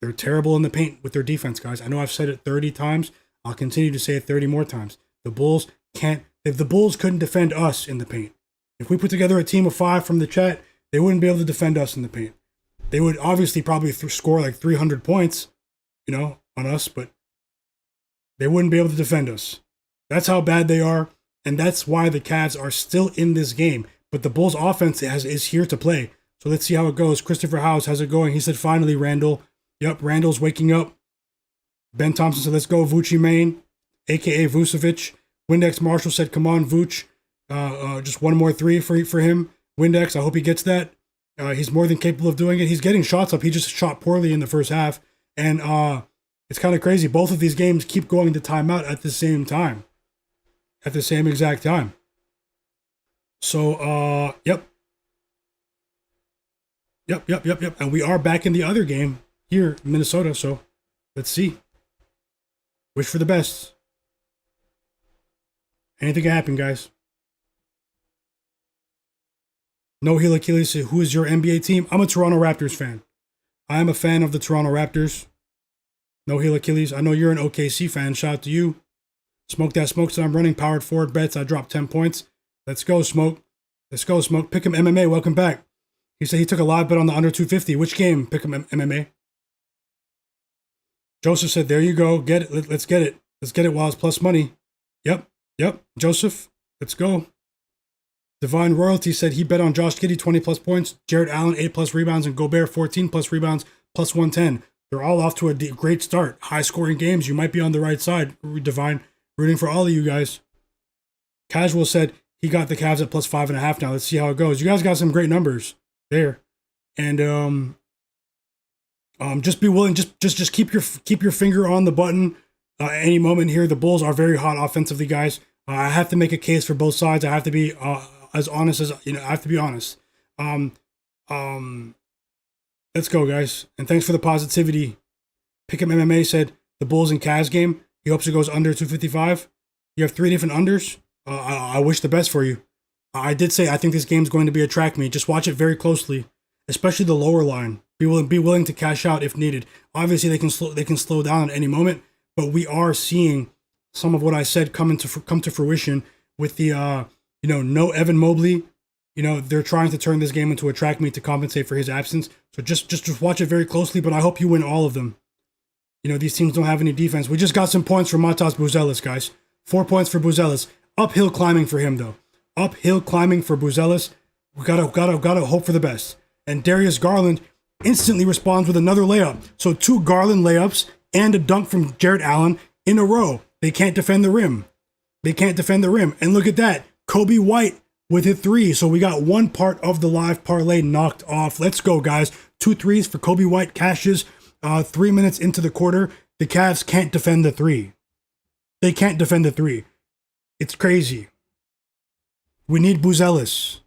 They're terrible in the paint with their defense, guys. I know I've said it 30 times. I'll continue to say it 30 more times. The Bulls can't, if the Bulls couldn't defend us in the paint, if we put together a team of 5 from the chat, they wouldn't be able to defend us in the paint. They would obviously probably score like 300 points, on us, but they wouldn't be able to defend us. That's how bad they are, and that's why the Cavs are still in this game. But the Bulls' offense is here to play. So let's see how it goes. Christopher House, how's it going? He said, finally, Randle. Yep, Randle's waking up. Ben Thompson said, let's go, Vucci Main, a.k.a. Vucevic. Windex Marshall said, come on, Vooch. Just one more 3 for him. Windex, I hope he gets that. He's more than capable of doing it. He's getting shots up. He just shot poorly in the first half. And it's kind of crazy. Both of these games keep going to timeout at the same time. At the same exact time. So, yep. Yep. And we are back in the other game here in Minnesota. So, let's see. Wish for the best. Anything can happen, guys. No Heel Achilles, who is your NBA team? I'm a Toronto Raptors fan. I am a fan of the Toronto Raptors. No Heel Achilles. I know you're an OKC fan. Shout out to you. Smoke that smoke. So I'm running powered forward bets. I dropped 10 points. Let's go, Smoke. Let's go, Smoke. Pick'em MMA. Welcome back. He said he took a live bet on the under 250. Which game? Pick'em MMA. Joseph said, there you go. Get it. Let's get it. Let's get it while it's plus money. Yep. Joseph, let's go. Divine Royalty said he bet on Josh Giddey 20 plus points, Jarrett Allen 8 plus rebounds, and Gobert 14 plus rebounds plus 110. They're all off to a great start. High scoring games. You might be on the right side. Divine, rooting for all of you guys. Casual said he got the Cavs at plus 5.5 now. Let's see how it goes. You guys got some great numbers there. And just be willing. Just keep your finger on the button. Any moment here, the Bulls are very hot offensively, guys. I have to make a case for both sides. I have to be as honest as I have to be honest. Let's go, guys. And thanks for the positivity. Pick'em MMA said the Bulls and Cavs game. He hopes it goes under 255. You have 3 different unders. I wish the best for you. I did say I think this game's going to be a track meet. Just watch it very closely, especially the lower line. Be willing to cash out if needed. Obviously, they can slow down at any moment, but we are seeing some of what I said come to fruition with the no Evan Mobley. They're trying to turn this game into a track meet to compensate for his absence. So just watch it very closely, but I hope you win all of them. These teams don't have any defense. We just got some points from Matas Buzelis, guys. 4 points for Buzelis. Uphill climbing for him, though. Uphill climbing for Buzelis. We gotta hope for the best. And Darius Garland instantly responds with another layup. So 2 Garland layups and a dunk from Jarrett Allen in a row. They can't defend the rim. And look at that. Kobe White with a 3. So we got one part of the live parlay knocked off. Let's go, guys. 2 threes for Kobe White cashes. 3 minutes into the quarter. The Cavs can't defend the 3. They can't defend the 3. It's crazy. We need Buzelis.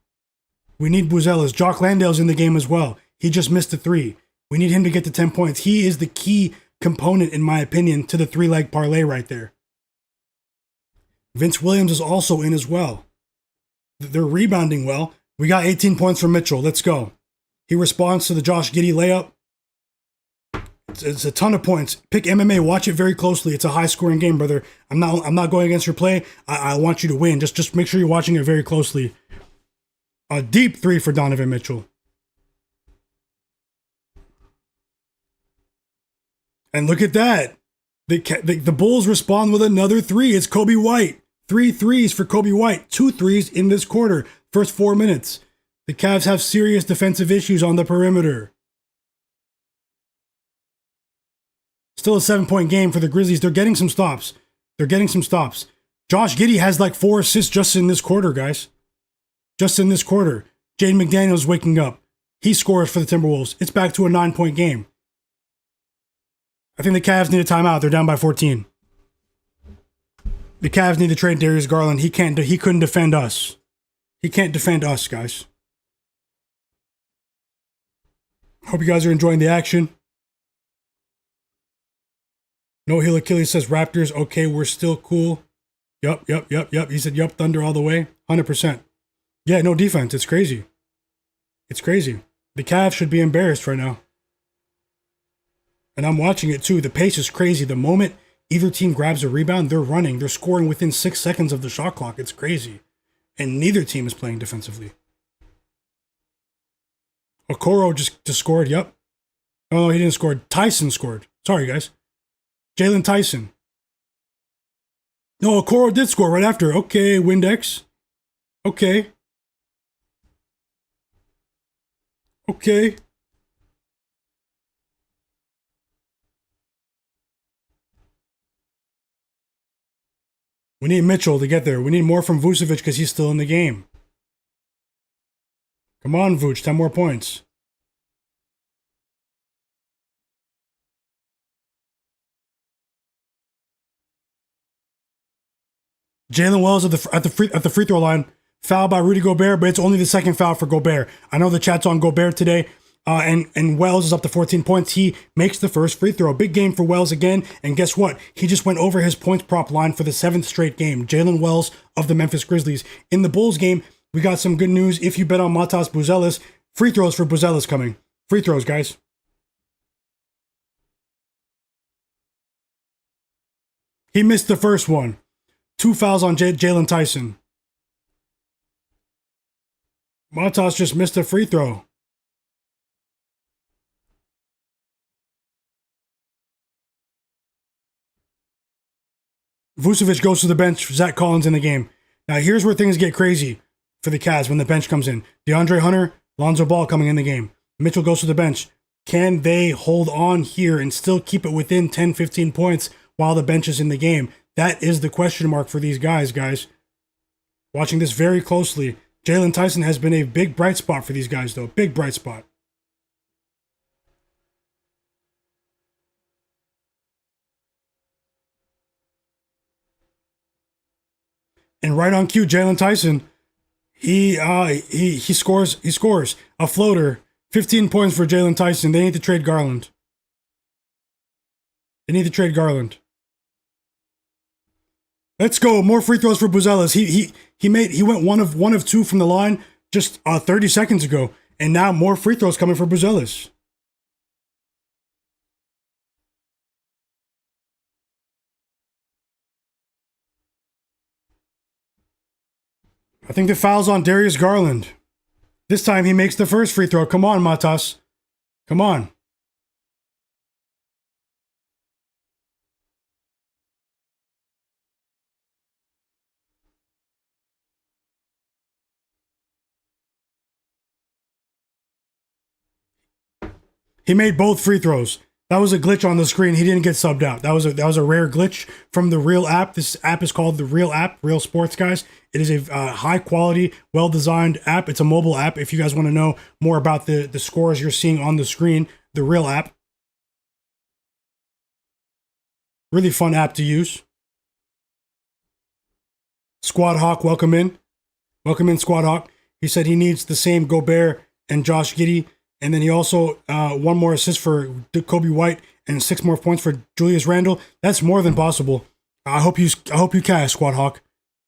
Jock Landale's in the game as well. He just missed a 3. We need him to get to 10 points. He is the key component, in my opinion, to the 3-leg parlay right there. Vince Williams is also in as well. They're rebounding well. We got 18 points from Mitchell. Let's go. He responds to the Josh Giddey layup. It's a ton of points. Pick MMA. Watch it very closely. It's a high-scoring game, brother. I'm not going against your play. I want you to win. Just make sure you're watching it very closely. A deep 3 for Donovan Mitchell. And look at that. The Bulls respond with another 3. It's Kobe White. 3 threes for Kobe White. 2 threes in this quarter. First 4 minutes. The Cavs have serious defensive issues on the perimeter. Still a 7-point game for the Grizzlies. They're getting some stops. Josh Giddey has like 4 assists just in this quarter, guys. Just in this quarter. Jaden McDaniels waking up. He scores for the Timberwolves. It's back to a 9-point game. I think the Cavs need a timeout. They're down by 14. The Cavs need to trade Darius Garland. He couldn't defend us. He can't defend us, guys. Hope you guys are enjoying the action. No Heel Achilles says Raptors. Okay, we're still cool. Yup. He said yup, Thunder all the way. 100%. Yeah, no defense. It's crazy. The Cavs should be embarrassed right now. And I'm watching it too. The pace is crazy. The moment Either team grabs a rebound, they're running, they're scoring within 6 seconds of the shot clock. It's crazy. And neither team is playing defensively. Okoro just scored, yep. Oh, he didn't score. Tyson scored. Sorry, guys. Jalen Tyson. No, Okoro did score right after. Okay, Windex. Okay. Okay. We need Mitchell to get there. We need more from Vucevic because he's still in the game. Come on, Vuce. 10 more points. Jalen Wells at the free throw line. Foul by Rudy Gobert, but it's only the second foul for Gobert. I know the chat's on Gobert today. And Wells is up to 14 points. He makes the first free throw. Big game for Wells again. And guess what? He just went over his points prop line for the 7th straight game. Jalen Wells of the Memphis Grizzlies. In the Bulls game, we got some good news. If you bet on Matas Buzelis, free throws for Buzelis coming. Free throws, guys. He missed the first one. 2 fouls on Jalen Tyson. Matas just missed a free throw. Vucevic goes to the bench. Zach Collins in the game. Now, here's where things get crazy for the Cavs when the bench comes in. DeAndre Hunter, Lonzo Ball coming in the game. Mitchell goes to the bench. Can they hold on here and still keep it within 10, 15 points while the bench is in the game? That is the question mark for these guys. Watching this very closely. Jalen Tyson has been a big bright spot for these guys, though. Big bright spot. And right on cue, Jalen Tyson, he scores a floater. 15 points for Jalen Tyson. They need to trade Garland. Let's go. More free throws for Buzelis. He went one of 2 from the line just 30 seconds ago, and now more free throws coming for Buzelis. I think the foul's on Darius Garland. This time he makes the first free throw. Come on, Matas. Come on. He made both free throws. That was a glitch on the screen. He didn't get subbed out. That was a rare glitch from the Real app. This app is called the Real app, Real Sports, guys. It is a high quality, well designed app. It's a mobile app. If you guys want to know more about the scores you're seeing on the screen, the Real app. Really fun app to use. Squad Hawk, welcome in. Welcome in, Squad Hawk. He said he needs the same Gobert and Josh Giddey. And then he also, 1 more assist for Kobe White and 6 more points for Julius Randle. That's more than possible. I hope you cash, Squad Hawk.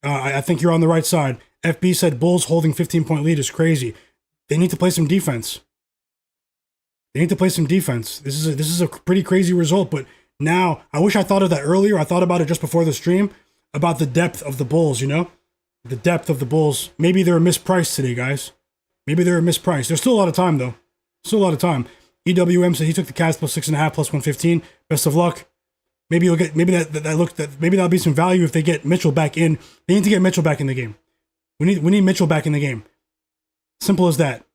I think you're on the right side. FB said Bulls holding 15-point lead is crazy. They need to play some defense. This is a pretty crazy result, but now, I wish I thought of that earlier. I thought about it just before the stream, about the depth of the Bulls, you know? The depth of the Bulls. Maybe they're mispriced today, guys. Maybe they're mispriced. There's still a lot of time, though. Still a lot of time. EWM said he took the Cavs plus 6.5 plus 115. Best of luck. Maybe you'll get maybe that'll be some value if they get Mitchell back in. They need to get Mitchell back in the game. We need Mitchell back in the game. Simple as that.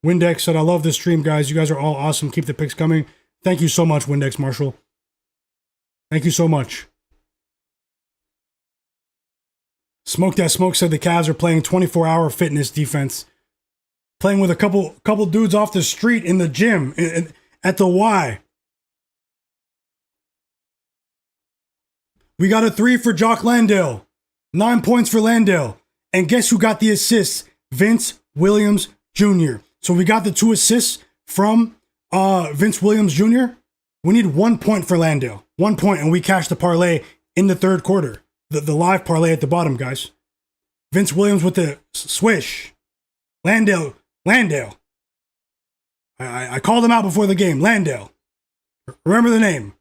Windex said, I love this stream, guys. You guys are all awesome. Keep the picks coming. Thank you so much, Windex Marshall. Thank you so much. Smoke That Smoke said the Cavs are playing 24-hour fitness defense. Playing with a couple dudes off the street in the gym at the Y. We got a 3 for Jock Landale. 9 points for Landale. And guess who got the assists? Vince Williams Jr. So we got the 2 assists from Vince Williams Jr. We need 1 point for Landale. 1 point, and we cashed the parlay in the third quarter. The live parlay at the bottom, guys. Vince Williams with the swish. Landale. I called him out before the game. Landale. Remember the name.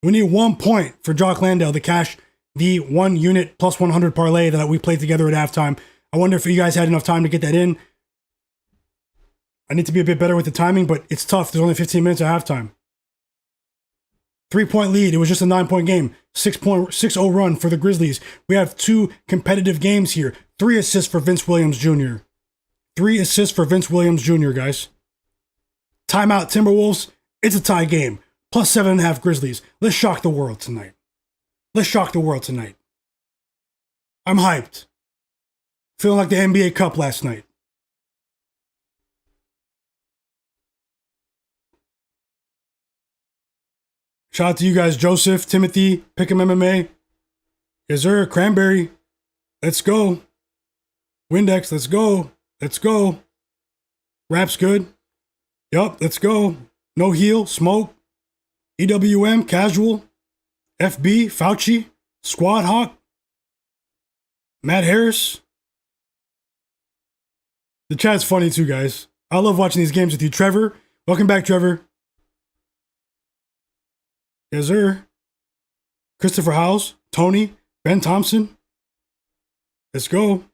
We need 1 point for Jock Landale to cash the 1 unit plus 100 parlay that we played together at halftime. I wonder if you guys had enough time to get that in. I need to be a bit better with the timing, but it's tough. There's only 15 minutes at halftime. 3-point lead. It was just a 9-point game. 6-0 run for the Grizzlies. We have 2 competitive games here. 3 assists for Vince Williams Jr. 3 assists for Vince Williams Jr., guys. Timeout, Timberwolves. It's a tie game. Plus 7.5 Grizzlies. Let's shock the world tonight. Let's shock the world tonight. I'm hyped. Feeling like the NBA Cup last night. Shout out to you guys, Joseph, Timothy, Pick'em MMA. Yes, sir. Cranberry. Let's go. Windex, let's go. Let's go. Rap's good. Yup, let's go. No heel, smoke. EWM, casual. FB, Fauci, Squad Hawk. Matt Harris. The chat's funny too, guys. I love watching these games with you. Trevor, welcome back, Trevor. Yes, sir. Christopher Howes, Tony, Ben Thompson. Let's go.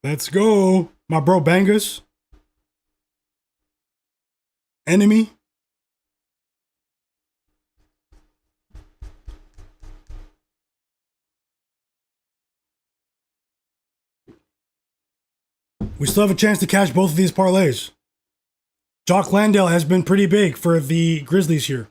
Let's go. My bro Bangus. Enemy. We still have a chance to cash both of these parlays. Jock Landale has been pretty big for the Grizzlies here.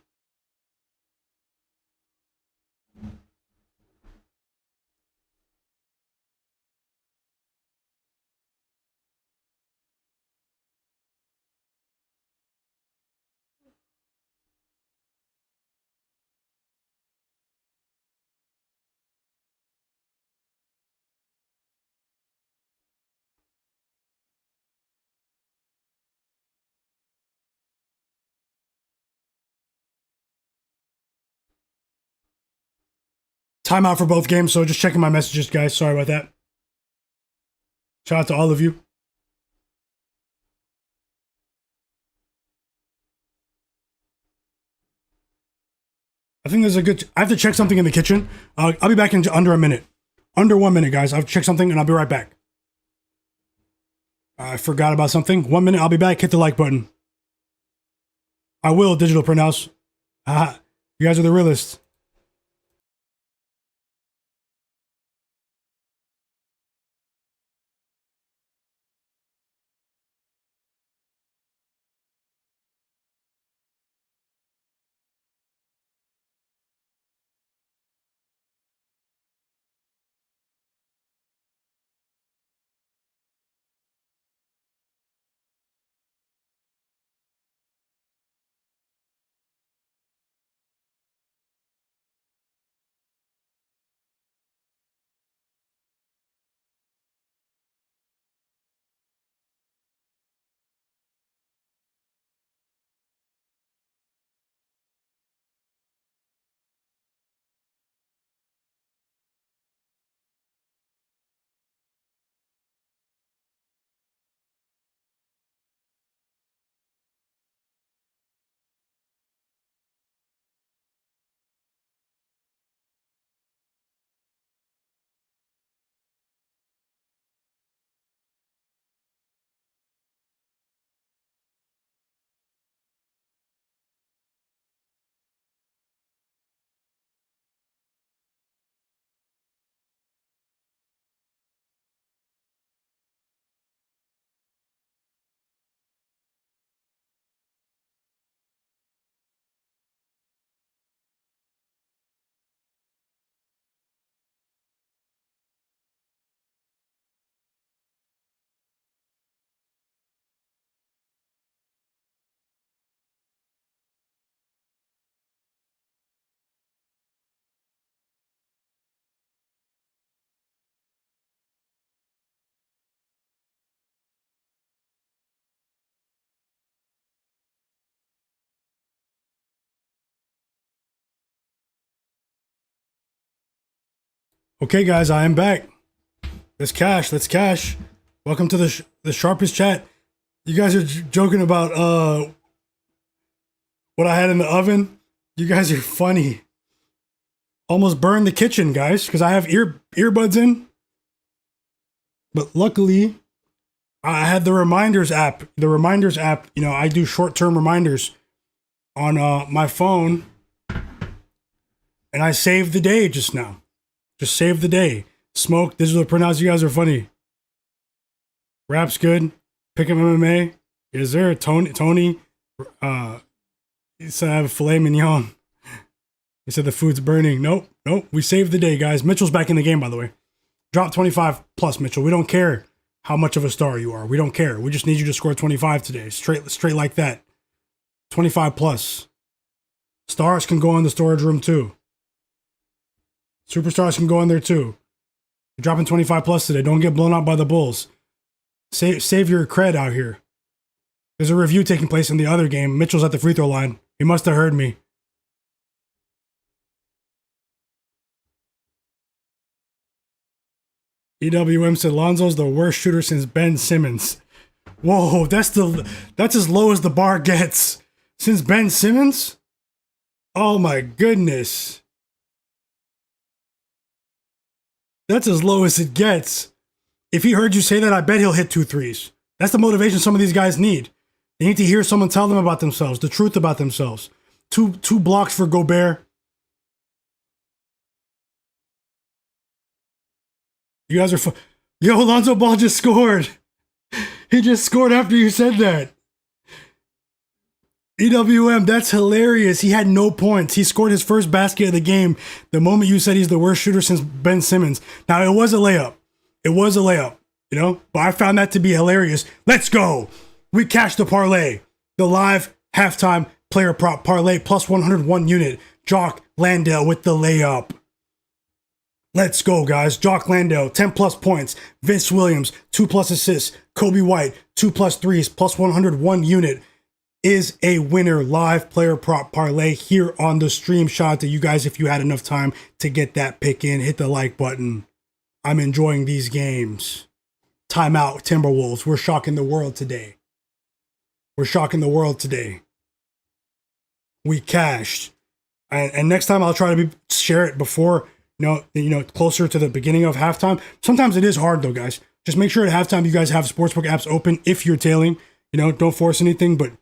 Timeout for both games, so just checking my messages, guys. Sorry about that. Shout out to all of you. I think there's a good... I have to check something in the kitchen. I'll be back in under a minute. Under 1 minute, guys. I'll check something and I'll be right back. I forgot about something. 1 minute, I'll be back. Hit the like button. I will, Digital Print House. You guys are the realists. Okay, guys, I am back. Let's cash. Let's cash. Welcome to the sharpest chat. You guys are joking about what I had in the oven. You guys are funny. Almost burned the kitchen, guys, because I have earbuds in. But luckily, I had the reminders app. The reminders app, you know, I do short-term reminders on my phone. And I saved the day just now. Just saved the day. Smoke, digital printouts, you guys are funny. Rap's good. Pick up MMA. Is there a Tony? He said I have a filet mignon. He said the food's burning. Nope. We saved the day, guys. Mitchell's back in the game, by the way. Drop 25 plus, Mitchell. We don't care how much of a star you are. We don't care. We just need you to score 25 today. Straight like that. 25 plus. Stars can go in the storage room too. Superstars can go in there too. You're dropping 25 plus today. Don't get blown out by the Bulls. Save your cred out here. There's a review taking place in the other game. Mitchell's at the free throw line. He must have heard me. EWM said Lonzo's the worst shooter since Ben Simmons. Whoa, that's as low as the bar gets. Since Ben Simmons? Oh my goodness. That's as low as it gets. If he heard you say that, I bet he'll hit 2 threes. That's the motivation some of these guys need. They need to hear someone tell them about themselves, the truth about themselves. Two blocks for Gobert. You guys are Yo, Lonzo Ball just scored. He just scored after you said that. EWM, that's hilarious. He had no points. He scored his first basket of the game the moment you said he's the worst shooter since Ben Simmons. Now, it was a layup. You know? But I found that to be hilarious. Let's go. We cashed the parlay. The live halftime player prop parlay plus 101 unit. Jock Landale with the layup. Let's go, guys. Jock Landale, 10 plus points. Vince Williams, 2 plus assists. Kobe White, 2 plus threes, plus 101 unit is a winner. Live player prop parlay here on the stream. Shout out to you guys if you had enough time to get that pick in. Hit the like button. I'm enjoying these games. Timeout, Timberwolves. We're shocking the world today. We cashed. And next time I'll try to share it before, you know, closer to the beginning of halftime. Sometimes it is hard though, guys. Just make sure at halftime you guys have sportsbook apps open if you're tailing. You know, don't force anything, but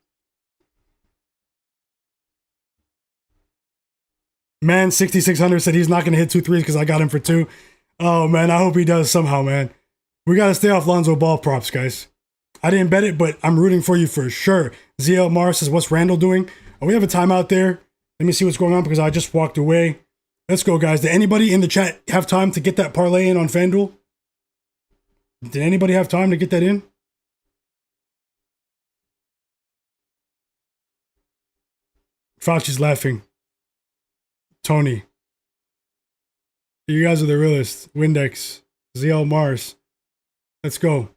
man, 6600 said he's not going to hit 2 threes because I got him for 2. Oh man, I hope he does somehow, man. We got to stay off Lonzo Ball props, guys. I didn't bet it, but I'm rooting for you for sure. ZL Mars says, what's Randle doing? Oh, we have a timeout there. Let me see what's going on because I just walked away. Let's go, guys. Did anybody in the chat have time to get that parlay in on FanDuel? Did anybody have time to get that in? Fauci's laughing. Tony. You guys are the realest. Windex. ZL Mars. Let's go.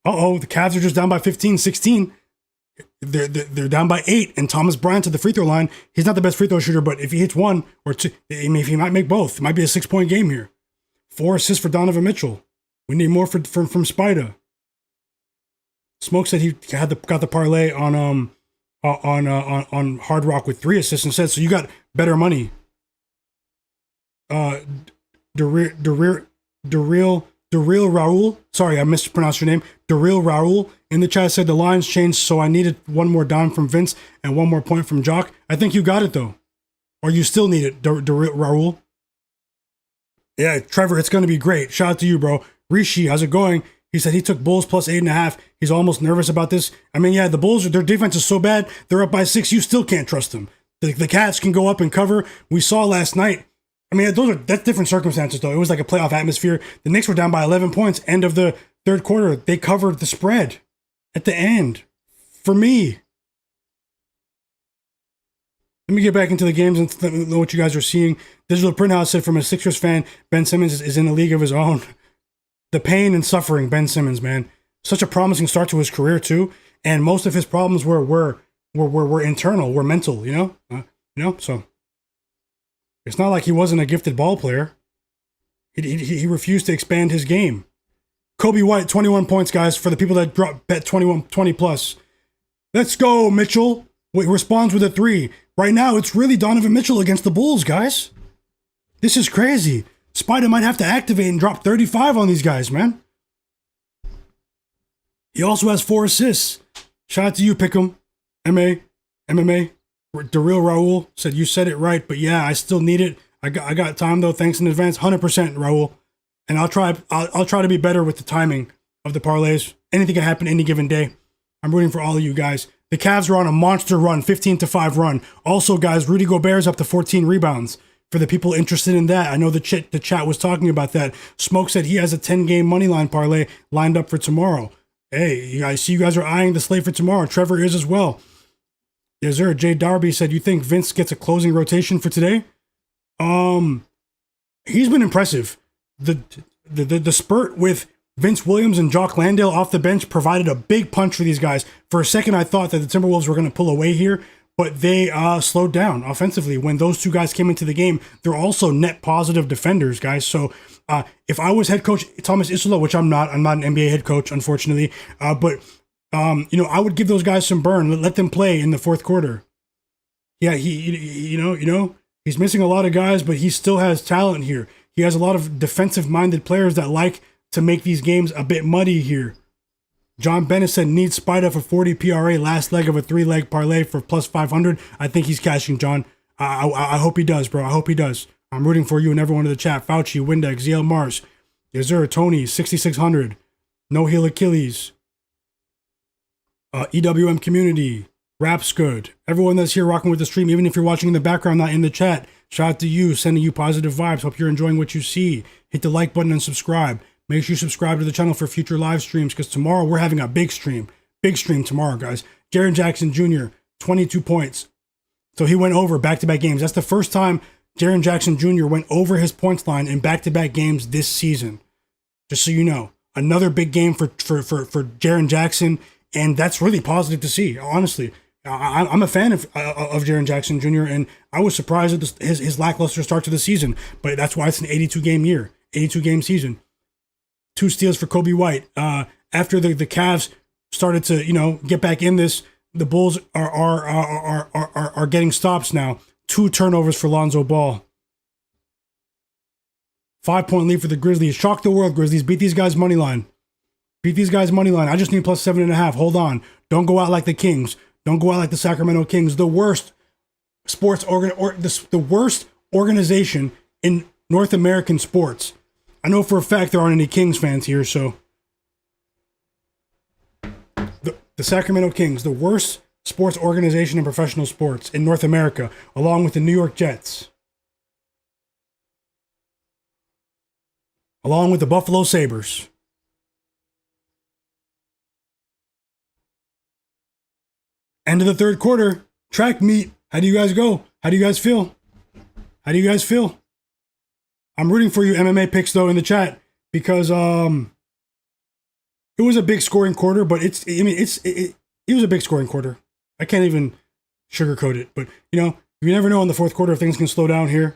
Uh-oh, the Cavs are just down by 15, 16. They're down by 8, and Thomas Bryant to the free throw line. He's not the best free throw shooter, but if he hits 1 or 2, he might make both. It might be a 6-point game here. 4 assists for Donovan Mitchell. We need more from Spida. Smoke said he got the parlay on Hard Rock with 3 assists instead, so you got better money. Darrell Raul. Sorry, I mispronounced your name. Darrell Raul in the chat said the lines changed, so I needed 1 more dime from Vince and 1 more point from Jock. I think you got it though, or you still need it, Darrell Raul. Yeah, Trevor, it's gonna be great. Shout out to you, bro. Rishi, how's it going? He said he took Bulls plus 8.5. He's almost nervous about this. I mean, yeah, the Bulls, their defense is so bad. They're up by 6. You still can't trust them. The Cats can go up and cover. We saw last night. I mean, that's different circumstances, though. It was like a playoff atmosphere. The Knicks were down by 11 points. End of the third quarter. They covered the spread at the end. For me. Let me get back into the games and let me know what you guys are seeing. Digital Printhouse said from a Sixers fan, Ben Simmons is in a league of his own. The pain and suffering, Ben Simmons, man. Such a promising start to his career, too. And most of his problems were internal, were mental, you know? So it's not like he wasn't a gifted ball player. He refused to expand his game. Kobe White, 21 points, guys, for the people that bet 20 plus. Let's go, Mitchell. Responds with a 3. Right now, it's really Donovan Mitchell against the Bulls, guys. This is crazy. Spider might have to activate and drop 35 on these guys, man. He also has 4 assists. Shout out to you, Pick'em. MMA. The real Raul said, you said it right, but yeah, I still need it. I got time, though. Thanks in advance. 100%, Raul. And I'll try to be better with the timing of the parlays. Anything can happen any given day. I'm rooting for all of you guys. The Cavs are on a monster run, 15-5 run. Also, guys, Rudy Gobert's up to 14 rebounds. For the people interested in that, I know the chat was talking about that. Smoke said he has a 10-game moneyline parlay lined up for tomorrow. Hey, I see you guys are eyeing the slate for tomorrow. Trevor is as well. Yes, sir. Jay Darby said, you think Vince gets a closing rotation for today? He's been impressive. The spurt with Vince Williams and Jock Landale off the bench provided a big punch for these guys. For a second, I thought that the Timberwolves were going to pull away here, but they slowed down offensively. When those two guys came into the game, they're also net positive defenders, guys. So if I was head coach Thomas Isola, which I'm not an NBA head coach, unfortunately, but I would give those guys some burn. Let them play in the fourth quarter. Yeah, he's missing a lot of guys, but he still has talent here. He has a lot of defensive-minded players that like to make these games a bit muddy here. John Bennett said, needs Spida for 40 PRA, last leg of a 3-leg parlay for plus 500. I think he's cashing, John. I hope he does, bro. I hope he does. I'm rooting for you and everyone in the chat. Fauci, Windex, ZL Mars, Yazur, Tony, 6600, No Heel Achilles, EWM Community, Raps Good. Everyone that's here rocking with the stream, even if you're watching in the background, not in the chat, shout out to you, sending you positive vibes. Hope you're enjoying what you see. Hit the like button and subscribe. Make sure you subscribe to the channel for future live streams, because tomorrow we're having a big stream. Big stream tomorrow, guys. Jaren Jackson Jr., 22 points. So he went over back-to-back games. That's the first time Jaren Jackson Jr. went over his points line in back-to-back games this season. Just so you know. Another big game for Jaren Jackson, and that's really positive to see, honestly. I'm a fan of Jaren Jackson Jr., and I was surprised at his lackluster start to the season, but that's why it's an 82-game year, 82-game season. 2 steals for Kobe White. After the Cavs started to, get back in this, the Bulls are getting stops now. 2 turnovers for Lonzo Ball. 5-point lead for the Grizzlies. Shock the world, Grizzlies. Beat these guys' money line. Beat these guys' money line. I just need plus 7.5. Hold on. Don't go out like the Kings. Don't go out like the Sacramento Kings. The worst the worst organization in North American sports. I know for a fact there aren't any Kings fans here, so the Sacramento Kings, the worst sports organization in professional sports in North America, along with the New York Jets, along with the Buffalo Sabres. End of the third quarter, track meet. How do you guys go? How do you guys feel? How do you guys feel? I'm rooting for you MMA picks, though, in the chat, because it was a big scoring quarter, but it was a big scoring quarter. I can't even sugarcoat it, but you never know in the fourth quarter if things can slow down here.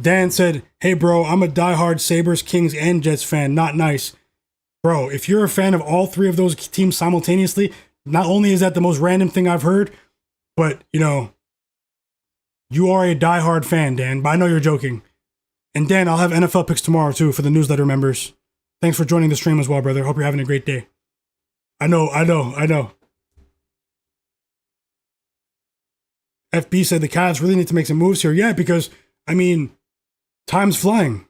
Dan said, hey bro, I'm a diehard Sabres, Kings, and Jets fan. Not nice. Bro, if you're a fan of all 3 of those teams simultaneously, not only is that the most random thing I've heard, but you are a diehard fan, Dan, but I know you're joking. And Dan, I'll have NFL picks tomorrow, too, for the newsletter members. Thanks for joining the stream as well, brother. Hope you're having a great day. I know. FB said the Cavs really need to make some moves here. Yeah, because, time's flying.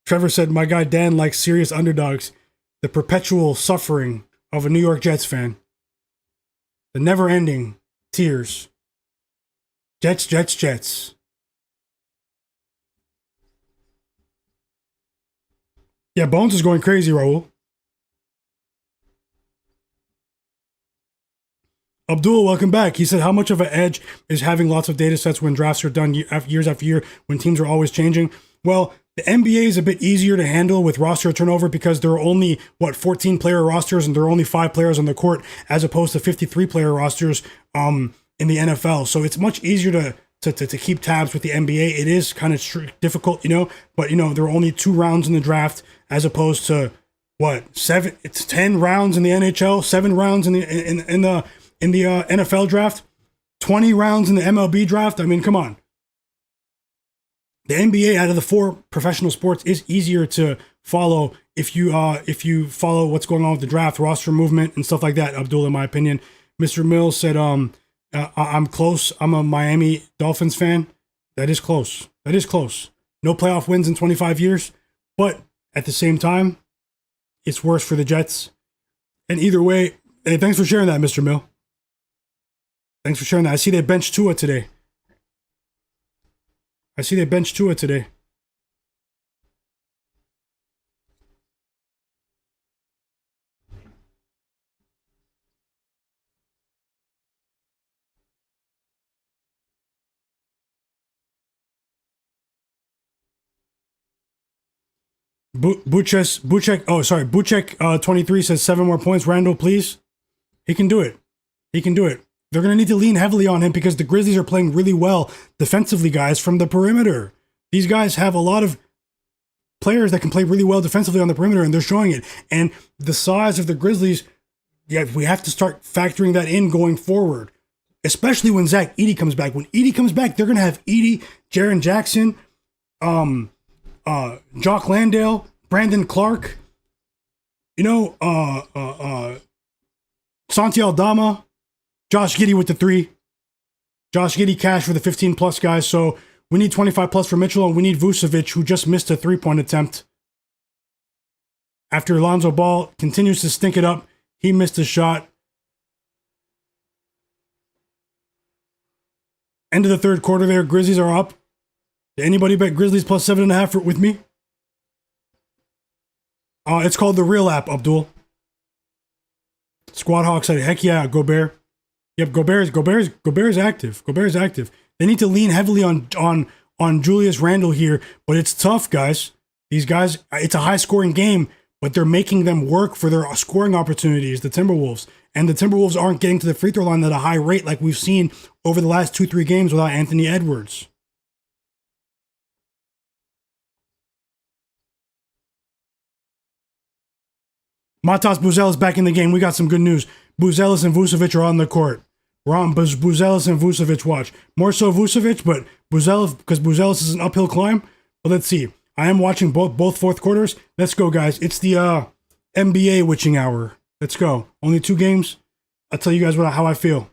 Trevor said, my guy Dan likes serious underdogs. The perpetual suffering of a New York Jets fan. The never-ending tears. Jets. Yeah, Bones is going crazy, Raul. Abdul, welcome back. He said, how much of an edge is having lots of data sets when drafts are done years after year when teams are always changing? Well, the NBA is a bit easier to handle with roster turnover because there are only, 14-player rosters, and there are only 5 players on the court as opposed to 53-player rosters in the NFL. So it's much easier to keep tabs with the NBA. It is kind of difficult, but, there are only 2 rounds in the draft as opposed to what, 7? It's 10 rounds in the NHL, 7 rounds in the NFL draft, 20 rounds in the MLB draft. I mean, come on. The NBA out of the 4 professional sports is easier to follow if you follow what's going on with the draft, roster movement, and stuff like that. Abdul, in my opinion, Mr. Mills said, "I'm close. I'm a Miami Dolphins fan. That is close. That is close. No playoff wins in 25 years, but at the same time, it's worse for the Jets. And either way, hey, thanks for sharing that, Mr. Mill. Thanks for sharing that. I see they benched Tua today. Buchek 23 says 7 more points. Randle, please. He can do it. They're going to need to lean heavily on him because the Grizzlies are playing really well defensively, guys, from the perimeter. These guys have a lot of players that can play really well defensively on the perimeter, and they're showing it. And the size of the Grizzlies, yeah, we have to start factoring that in going forward, especially when Zach Edey comes back. When Edey comes back, they're going to have Edey, Jaren Jackson, Jock Landale, Brandon Clark, Santi Aldama, Josh Giddey with the 3. Josh Giddey cash for the 15 plus guys. So we need 25 plus for Mitchell, and we need Vucevic, who just missed a 3-point attempt. After Lonzo Ball continues to stink it up, he missed a shot. End of the third quarter there, Grizzlies are up. Did anybody bet Grizzlies plus 7.5 with me? It's called the Real app, Abdul. Squad Hawk said, heck yeah, Gobert. Yep, Gobert is active. They need to lean heavily on Julius Randle here, but it's tough, guys. These guys, it's a high-scoring game, but they're making them work for their scoring opportunities, the Timberwolves. And the Timberwolves aren't getting to the free throw line at a high rate like we've seen over the last 2-3 games without Anthony Edwards. Matas Buzelis is back in the game. We got some good news. Buzelis and Vucevic are on the court. We're on Buzelis and Vucevic watch. More so Vucevic, but Buzelis, because Buzelis is an uphill climb. But let's see. I am watching both fourth quarters. Let's go, guys. It's the NBA witching hour. Let's go. Only 2 games. I'll tell you guys how I feel.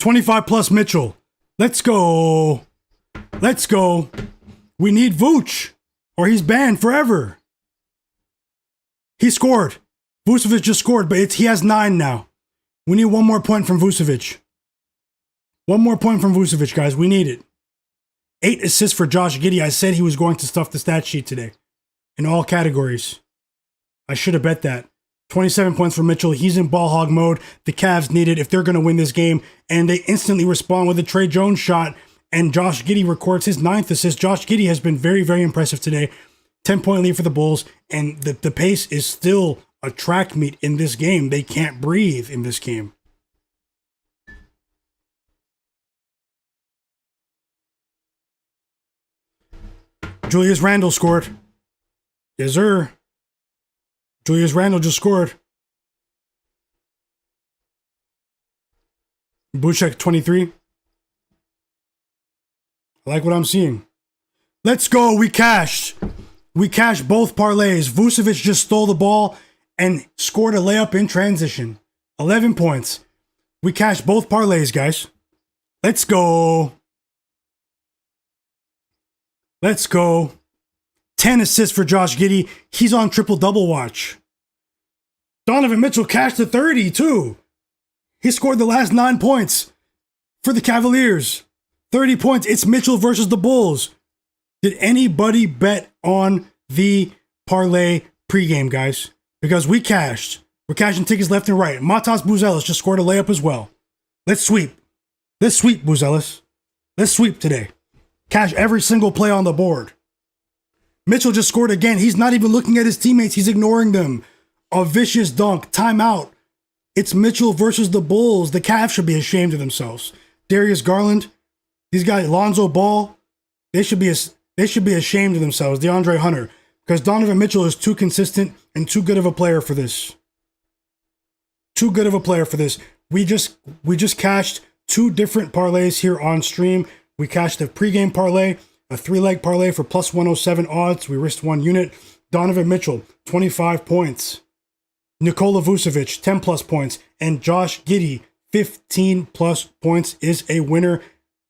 $25 plus Mitchell. Let's go. We need Vooch, or he's banned forever. He scored. Vucevic just scored, but he has 9 now. We need 1 more point from Vucevic. 1 more point from Vucevic, guys. We need it. 8 assists for Josh Giddey. I said he was going to stuff the stat sheet today in all categories. I should have bet that. 27 points for Mitchell. He's in ball hog mode. The Cavs need it if they're going to win this game. And they instantly respond with a Trey Jones shot. And Josh Giddey records his 9th assist. Josh Giddey has been very, very impressive today. 10-point lead for the Bulls. And the pace is still a track meet in this game. They can't breathe in this game. Julius Randle scored. Yes, sir. Julius Randle just scored. Buchek 23. I like what I'm seeing. Let's go. We cashed. We cashed both parlays. Vucevic just stole the ball and scored a layup in transition. 11 points. We cashed both parlays, guys. Let's go. 10 assists for Josh Giddey. He's on triple-double watch. Donovan Mitchell cashed the 30, too. He scored the last 9 points for the Cavaliers. 30 points. It's Mitchell versus the Bulls. Did anybody bet on the parlay pregame, guys? Because we cashed. We're cashing tickets left and right. Matas Buzelis just scored a layup as well. Let's sweep. Buzelis. Let's sweep today. Cash every single play on the board. Mitchell just scored again. He's not even looking at his teammates. He's ignoring them. A vicious dunk. Timeout. It's Mitchell versus the Bulls. The Cavs should be ashamed of themselves. Darius Garland, these guys, Lonzo Ball, they should be ashamed of themselves. DeAndre Hunter, because Donovan Mitchell is too consistent and too good of a player for this. Too good of a player for this. We just cashed 2 different parlays here on stream. We cashed a pregame parlay, a 3-leg parlay for plus 107 odds. We risked 1 unit. Donovan Mitchell, 25 points. Nikola Vucevic, 10 plus points. And Josh Giddey, 15 plus points is a winner.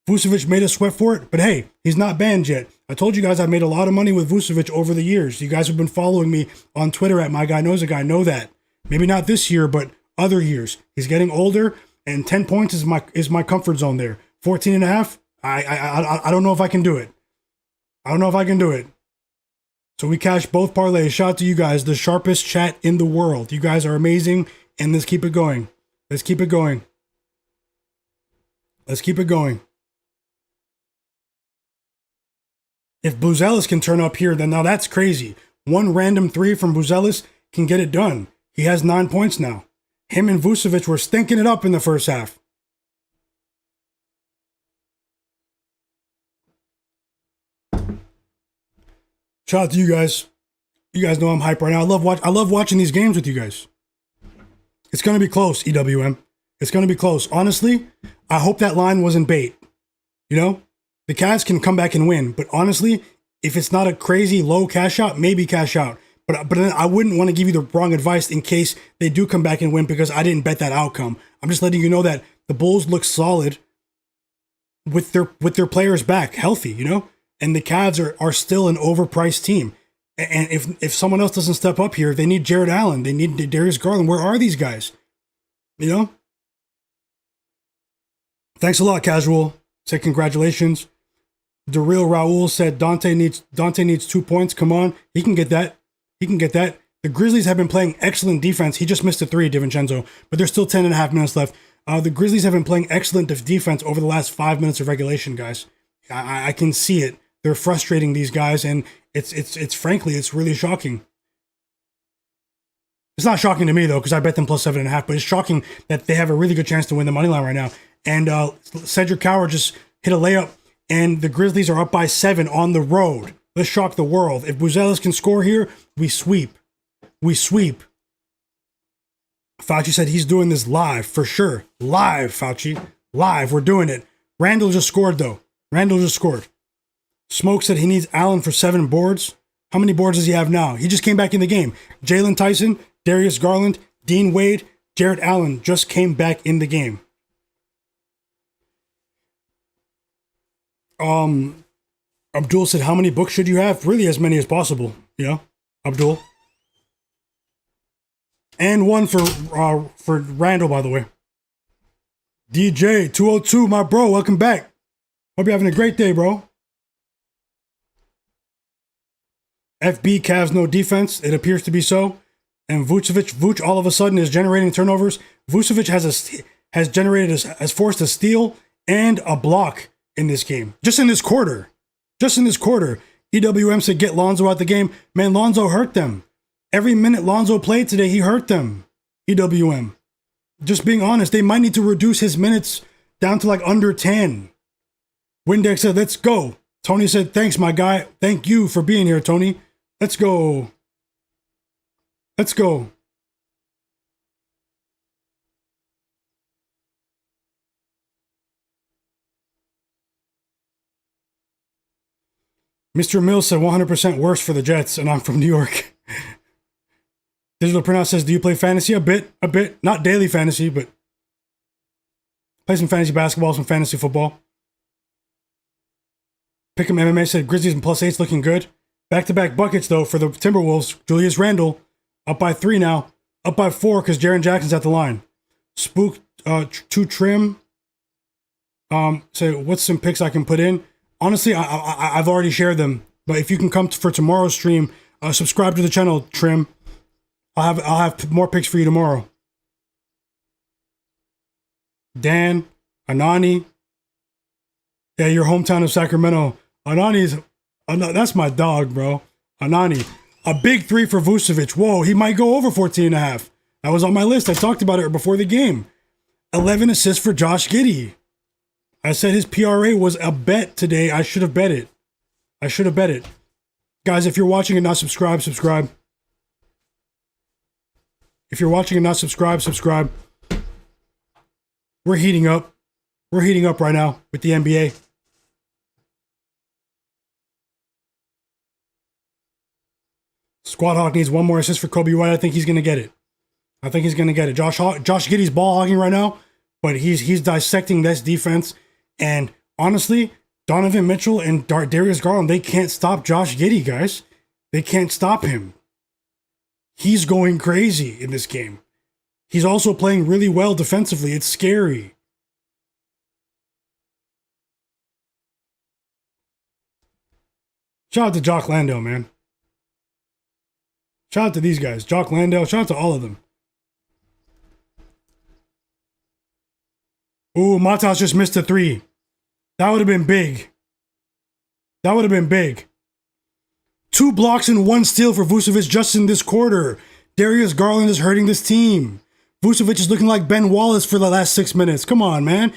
Vucevic made us sweat for it, but hey, he's not banned yet. I told you guys I made a lot of money with Vucevic over the years. You guys have been following me on Twitter at Myguyknowsaguy know that. Maybe not this year, but other years. He's getting older, and 10 points is my comfort zone there. 14 and a half, I don't know if I can do it. I don't know if I can do it. So we cashed both parlays. Shout out to you guys, the sharpest chat in the world. You guys are amazing, and let's keep it going. Let's keep it going. Let's keep it going. If Buzelis can turn up here, then now that's crazy. 1 random 3 from Buzelis can get it done. He has 9 points now. Him and Vucevic were stinking it up in the first half. Shout out to you guys. You guys know I'm hype right now. I love watching these games with you guys. It's going to be close, EWM. It's going to be close. Honestly, I hope that line wasn't bait. You know? The Cavs can come back and win, but honestly, if it's not a crazy low cash out, maybe cash out. But then I wouldn't want to give you the wrong advice in case they do come back and win because I didn't bet that outcome. I'm just letting you know that the Bulls look solid with their players back, healthy, you know? And the Cavs are still an overpriced team. And if someone else doesn't step up here, they need Jarrett Allen. They need Darius Garland. Where are these guys? You know? Thanks a lot, Casual. Say congratulations. The real Raul said Dante needs 2 points. Come on. He can get that. He can get that. The Grizzlies have been playing excellent defense. He just missed a 3, DiVincenzo. But there's still 10 and a half minutes left. The Grizzlies have been playing excellent defense over the last 5 minutes of regulation, guys. I can see it. They're frustrating these guys, and it's frankly, it's really shocking. It's not shocking to me, though, because I bet them plus 7.5, but it's shocking that they have a really good chance to win the money line right now. And Cedric Coward just hit a layup, and the Grizzlies are up by 7 on the road. Let's shock the world. If Buzelis can score here, we sweep. We sweep. Fauci said he's doing this live, for sure. Live, Fauci. Live, we're doing it. Randle just scored, though. Randle just scored. Smoke said he needs Allen for 7 boards. How many boards does he have now? He just came back in the game. Jalen Tyson, Darius Garland, Dean Wade, Jarrett Allen just came back in the game. Abdul said, how many books should you have? Really as many as possible, you know, Abdul. And 1 for Randall, by the way. DJ 202, my bro, welcome back. Hope you're having a great day, bro. FB Cavs no defense. It appears to be so. And Vucevic all of a sudden is generating turnovers. Vucevic has forced a steal and a block in this game. Just in this quarter. EWM said get Lonzo out the game. Man, Lonzo hurt them. Every minute Lonzo played today, he hurt them. EWM. Just being honest, they might need to reduce his minutes down to like under 10. Windex said, let's go. Tony said, thanks, my guy. Thank you for being here, Tony. Let's go. Let's go. Mr. Mills said 100% worse for the Jets, and I'm from New York. Digital Printout says, do you play fantasy? A bit. Not daily fantasy, but play some fantasy basketball, some fantasy football. Pick'em MMA said Grizzlies and +8's looking good. Back-to-back buckets, though, for the Timberwolves. Julius Randle, up by 3 now. Up by 4 because Jaren Jackson's at the line. Spook, 2 trim. Say, what's some picks I can put in? Honestly, I've already shared them. But if you can come for tomorrow's stream, subscribe to the channel, Trim. I'll have more picks for you tomorrow. Dan, Anani. Yeah, your hometown of Sacramento. That's my dog, bro. Anani. A big 3 for Vucevic. Whoa, he might go over 14.5. That was on my list. I talked about it before the game. 11 assists for Josh Giddey. I said his PRA was a bet today. I should have bet it. I should have bet it. Guys, if you're watching and not subscribed, subscribe. If you're watching and not subscribed, subscribe. We're heating up. We're heating up right now with the NBA. Squad Hawk needs one more assist for Kobe White. I think he's going to get it. I think he's going to get it. Josh Giddey's ball hogging right now, but he's dissecting this defense. And honestly, Donovan Mitchell and Darius Garland, they can't stop Josh Giddey, guys. They can't stop him. He's going crazy in this game. He's also playing really well defensively. It's scary. Shout out to Jock Landale, man. Shout out to these guys. Jock Landale. Shout out to all of them. Ooh, Matas just missed a three. That would have been big. That would have been big. 2 blocks and 1 steal for Vucevic just in this quarter. Darius Garland is hurting this team. Vucevic is looking like Ben Wallace for the last 6 minutes. Come on, man.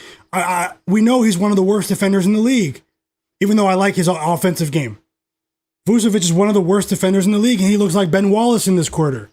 We know he's one of the worst defenders in the league, even though I like his offensive game. Vucevic is one of the worst defenders in the league, and he looks like Ben Wallace in this quarter.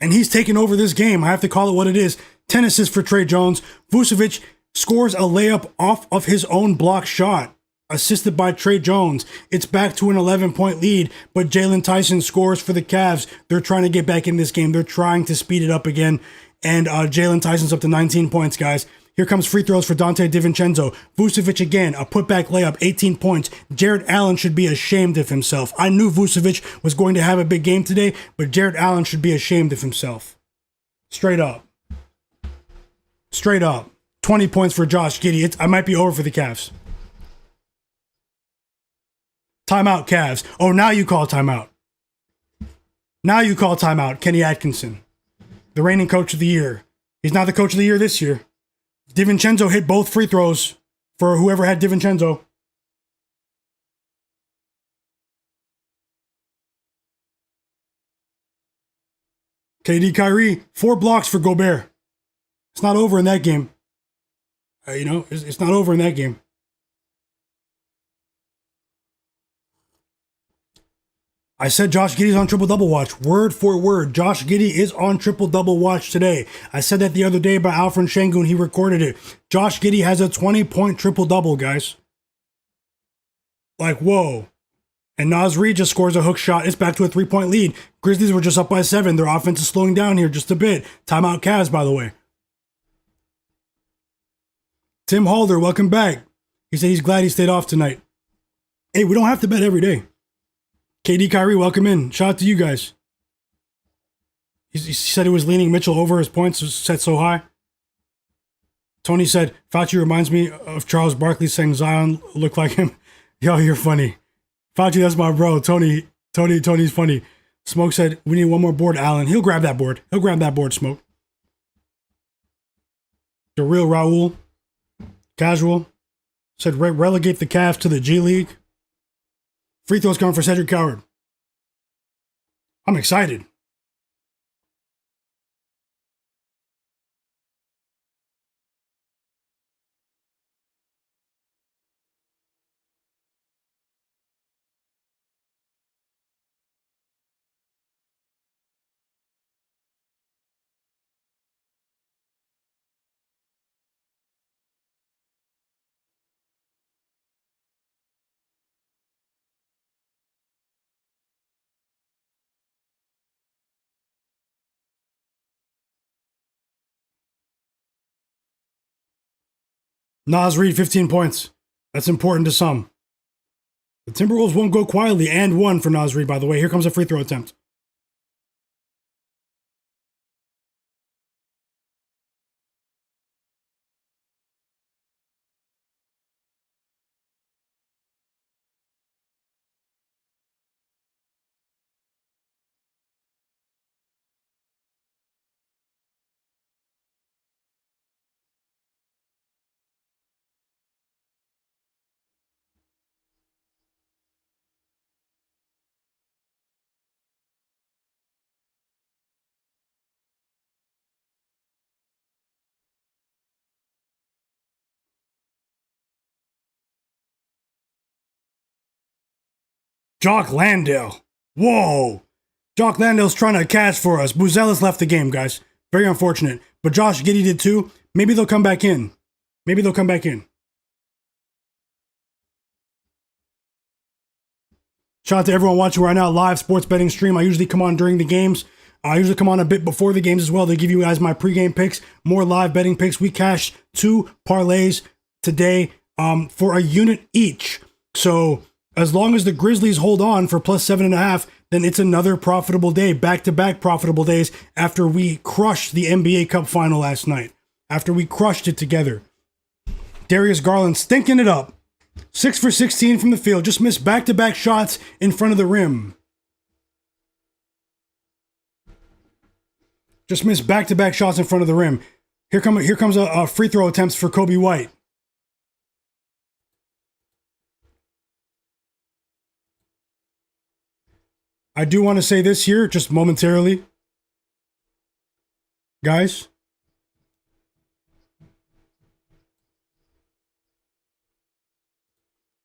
And he's taking over this game. I have to call it what it is. 10 assists for Trey Jones. Vucevic scores a layup off of his own block shot, assisted by Trey Jones. It's back to an 11-point lead, but Jalen Tyson scores for the Cavs. They're trying to get back in this game. They're trying to speed it up again. And Jalen Tyson's up to 19 points, guys. Here comes free throws for Dante DiVincenzo. Vucevic again, a putback layup, 18 points. Jarrett Allen should be ashamed of himself. I knew Vucevic was going to have a big game today, but Jarrett Allen should be ashamed of himself. Straight up. Straight up. 20 points for Josh Giddey. I might be over for the Cavs. Timeout, Cavs. Oh, now you call timeout. Now you call timeout, Kenny Atkinson. The reigning coach of the year. He's not the coach of the year this year. DiVincenzo hit both free throws for whoever had DiVincenzo. KD Kyrie, 4 blocks for Gobert. It's not over in that game. It's not over in that game. I said Josh Giddey's on triple-double watch. Word for word, Josh Giddey is on triple-double watch today. I said that the other day by Alfred Şengün. He recorded it. Josh Giddey has a 20-point triple-double, guys. Like, whoa. And Naz Reid just scores a hook shot. It's back to a 3-point lead. Grizzlies were just up by 7. Their offense is slowing down here just a bit. Timeout Cavs, by the way. Tim Halder, welcome back. He said he's glad he stayed off tonight. Hey, we don't have to bet every day. KD Kyrie, welcome in. Shout out to you guys. He said it was leaning Mitchell over. His points was set so high. Tony said, Fauci reminds me of Charles Barkley saying Zion looked like him. Yo, you're funny. Fauci, that's my bro. Tony's funny. Smoke said, we need one more board, Allen. He'll grab that board. Smoke. The real Raul. Casual. Said, relegate the Cavs to the G League. Free throws coming for Cedric Coward. I'm excited. Naz Reid, 15 points. That's important to some. The Timberwolves won't go quietly, and 1 for Naz Reid, by the way. Here comes a free throw attempt. Jock Landale. Whoa. Jock Landale's trying to catch for us. Buzelis left the game, guys. Very unfortunate. But Josh Giddey did too. Maybe they'll come back in. Maybe they'll come back in. Shout out to everyone watching right now. Live sports betting stream. I usually come on during the games. I usually come on a bit before the games as well to give you guys my pregame picks, more live betting picks. We cashed 2 parlays today for a unit each. So as long as the Grizzlies hold on for plus 7.5, then it's another profitable day, back-to-back profitable days after we crushed the NBA Cup final last night, after we crushed it together. Darius Garland stinking it up. 6 for 16 from the field, just missed back-to-back shots in front of the rim. Just missed back-to-back shots in front of the rim. Here comes a free throw attempts for Kobe White. I do want to say this here, just momentarily. Guys.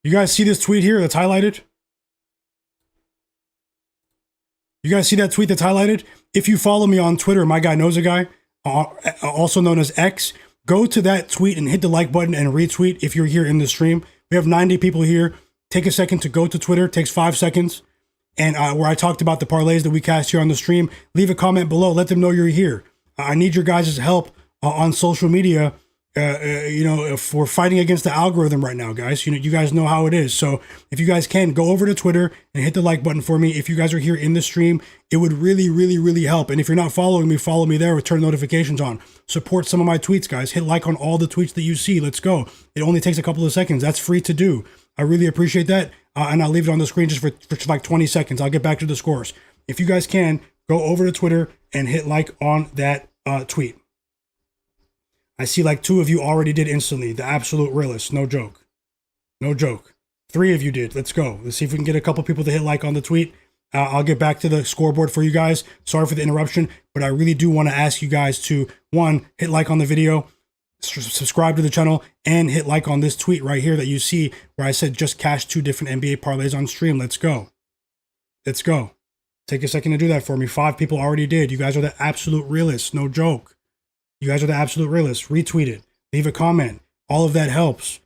You guys see this tweet here that's highlighted? You guys see that tweet that's highlighted? If you follow me on Twitter, Myguyknowsaguy, also known as X, go to that tweet and hit the like button and retweet if you're here in the stream. We have 90 people here. Take a second to go to Twitter. It takes 5 seconds. And where I talked about the parlays that we cast here on the stream, leave a comment below. Let them know you're here. I need your guys' help on social media. If we're fighting against the algorithm right now, guys, you guys know how it is. So if you guys can, go over to Twitter and hit the like button for me. If you guys are here in the stream, it would really, really, really help. And if you're not following me, follow me there with turn notifications on. Support some of my tweets, guys. Hit like on all the tweets that you see. Let's go. It only takes a couple of seconds. That's free to do. I really appreciate that. And I'll leave it on the screen just for like 20 seconds. I'll get back to the scores. If you guys can, go over to Twitter and hit like on that tweet. I see like 2 of you already did instantly. The absolute realists. No joke. No joke. 3 of you did. Let's go. Let's see if we can get a couple people to hit like on the tweet. I'll get back to the scoreboard for you guys. Sorry for the interruption, but I really do want to ask you guys to, 1, hit like on the video, subscribe to the channel, and hit like on this tweet right here that you see where I said just cash 2 different NBA parlays on stream. Let's go. Let's go. Take a second to do that for me. 5 people already did. You guys are the absolute realists. No joke. You guys are the absolute realists. Retweet it. Leave a comment. All of that helps.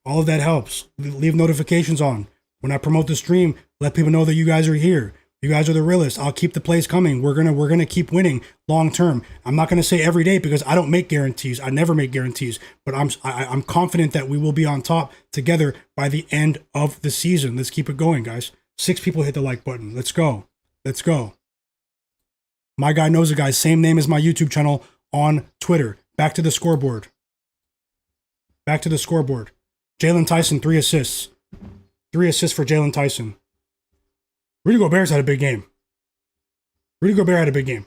All of that helps. Leave notifications on. When I promote the stream, let people know that you guys are here. You guys are the realists. I'll keep the plays coming. We're gonna keep winning long term. I'm not gonna say every day because I don't make guarantees. I never make guarantees. But I'm confident that we will be on top together by the end of the season. Let's keep it going, guys. 6 people hit the like button. Let's go. Let's go. Myguyknowsaguy, same name as my YouTube channel on Twitter. Back to the scoreboard. Back to the scoreboard. Jalen Tyson, 3 assists. 3 assists for Jalen Tyson. Rudy Gobert's had a big game. Rudy Gobert had a big game.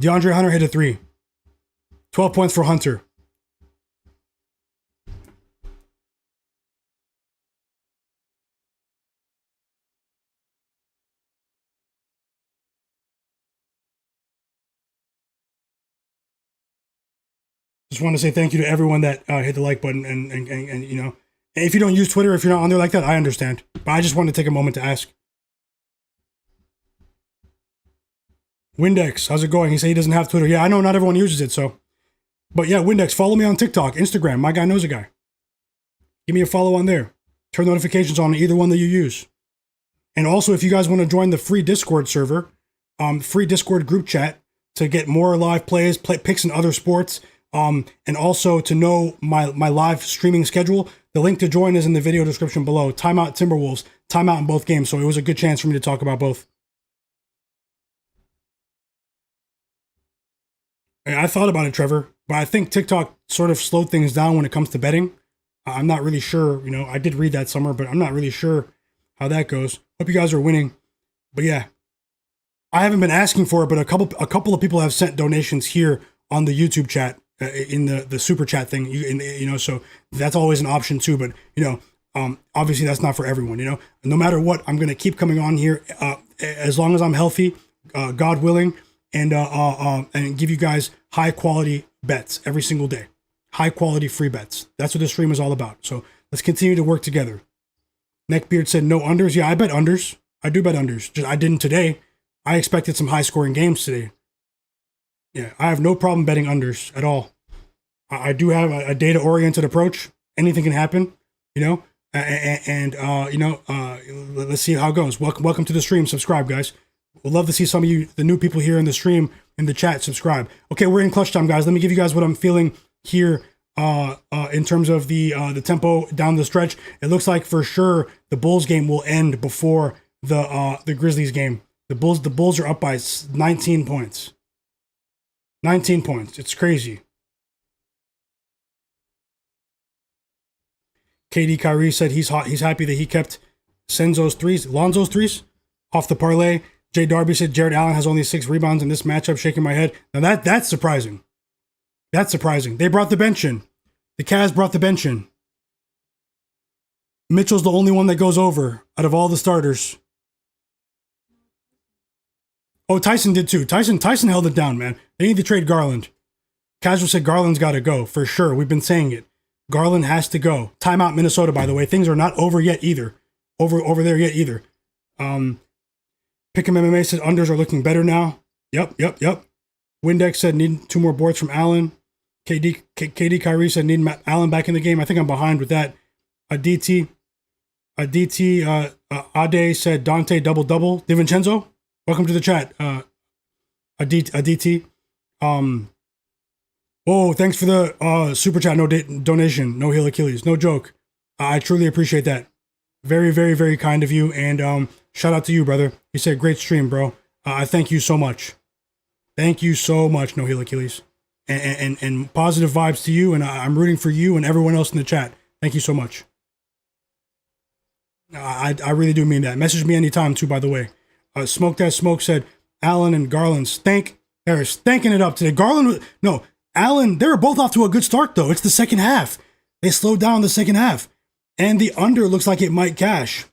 DeAndre Hunter hit a 3. 12 points for Hunter. Just want to say thank you to everyone that hit the like button and you know, and if you don't use Twitter, if you're not on there like that, I understand. But I just wanted to take a moment to ask. Windex, how's it going? He said he doesn't have Twitter. Yeah, I know not everyone uses it, so. But yeah, Windex, follow me on TikTok, Instagram, Myguyknowsaguy. Give me a follow on there. Turn notifications on either one that you use. And also, if you guys want to join the free Discord server, free Discord group chat to get more live plays, picks in other sports, and also to know my live streaming schedule, the link to join is in the video description below. Timeout Timberwolves, timeout in both games, so it was a good chance for me to talk about both. I thought about it, Trevor, but I think TikTok sort of slowed things down when it comes to betting. I'm not really sure, you know, I did read that somewhere, but I'm not really sure how that goes. Hope you guys are winning. But yeah, I haven't been asking for it, but a couple of people have sent donations here on the YouTube chat, in the super chat thing, you know, so that's always an option too. But, you know, obviously that's not for everyone, you know. No matter what, I'm going to keep coming on here as long as I'm healthy, God willing, and give you guys high quality bets every single day. High quality free bets. That's what this stream is all about. So let's continue to work together. Neckbeard said no unders. Yeah, I bet unders. I do bet unders. Just I didn't today. I expected some high scoring games today. Yeah, I have no problem betting unders at all. I do have a data oriented approach. Anything can happen, you know. Let's see how it goes. Welcome to the stream. Subscribe, guys. We'd love to see some of you, the new people here in the stream, in the chat. Subscribe. Okay, we're in clutch time, guys. Let me give you guys what I'm feeling here. In terms of the tempo down the stretch, it looks like for sure the Bulls game will end before the Grizzlies game. The Bulls are up by 19 points. 19 points. It's crazy. KD Kyrie said he's hot. He's happy that he kept Lonzo's threes off the parlay. Jay Darby said Jarrett Allen has only 6 rebounds in this matchup. Shaking my head. Now that's surprising. That's surprising. They brought the bench in. The Cavs brought the bench in. Mitchell's the only one that goes over out of all the starters. Oh, Tyson did too. Tyson held it down, man. They need to trade Garland. Casual said Garland's got to go for sure. We've been saying it. Garland has to go. Timeout, Minnesota, by the way. Things are not over yet either. Over there yet either. Pick'em MMA said unders are looking better now. Yep. Windex said need 2 more boards from Allen. KD Kyrie said need Allen back in the game. I think I'm behind with that. Ade said Dante double. DiVincenzo, welcome to the chat. Aditi. Oh, thanks for the super chat. No donation. No heel Achilles. No joke. I truly appreciate that. Very, very, very kind of you. And shout out to you, brother. You said great stream, bro. I thank you so much. Thank you so much, No Heel Achilles. And positive vibes to you. And I'm rooting for you and everyone else in the chat. Thank you so much. I really do mean that. Message me anytime too, by the way. Smoke That Smoke said Allen and Garland they're stanking it up today. Allen, they were both off to a good start, though. It's the second half. They slowed down the second half. And the under looks like it might cash.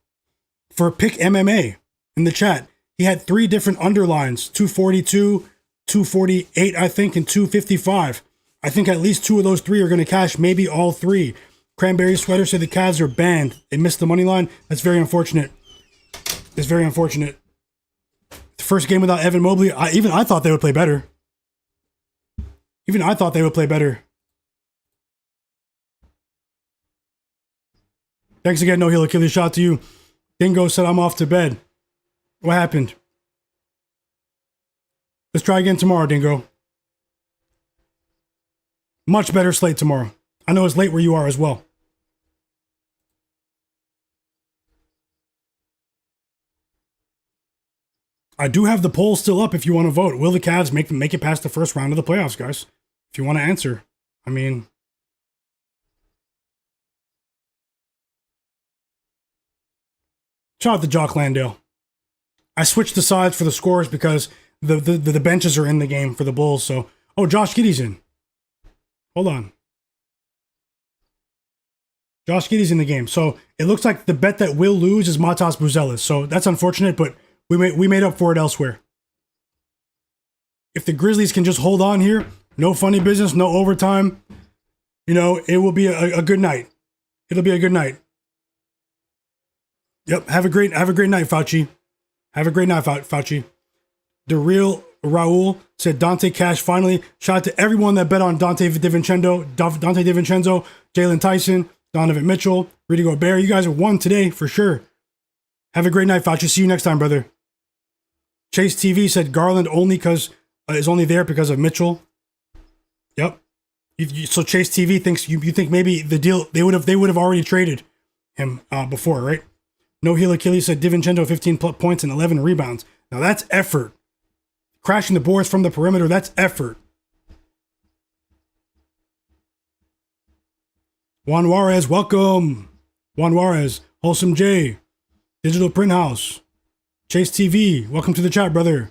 For Pick MMA in the chat, he had 3 different underlines. 242, 248, I think, and 255. I think at least 2 of those 3 are going to cash, maybe all 3. Cranberry Sweater said the Cavs are banned. They missed the money line. That's very unfortunate. It's very unfortunate. The first game without Evan Mobley, I thought they would play better. Even I thought they would play better. Thanks again, No Heel Achilles. Shout out to you. Dingo said I'm off to bed. What happened? Let's try again tomorrow, Dingo. Much better slate tomorrow. I know it's late where you are as well. I do have the poll still up if you want to vote. Will the Cavs make it past the first round of the playoffs, guys? If you want to answer. I mean, shout out to Jock Landale. I switched the sides for the scores because the benches are in the game for the Bulls. So, Josh Giddey's in. Hold on. Josh Giddey's in the game. So it looks like the bet that will lose is Matas Buzelis. So that's unfortunate, but we made up for it elsewhere. If the Grizzlies can just hold on here, no funny business, no overtime, it will be a good night. It'll be a good night. Yep. Have a great night, Fauci. Have a great night, Fauci. The real Raul said Dante Cash finally. Shout out to everyone that bet on Dante DiVincenzo, Jalen Tyson, Donovan Mitchell, Rudy Gobert. You guys are won today for sure. Have a great night, Fauci. See you next time, brother. Chase TV said Garland is only there because of Mitchell. Yep. So Chase TV thinks you think maybe the deal they would have already traded him before, right? No Heel Achilles said DiVincenzo 15 points and 11 rebounds. Now that's effort. Crashing the boards from the perimeter, that's effort. Juan Juarez, welcome. Juan Juarez, Wholesome J, Digital Print House, Chase TV, welcome to the chat, brother.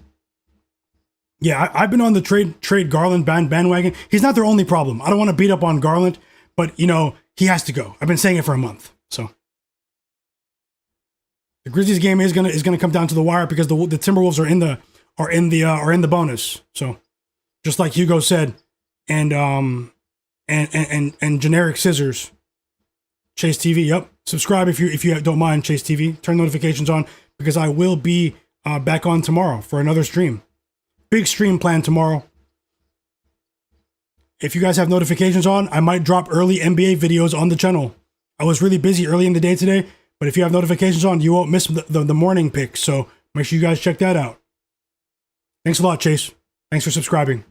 Yeah, I've been on the trade Garland bandwagon. He's not their only problem. I don't want to beat up on Garland, but he has to go. I've been saying it for a month. So the Grizzlies game is gonna come down to the wire because the Timberwolves are in the bonus. So just like Hugo said, and generic scissors, Chase TV, yep. Subscribe if you don't mind, Chase TV. Turn notifications on because I will be back on tomorrow for another stream. Big stream planned tomorrow. If you guys have notifications on, I might drop early NBA videos on the channel. I was really busy early in the day today, but if you have notifications on, you won't miss the morning picks. So make sure you guys check that out. Thanks a lot, Chase. Thanks for subscribing.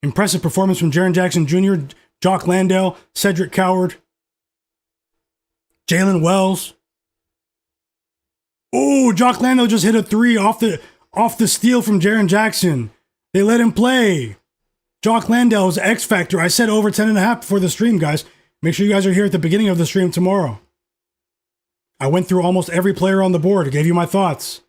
Impressive performance from Jaren Jackson Jr., Jock Landale, Cedric Coward, Jalen Wells. Oh, Jock Landale just hit a 3 off the steal from Jaren Jackson. They let him play. Jock Landale was X Factor. I said over 10.5 before the stream, guys. Make sure you guys are here at the beginning of the stream tomorrow. I went through almost every player on the board. I gave you my thoughts.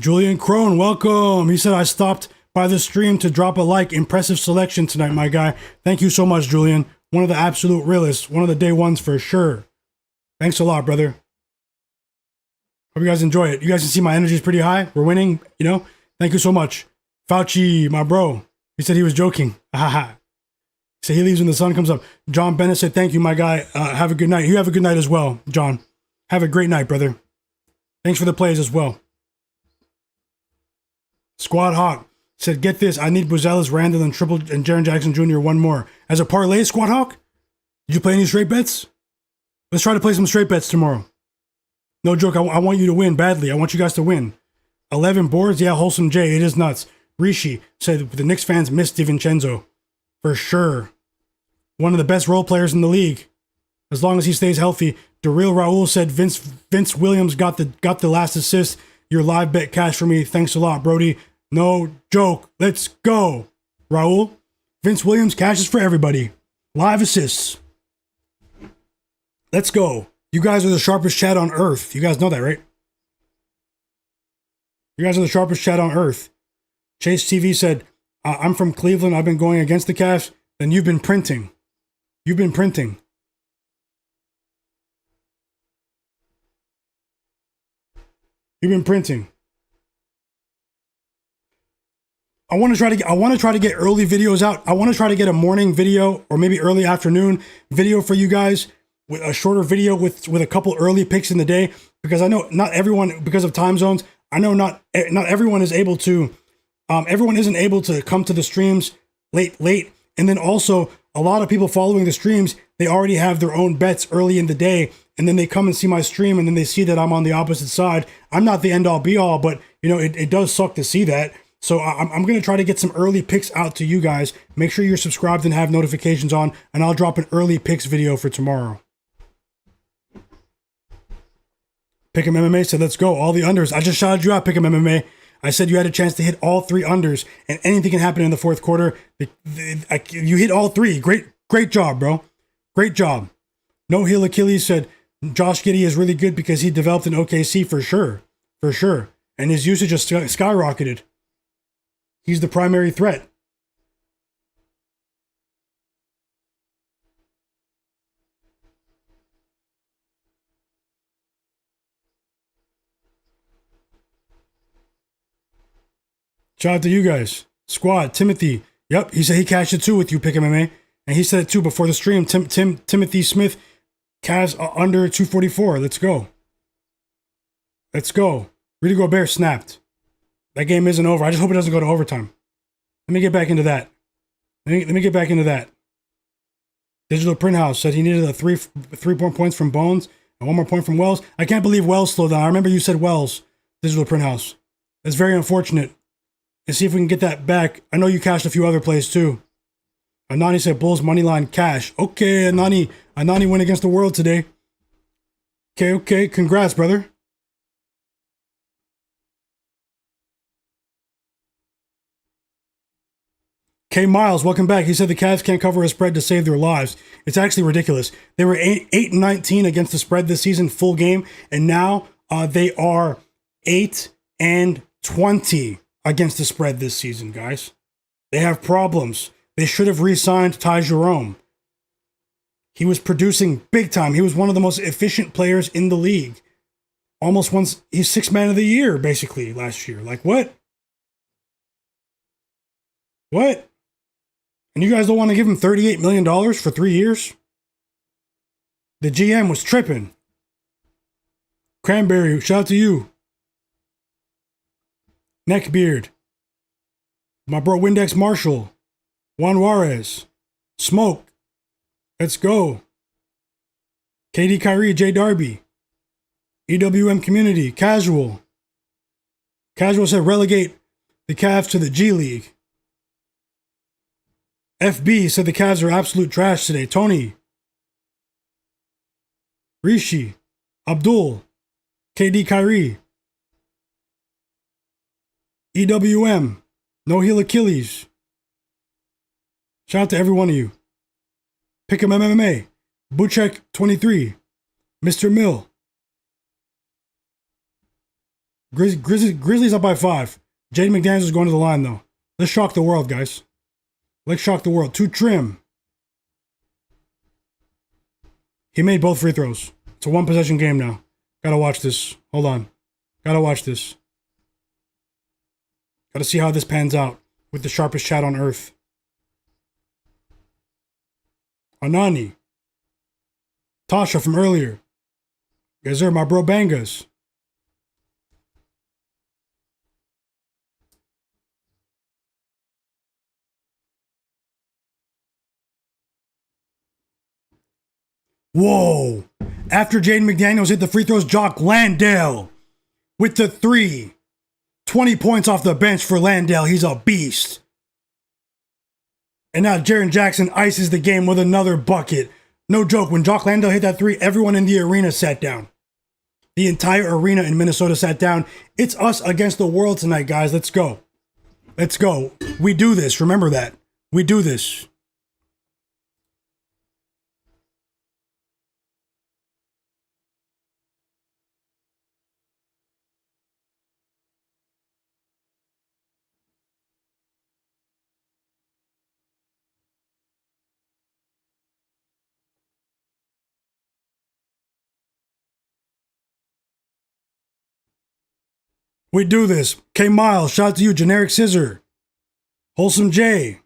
Julian Crone, welcome. He said, I stopped by the stream to drop a like. Impressive selection tonight, my guy. Thank you so much, Julian. One of the absolute realists. One of the day ones for sure. Thanks a lot, brother. Hope you guys enjoy it. You guys can see my energy is pretty high. We're winning, you know. Thank you so much. Fauci, my bro. He said he was joking. Haha. He said he leaves when the sun comes up. John Bennett said, thank you, my guy. Have a good night. You have a good night as well, John. Have a great night, brother. Thanks for the plays as well. Squad Hawk said, get this. I need Julius Randle and Jaren Jackson Jr. one more. As a parlay, Squad Hawk? Did you play any straight bets? Let's try to play some straight bets tomorrow. No joke. I want you to win badly. I want you guys to win. 11 boards? Yeah, Wholesome J. It is nuts. Rishi said the Knicks fans miss DiVincenzo. For sure. One of the best role players in the league. As long as he stays healthy. Daryl Raul said Vince Williams got the last assist. Your live bet cash for me. Thanks a lot, Brody. No joke. Let's go. Raul. Vince Williams cashes for everybody. Live assists. Let's go. You guys are the sharpest chat on earth. You guys know that, right? You guys are the sharpest chat on earth. Chase TV said, I'm from Cleveland. I've been going against the Cavs. Then you've been printing. You've been printing. You've been printing. I want to try to get early videos out. I want to try to get a morning video or maybe early afternoon video for you guys, with a shorter video with a couple early picks in the day, because I know not everyone, because of time zones, I know not everyone is able to everyone isn't able to come to the streams late. And then also a lot of people following the streams, they already have their own bets early in the day, and then they come and see my stream and then they see that I'm on the opposite side. I'm not the end all be all, but you know, it does suck to see that. So I'm going to try to get some early picks out to you guys. Make sure you're subscribed and have notifications on, and I'll drop an early picks video for tomorrow. Pick'em MMA said, let's go. All the unders. I just shouted you out, Pick'em MMA. I said you had a chance to hit all 3 unders, and anything can happen in the fourth quarter. You hit all 3. Great job, bro. Great job. No Heel Achilles said, Josh Giddey is really good because he developed in OKC for sure. For sure. And his usage just skyrocketed. He's the primary threat. Shout out to you guys. Squad, Timothy. Yep, he said he cashed it too with you, Pick MMA. And he said it too before the stream. Timothy Smith, Cavs under 244. Let's go. Let's go. Rudy Gobert snapped. That game isn't over. I just hope it doesn't go to overtime. Let me get back into that. Let me get back into that. Digital Print House said he needed a three point points from Bones and 1 more point from Wells. I can't believe Wells slowed down. I remember you said Wells. Digital Print House. That's very unfortunate. And see if we can get that back. I know you cashed a few other plays too. Anani said Bulls moneyline cash. Okay, Anani went against the world today. Okay. Congrats, brother. K Miles, welcome back. He said the Cavs can't cover a spread to save their lives. It's actually ridiculous. They were 8-19 against the spread this season, full game, and now they are 8-20 against the spread this season, guys. They have problems. They should have re-signed Ty Jerome. He was producing big time. He was one of the most efficient players in the league. Almost once he's sixth man of the year basically last year. Like what? What? And you guys don't want to give him $38 million for 3 years? The GM was tripping. Cranberry, shout out to you. Neckbeard. My bro Windex Marshall. Juan Juarez. Smoke. Let's go. KD Kyrie, J Darby. EWM Community. Casual. Casual said relegate the Cavs to the G League. FB said the Cavs are absolute trash today. Tony. Rishi. Abdul. KD Kyrie. EWM. No Heel Achilles. Shout out to every one of you. Pick'em MMA. Buchek 23. Mr. Mill. Grizzlies up by 5. Jaden McDaniels is going to the line though. Let's shock the world, guys. Let's shock the world. Too trim. He made both free throws. It's a one possession game now. Gotta watch this. Hold on. Gotta watch this. Gotta see how this pans out with the sharpest chat on earth. Anani. Tasha from earlier. Yes, sir, my bro Bangas. Whoa. After Jaden McDaniels hit the free throws, Jock Landale with the 3. 20 points off the bench for Landale. He's a beast. And now Jaren Jackson ices the game with another bucket. No joke, when Jock Landale hit that 3, everyone in the arena sat down. The entire arena in Minnesota sat down. It's us against the world tonight, guys. Let's go. Let's go. We do this. Remember that. We do this. We do this. K Miles, shout out to you. Generic Scissor. Wholesome J.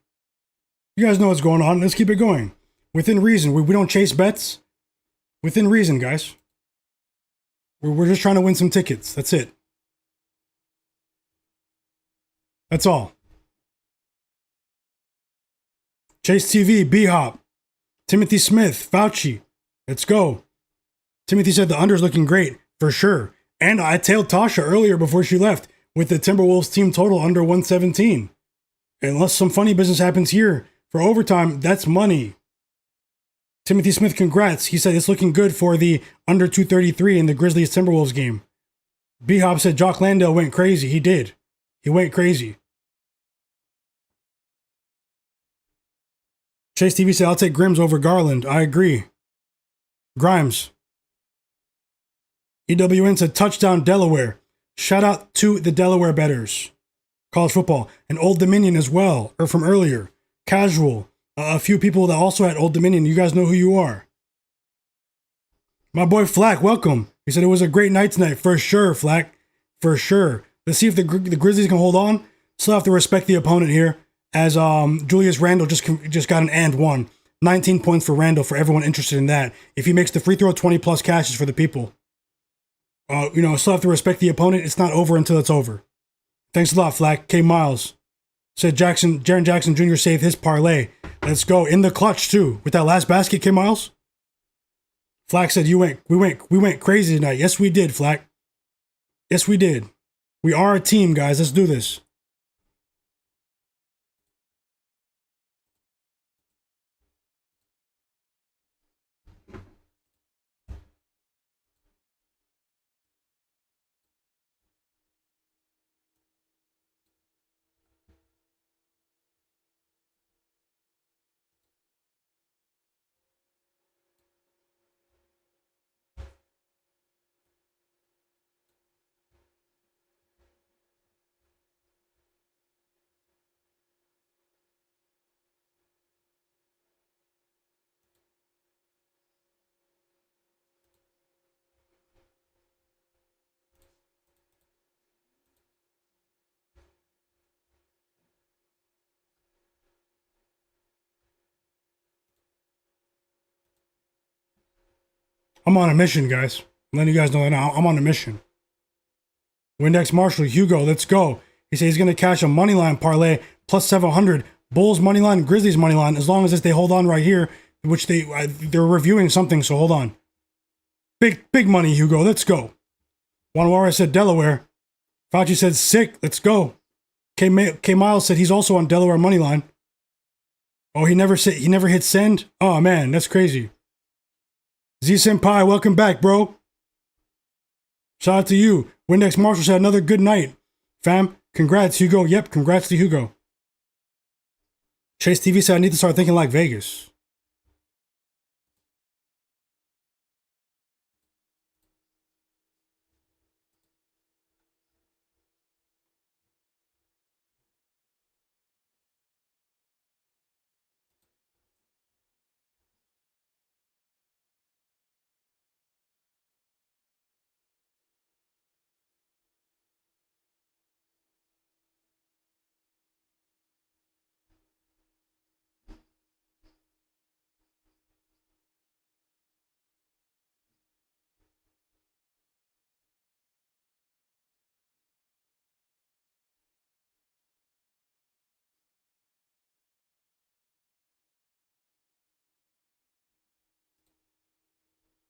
You guys know what's going on. Let's keep it going. Within reason. We don't chase bets. Within reason, guys. We're just trying to win some tickets. That's it. That's all. Chase TV, B-Hop. Timothy Smith, Fauci. Let's go. Timothy said the under's looking great, for sure. And I tailed Tasha earlier before she left with the Timberwolves team total under 117. Unless some funny business happens here for overtime, that's money. Timothy Smith, congrats. He said it's looking good for the under 233 in the Grizzlies Timberwolves game. B-Hop said Jock Landale went crazy. He did. He went crazy. Chase TV said, I'll take Grims over Garland. I agree. Grimes. EWN said, touchdown Delaware. Shout out to the Delaware bettors. College football. And Old Dominion as well, or from earlier. Casual. A few people that also had Old Dominion. You guys know who you are. My boy Flack, welcome. He said it was a great night tonight. For sure, Flack. For sure. Let's see if the Grizzlies can hold on. Still have to respect the opponent here, as Julius Randle just got an and one. 19 points for Randle for everyone interested in that. If he makes the free throw, 20 plus cashes for the people. Still have to respect the opponent. It's not over until it's over. Thanks a lot, Flack. K Miles said Jaren Jackson Jr. saved his parlay. Let's go in the clutch too with that last basket. K Miles. Flack said we went crazy tonight. Yes, we did, Flack. Yes, we did. We are a team, guys. Let's do this. I'm on a mission, guys. I'm letting you guys know that now. I'm on a mission. Windex Marshall, Hugo, let's go. He said he's going to cash a money line parlay plus 700. Bulls money line, Grizzlies money line, as long as they hold on right here, which they're reviewing something, so hold on. Big money, Hugo, let's go. Wanawara said Delaware. Fauci said sick, let's go. K Miles said he's also on Delaware money line. Oh, he never hit send? Oh man, that's crazy. Z Senpai, welcome back, bro. Shout out to you. Windex Marshall said another good night. Fam, congrats, Hugo. Yep, congrats to Hugo. Chase TV said I need to start thinking like Vegas.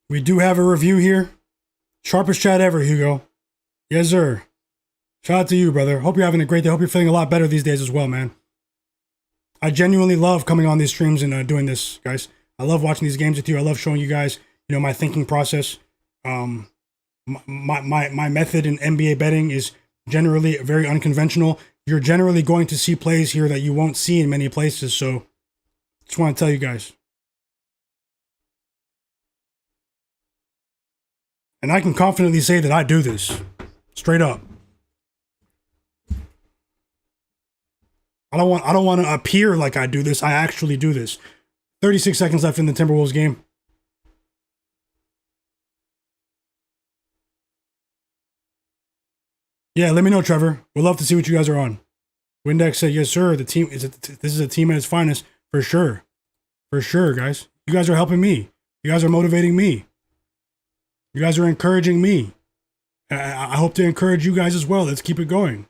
We do have a review here. Sharpest chat ever, Hugo. Yes, sir. Shout out to you, brother. Hope you're having a great day. Hope you're feeling a lot better these days as well, man. I genuinely love coming on these streams and doing this, guys. I love watching these games with you. I love showing you guys, my thinking process. My method in NBA betting is generally very unconventional. You're generally going to see plays here that you won't see in many places. So, just want to tell you guys. And I can confidently say that I do this. Straight up. I don't want to appear like I do this. I actually do this. 36 seconds left in the Timberwolves game. Yeah, let me know, Trevor. We'd love to see what you guys are on. Windex said, yes, sir. This is a team at its finest. For sure. For sure, guys. You guys are helping me. You guys are motivating me. You guys are encouraging me. I hope to encourage you guys as well. Let's keep it going.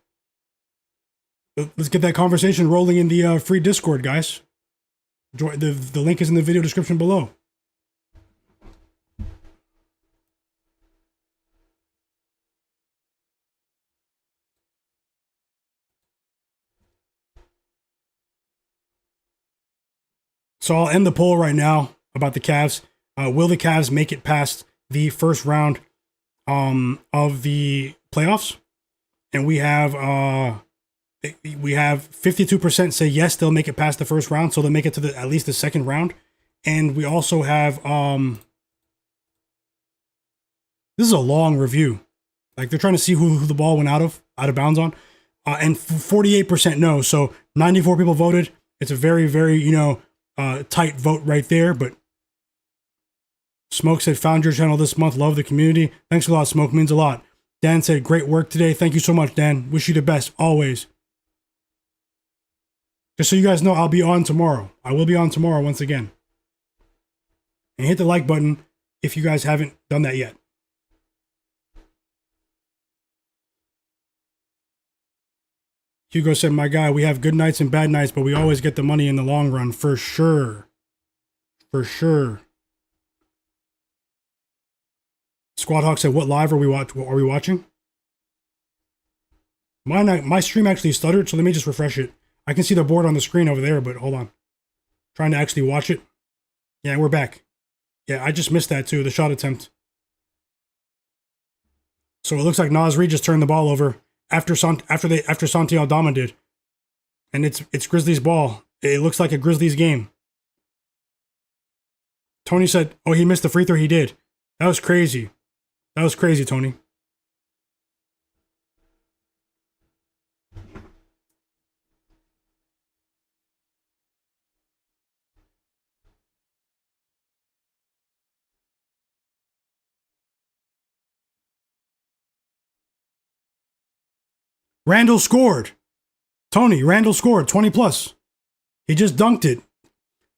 Let's get that conversation rolling in the free Discord, guys. The link is in the video description below. So I'll end the poll right now about the Cavs. Will the Cavs make it past the first round of the playoffs? And we have 52% say yes, they'll make it past the first round, so they'll make it to at least the second round. And we also have this is a long review. Like they're trying to see who the ball went out of bounds on. And 48% no. So 94 people voted. It's a very, very, tight vote right there. But Smoke said, found your channel this month. Love the community. Thanks a lot, Smoke. Means a lot. Dan said, great work today. Thank you so much, Dan. Wish you the best, always. Just so you guys know, I'll be on tomorrow. I will be on tomorrow once again. And hit the like button if you guys haven't done that yet. Hugo said, my guy, we have good nights and bad nights, but we always get the money in the long run. For sure. For sure. Squad Hawk said, what live are we watching? My stream actually stuttered, so let me just refresh it. I can see the board on the screen over there, but hold on. Trying to actually watch it. Yeah, we're back. Yeah, I just missed that too, the shot attempt. So it looks like Nas Reed just turned the ball over after Santi Aldama did. And it's Grizzlies ball. It looks like a Grizzlies game. Tony said, oh, he missed the free throw. He did. That was crazy. That was crazy, Tony. Randle scored. Tony, Randle scored 20 plus. He just dunked it.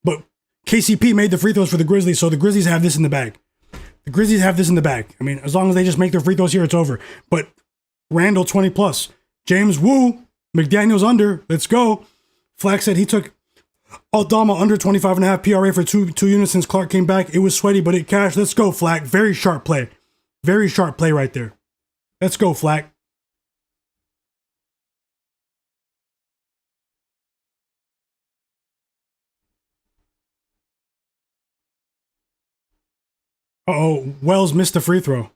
But KCP made the free throws for the Grizzlies, so the Grizzlies have this in the bag. The Grizzlies have this in the bag. I mean, as long as they just make their free throws here, it's over. But Randle 20 plus. James Woo, McDaniels under. Let's go. Flack said he took Aldama under 25.5 PRA for two units since Clark came back. It was sweaty, but it cashed. Let's go, Flack. Very sharp play. Very sharp play right there. Let's go, Flack. Uh-oh, Wells missed the free throw.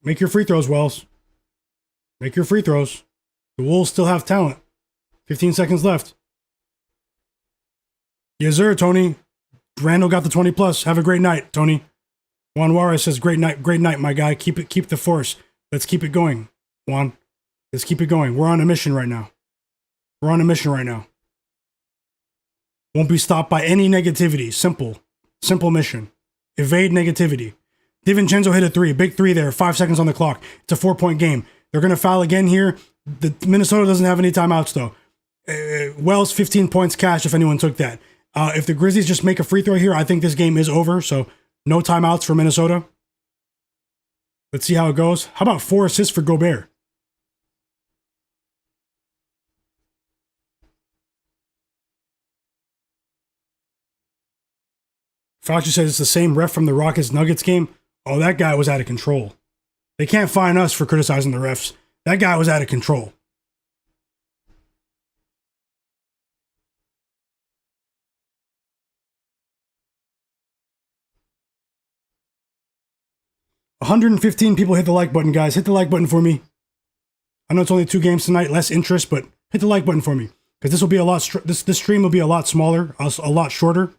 Make your free throws, Wells. Make your free throws. The Wolves still have talent. 15 seconds left. Yes, sir, Tony. Randle got the 20 plus. Have a great night, Tony. Juan Juarez says, great night, my guy. Keep the force. Let's keep it going, Juan. Let's keep it going. We're on a mission right now. Won't be stopped by any negativity. Simple mission. Evade negativity. DiVincenzo hit a 3. Big 3 there. 5 seconds on the clock. It's a 4-point game. They're going to foul again here. The Minnesota doesn't have any timeouts, though. Wells, 15 points cash if anyone took that. If the Grizzlies just make a free throw here, I think this game is over. So no timeouts for Minnesota. Let's see how it goes. How about 4 assists for Gobert? Fauci says it's the same ref from the Rockets-Nuggets game. Oh, that guy was out of control. They can't fine us for criticizing the refs. That guy was out of control. $115 people hit the like button, guys. Hit the like button for me. I know it's only 2 games tonight, less interest, but hit the like button for me because this will be a lot. This stream will be a lot smaller, a lot shorter.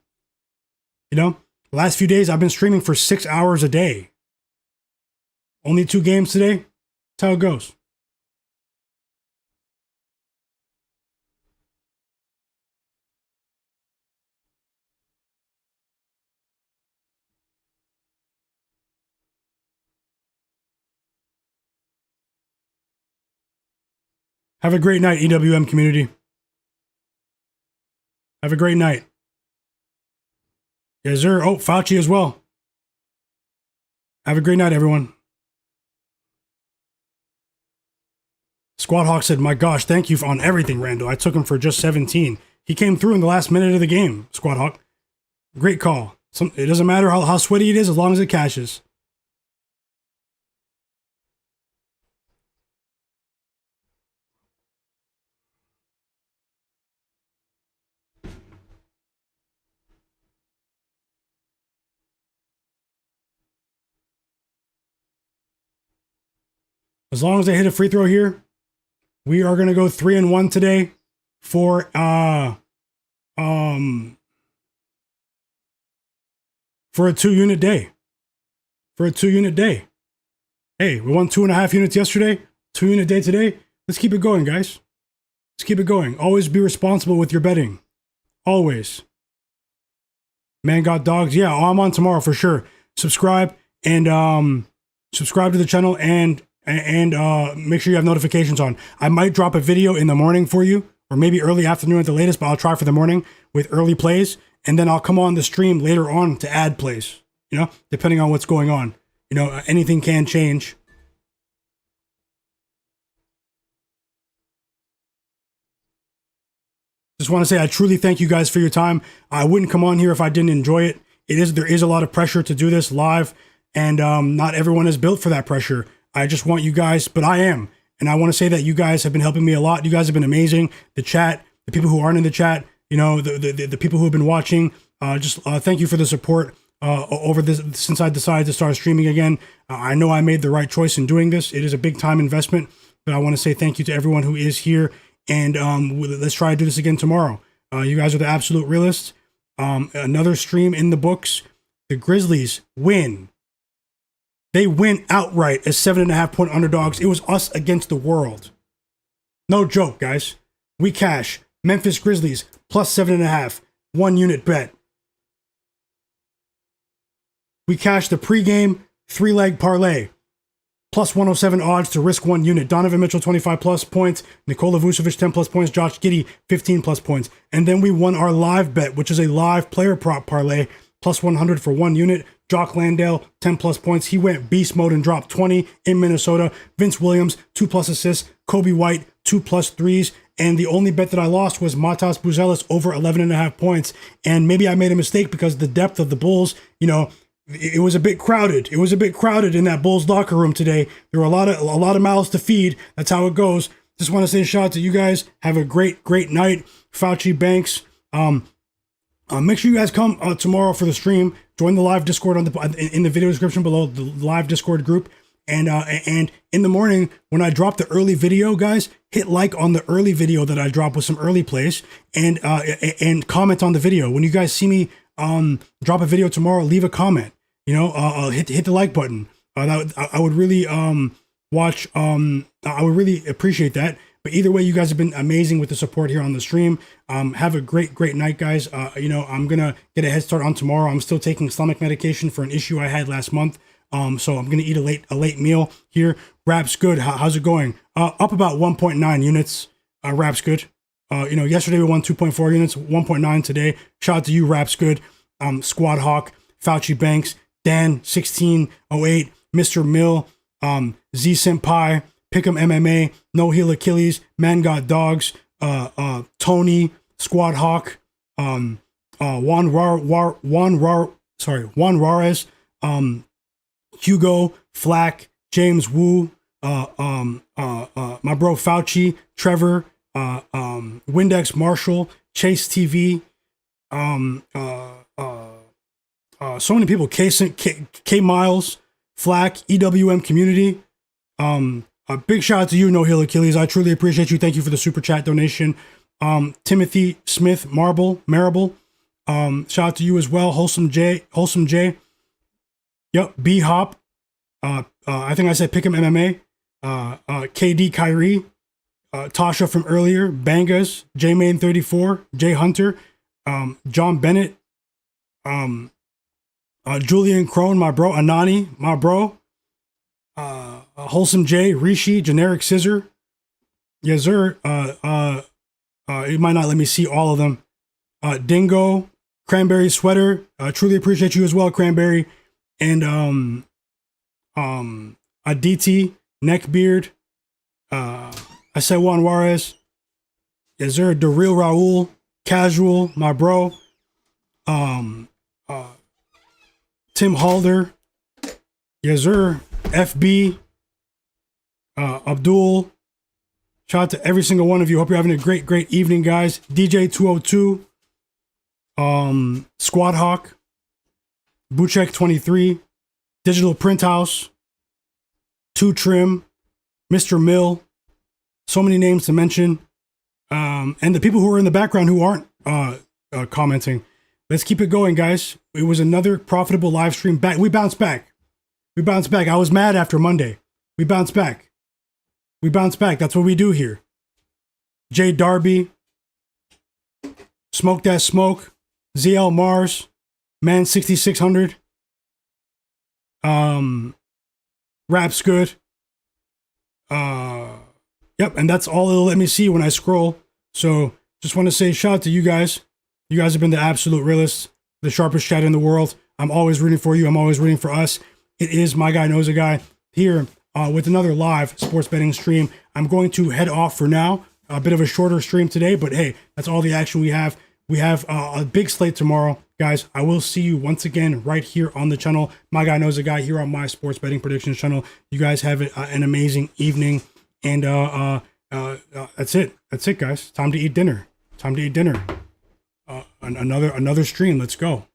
You know, the last few days I've been streaming for 6 hours a day. Only 2 games today. That's how it goes. Have a great night, EWM community. Have a great night. Yes, sir. Oh, Fauci as well. Have a great night, everyone. Squad Hawk said, my gosh, thank you on everything, Randle. I took him for just 17. He came through in the last minute of the game, Squad Hawk. Great call. It doesn't matter how sweaty it is as long as it cashes. As long as they hit a free throw here, we are going to go 3-1 today for a 2-unit day. Hey, we won 2.5 units yesterday. 2-unit day today. Let's keep it going, guys. Let's keep it going. Always be responsible with your betting. Always. Man got dogs. Yeah, I'm on tomorrow for sure. Subscribe and subscribe to the channel and make sure you have notifications on. I might drop a video in the morning for you, or maybe early afternoon at the latest, but I'll try for the morning with early plays, and then I'll come on the stream later on to add plays, you know, depending on what's going on. You know, anything can change. Just want to say I truly thank you guys for your time. I wouldn't come on here if I didn't enjoy it. There is a lot of pressure to do this live, and not everyone is built for that pressure. I just want you guys, but I am. And I want to say that you guys have been helping me a lot. You guys have been amazing. The chat, the people who aren't in the chat, you know, the people who have been watching, thank you for the support over this since I decided to start streaming again. I know I made the right choice in doing this. It is a big time investment, but I want to say thank you to everyone who is here. And let's try to do this again tomorrow. You guys are the absolute realists. Another stream in the books. The Grizzlies win. They win outright as 7.5-point underdogs. It was us against the world. No joke, guys. We cash. Memphis Grizzlies plus 7.5. 1-unit bet. We cash the pregame 3-leg parlay. Plus 107 odds to risk 1 unit. Donovan Mitchell, 25 plus points. Nikola Vucevic, 10 plus points. Josh Giddey, 15 plus points. And then we won our live bet, which is a live player prop parlay. Plus 100 for 1 unit. Jock Landale, 10 plus points. He went beast mode and dropped 20 in Minnesota. Vince Williams, 2 plus assists. Kobe White, 2 plus threes. And the only bet that I lost was Matas Buzelis over 11.5 points. And maybe I made a mistake because the depth of the Bulls, you know, it was a bit crowded. It was a bit crowded in that Bulls locker room today. There were a lot of mouths to feed. That's how it goes. Just want to say a shout out to you guys. Have a great night. Fauci, Banks. Make sure you guys come tomorrow for the stream. Join the live Discord in the video description below, the live Discord group. And in the morning when I drop the early video, guys, hit like on the early video that I drop with some early plays, and comment on the video. When you guys see me drop a video tomorrow, leave a comment. You know, hit the like button. I would really watch. I would really appreciate that. But either way, you guys have been amazing with the support here on the stream. Have a great night, guys. You know, I'm gonna get a head start on tomorrow. I'm still taking stomach medication for an issue I had last month. So I'm gonna eat a late meal here. Raps good. How's it going? Up about 1.9 units. Raps good. You know, yesterday we won 2.4 units, 1.9 today. Shout out to you, Raps good. Squad Hawk, Fauci Banks, Dan 1608, Mr. Mill, Z Senpai, Pick'em MMA, No Heel Achilles, Man Got Dogs, Tony, Squad Hawk, Juan Juarez, Hugo, Flack, James Wu, my bro Fauci, Trevor, Windex Marshall, Chase TV, so many people, K Miles, Flack, EWM Community. A big shout out to you, No Heel Achilles. I truly appreciate you. Thank you for the super chat donation. Timothy Smith Marable. Shout out to you as well. Wholesome J. Yep. B Hop. I think I said Pick'em MMA. KD Kyrie. Tasha from earlier. Bangas. J Main 34. Jay Hunter. John Bennett. Julian Crone, my bro. Anani, my bro. Wholesome J, Rishi, Generic Scissor. Yes, sir. It might not let me see all of them. Dingo, Cranberry Sweater. Truly appreciate you as well, Cranberry. And Aditi, Neckbeard. I said Juan Juarez. Yes, sir. The Real Raul, Casual, my bro. Tim Halder. Yes, sir. FB. Abdul. Shout out to every single one of you. Hope you're having a great evening, guys. DJ 202. Squad Hawk. Buchek 23. Digital Print House. 2 Trim. Mr. Mill. So many names to mention. And the people who are in the background who aren't commenting. Let's keep it going, guys. It was another profitable live stream. We bounced back. I was mad after Monday. We bounced back. That's what we do here. Jay Darby. Smoke That Smoke. ZL Mars. Man 6600. Raps good. Yep, and that's all it'll let me see when I scroll. So just want to say shout out to you guys. You guys have been the absolute realists, the sharpest chat in the world. I'm always rooting for you. I'm always rooting for us. It is Myguyknowsaguy here with another live sports betting stream. I'm going to head off for now. A bit of a shorter stream today, but hey, that's all the action we have. We have a big slate tomorrow. Guys, I will see you once again right here on the channel. Myguyknowsaguy here on my sports betting predictions channel. You guys have an amazing evening. And that's it. That's it, guys. Time to eat dinner. Another stream. Let's go.